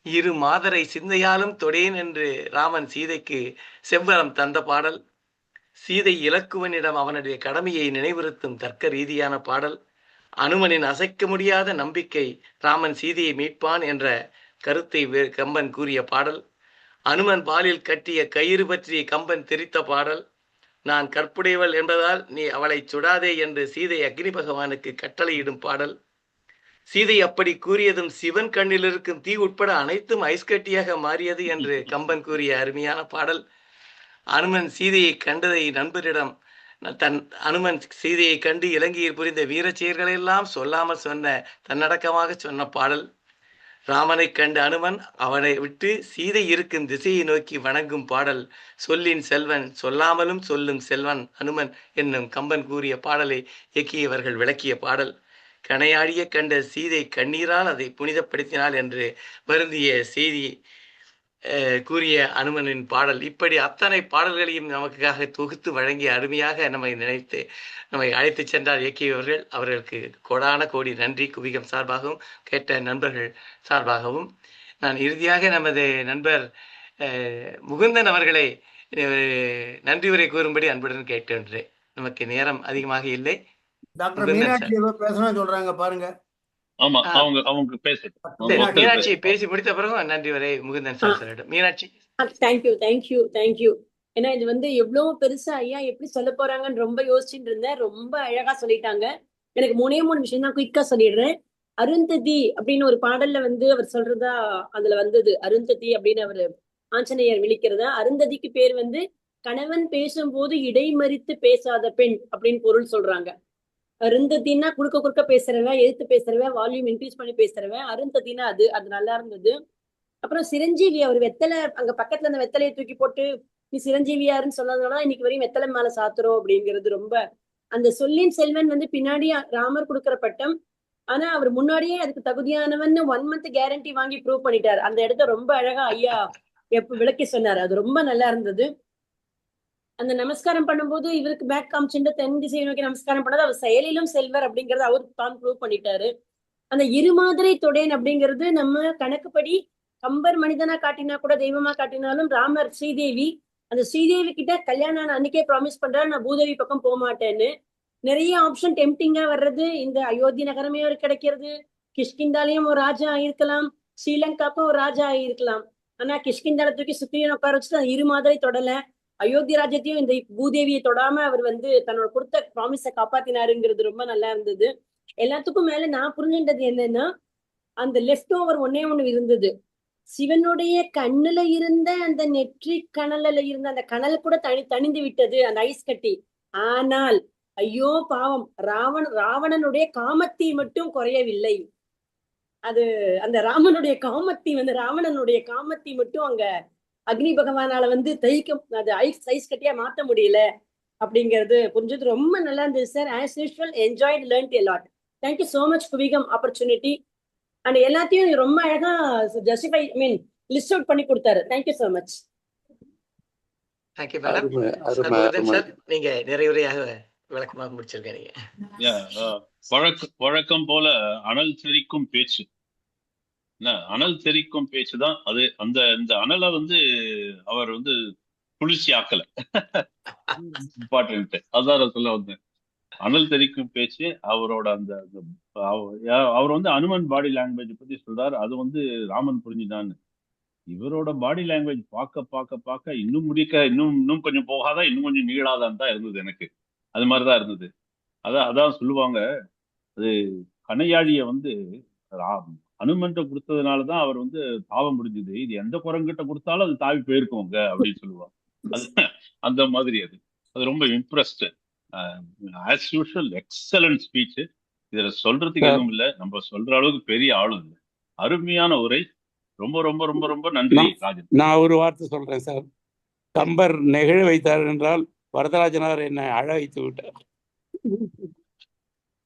2 மாதரை சிந்தையாலும் தொடேன் என்று ராமன் சீதைக்கு செவ்வரம் தந்த பாடல். சீதை இலக்குவனிடம் அவனுடைய கடமையை நினைவுறுத்தும் தர்க்க ரீதியான பாடல். அனுமனின் அசைக்க முடியாத நம்பிக்கை ராமன் சீதையை மீட்பான் என்ற கருத்தை கம்பன் கூறிய பாடல். அனுமன் பாலில் கட்டிய கயிறு பற்றி கம்பன் தெரித்த பாடல். நான் கற்புடையவள் என்பதால் நீ அவளை சுடாதே என்று சீதை அக்னி பகவானுக்கு கட்டளையிடும் பாடல். சீதை அப்படி கூறியதும் சிவன் கண்ணில் இருக்கும் தீ உட்பட அனைத்தும் ஐஸ்கட்டியாக மாறியது என்று கம்பன் கூறிய அருமையான பாடல். அனுமன் சீதையை கண்டதை நண்பரிடம் அனுமன் சீதையை கண்டு இலங்கையில் புரிந்த வீர செயல்களெல்லாம் சொல்லாமல் சொன்ன தன்னடக்கமாக சொன்ன பாடல். ராமனை கண்டு அனுமன் அவனை விட்டு சீதை இருக்கும் திசையை நோக்கி வணங்கும் பாடல். சொல்லின் செல்வன் சொல்லாமலும் சொல்லும் செல்வன் அனுமன் என்னும் கம்பன் கூறிய பாடலை இயக்கியவர்கள் விளக்கிய பாடல். கனையாடிய கண்ட சீதை கண்ணீரால் அதை புனிதப்படுத்தினாள் என்று வருந்திய செய்தி கூறிய அனுமனின் பாடல், இப்படி அத்தனை பாடல்களையும் நமக்காக தொகுத்து வழங்கி அருமையாக நம்மை அழைத்து சென்றார் இயக்கியவர்கள். அவர்களுக்கு கோடான கோடி நன்றி குவிகம் சார்பாகவும் கேட்ட நண்பர்கள் சார்பாகவும். நான் இறுதியாக நமது நண்பர் முகுந்தன் அவர்களை நன்றி உரை கூறும்படி அன்புடன் கேட்கின்றேன். நமக்கு நேரம் அதிகமாக இல்லை. டாக்டர் மீனாட்சி பேசணும் சொல்றாங்க பாருங்க. ஆமா, அவங்க மீனாட்சி பேசி முடித்த பிறகு நன்றி வரை முகுந்தன் சார் சொல்லிடும். மீனாட்சி. தேங்க்யூ. ஏன்னா இது எவ்வளவு பெருசா ஐயா எப்படி சொல்ல போறாங்கன்னு ரொம்ப யோசிச்சுட்டு இருந்தேன். ரொம்ப அழகா சொல்லிட்டாங்க. எனக்கு 3 விஷயம் தான் குயிக்கா சொல்லிடுறேன். அருந்ததி அப்படின்னு ஒரு பாடல்ல அவர் சொல்றதா அதுல வந்தது. அருந்ததி அப்படின்னு அவரு ஆஞ்சநேயர் விழிக்கிறதா. அருந்ததிக்கு பேர் கணவன் பேசும்போது இடைமறித்து பேசாத பெண் அப்படின்னு பொருள் சொல்றாங்க. அருந்ததினா குறுக்க பேசுறவன், எழுத்து பேசுறவன், வால்யூம் இன்க்ரீஸ் பண்ணி பேசுறவன். அருந்ததினா அது நல்லா இருந்தது. அப்புறம் சிரஞ்சீவி, அவர் வெத்தலை அங்க பக்கத்துல அந்த வெத்தலையை தூக்கி போட்டு நீ சிரஞ்சீவியாருன்னு சொன்னதுனால இன்னைக்கு வரையும் வெத்தலை மேல சாத்துறோம் அப்படிங்கிறது ரொம்ப அந்த சொல்லின் செல்வன் பின்னாடி ராமர் கொடுக்குற பட்டம். ஆனா அவர் முன்னாடியே அதுக்கு தகுதியானவன் 1 month கேரண்டி வாங்கி ப்ரூவ் பண்ணிட்டார். அந்த இடத்த ரொம்ப அழகா ஐயா விளக்கி சொன்னாரு. அது ரொம்ப நல்லா இருந்தது. அந்த நமஸ்காரம் பண்ணும்போது இவருக்கு பேக் காமிச்சுட்டு தென் திசையை நோக்கி நமஸ்காரம் பண்ணது அவர் செயலிலும் செல்வர் அப்படிங்கறது அவரு தான் ப்ரூவ் பண்ணிட்டாரு. அந்த இருமாதிரை தொடேன் அப்படிங்கிறது நம்ம கணக்குப்படி கம்பர் மனிதனா காட்டினா கூட தெய்வமா காட்டினாலும் ராமர் ஸ்ரீதேவி, அந்த ஸ்ரீதேவி கிட்ட கல்யாணம் அன்னைக்கே ப்ராமிஸ் பண்றாரு நான் பூதேவி பக்கம் போக மாட்டேன்னு. நிறைய ஆப்ஷன் டெம்டிங்கா வர்றது. இந்த அயோத்தி நகரமே ஒரு கிடைக்கிறது. கிஷ்கிந்தாலையும் ஒரு ராஜா ஆயிருக்கலாம், ஸ்ரீலங்காக்கும் ஒரு ராஜா ஆயிருக்கலாம். ஆனா கிஷ்கிந்தால தூக்கி சுக்ரீவன் உட்கார வச்சுட்டு அந்த இருமாதிரை தொடல. அயோத்தி ராஜ்யத்தையும் இந்த பூதேவியை தொடாம அவர் தன்னோட கொடுத்த ப்ராமிஸை காப்பாத்தினாருங்கிறது ரொம்ப நல்லா இருந்தது. எல்லாத்துக்கும் மேல நான் புரிஞ்சுட்டது என்னன்னா, அந்த லெஃப்ட் ஓவர் ஒண்ணு இருந்தது. சிவனுடைய கண்ணுல இருந்த அந்த நெற்றி கணல்ல இருந்த அந்த கணல் கூட தணிந்து விட்டது, அந்த ஐஸ் கட்டி. ஆனால் ஐயோ பாவம், ராவணனுடைய காமத்தி மட்டும் குறையவில்லை. அது அந்த ராமனுடைய காமத்தி ராவணனுடைய காமத்தி மட்டும் அங்க அக்னி பகவானால தைக்கும் அது ஐஸ் கட்டியா மாத்த முடியல அப்படிங்கிறது புரிஞ்சது. ரொம்ப நல்லா இருந்தது sir. As usual enjoyed, learned a lot. Thank you so much Kuvigam opportunity. And எல்லாத்தையும் ரொம்ப அழகா ஜஸ்டிஃபை லிஸ்ட் அவுட் பண்ணி கொடுத்தாரு. Thank you so much. Thank you madam. Sir நீங்க நிறைவுரையாக விளக்கமாக முடிச்சிருக்கீங்க. வழக்கம் போல அனல் தெரிக்கும் பேச்சு, அனல் தெரிக்கும் பேச்சுதான் அது. இந்த அனலை அவர் குளிர்ச்சி ஆக்கல. இம்பார்ட்டன்ட் அதான் சொல்ல வந்தேன். அனல் தெரிக்கும் பேச்சு அவரோட அவர் அனுமன் பாடி லாங்குவேஜ் பத்தி சொல்றாரு. அது ராமன் புரிஞ்சுதான்னு. இவரோட பாடி லாங்குவேஜ் பார்க்க இன்னும் கொஞ்சம் போகாதான், இன்னும் கொஞ்சம் நீளாதான் தான் இருந்தது எனக்கு. அது மாதிரிதான் இருந்தது. அதான் சொல்லுவாங்க, அது கணையாழிய அனுமன்ட்ட கொடுத்ததுனாலதான் அவர் தாவ முடிஞ்சது. இது எந்த குரங்கிட்ட கொடுத்தாலும் அது தாவி போயிருக்கோங்க அப்படின்னு சொல்லுவாங்க. அது அந்த மாதிரி அது ரொம்ப impressed. As usual excellent speech. இதுல சொல்றதுக்கு எதுவும் இல்லை, நம்ம சொல்ற அளவுக்கு பெரிய ஆளும் இல்லை. அருமையான உரை. ரொம்ப ரொம்ப ரொம்ப ரொம்ப நன்றி ராஜன். நான் ஒரு வார்த்தை சொல்றேன் சார். கம்பர் நெகிழ வைத்தார் என்றால் வரதராஜனார் என்னை அழ வைத்து விட்டார்.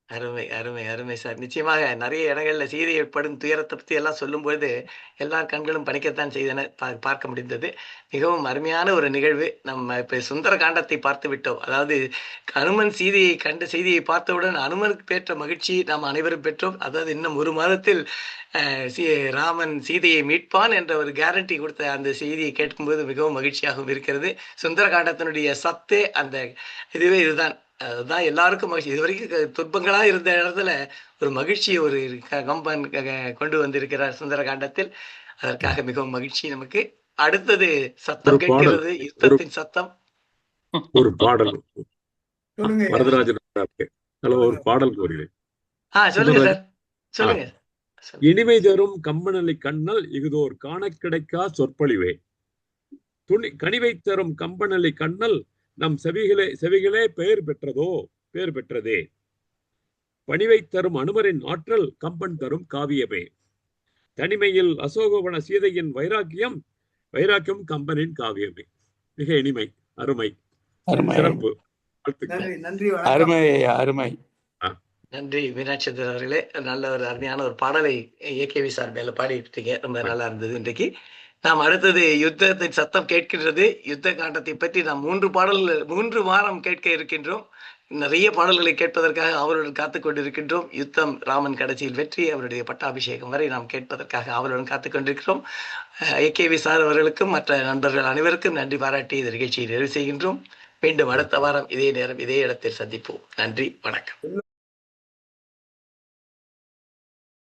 அருமை அருமை அருமை சார். நிச்சயமாக நிறைய இடங்கள்ல சீதை ஏற்படும் துயரத்தை பத்தி எல்லாம் சொல்லும்போது எல்லார் கண்களும் பணிக்கத்தான் செய்தன, பார்க்க முடிந்தது. மிகவும் அருமையான ஒரு நிகழ்வு. நம்ம இப்ப சுந்தர காண்டத்தை பார்த்து விட்டோம். அதாவது அனுமன் சீதையை கண்டு செய்தியை பார்த்தவுடன் அனுமனுக்கு பெற்ற மகிழ்ச்சி நாம் அனைவரும் பெற்றோம். அதாவது இன்னும் 1 மாதத்தில் ராமன் சீதையை மீட்பான் என்ற ஒரு கேரண்டி கொடுத்த அந்த செய்தியை கேட்கும்போது மிகவும் மகிழ்ச்சியாகவும் இருக்கிறது. சுந்தர காண்டத்தினுடைய சத்தே அந்த இதுதான். அதுதான் எல்லாருக்கும் மகிழ்ச்சி. இது வரைக்கும் துன்பங்களா இருந்த இடத்துல ஒரு மகிழ்ச்சியை ஒரு கம்பன் கொண்டு வந்திருக்கிறார் சுந்தர காண்டத்தில். அதற்காக மிகவும் மகிழ்ச்சி நமக்கு. அடுத்தது சத்தம் கேட்கிறது, யுத்தத்தின் சத்தம். ஒரு பாடல் வரதராஜன் ஒரு பாடல் கோருகிறேன். சொல்லுங்க சார், சொல்லுங்க. இனிமை தரும் கம்பனலை கண்ணல் இகுதோர் காண கிடைக்கா சொற்பொழிவே. கனிவை தரும் கம்பனலை கண்ணல் நம் செவிகளே பெயர் பெற்றதே. பணிவை தரும் அனுமரின் ஆற்றல் கம்பன் தரும் காவியமே. தனிமையில் அசோகவன சீதையின் வைராக்கியம் கம்பனின் காவியமே. மிக இனிமை, அருமை, சிறப்பு. அருமை அருமை. நன்றி மீனாட்சி அவர்களே. நல்ல ஒரு அருமையான ஒரு பாடலை ஏகேவி சார் மேல பாடிட்டீங்க. ரொம்ப நல்லா இருந்தது. இன்றைக்கு நாம் அடுத்தது யுத்தத்தின் சத்தம் கேட்கின்றது. யுத்த காண்டத்தை பற்றி நாம் 3 வாரம் கேட்க இருக்கின்றோம். நிறைய பாடல்களை கேட்பதற்காக அவருடன் காத்துக் கொண்டிருக்கின்றோம். யுத்தம், ராமன் கடைசியில் வெற்றி, அவருடைய பட்டாபிஷேகம் வரை நாம் கேட்பதற்காக அவருடன் காத்துக் கொண்டிருக்கிறோம். ஏகேவி சார் அவர்களுக்கும் மற்ற நண்பர்கள் அனைவருக்கும் நன்றி பாராட்டி இந்த நிகழ்ச்சியை நிறைவு செய்கின்றோம். மீண்டும் அடுத்த வாரம் இதே நேரம் இதே இடத்தில் சந்திப்போம். நன்றி, வணக்கம்.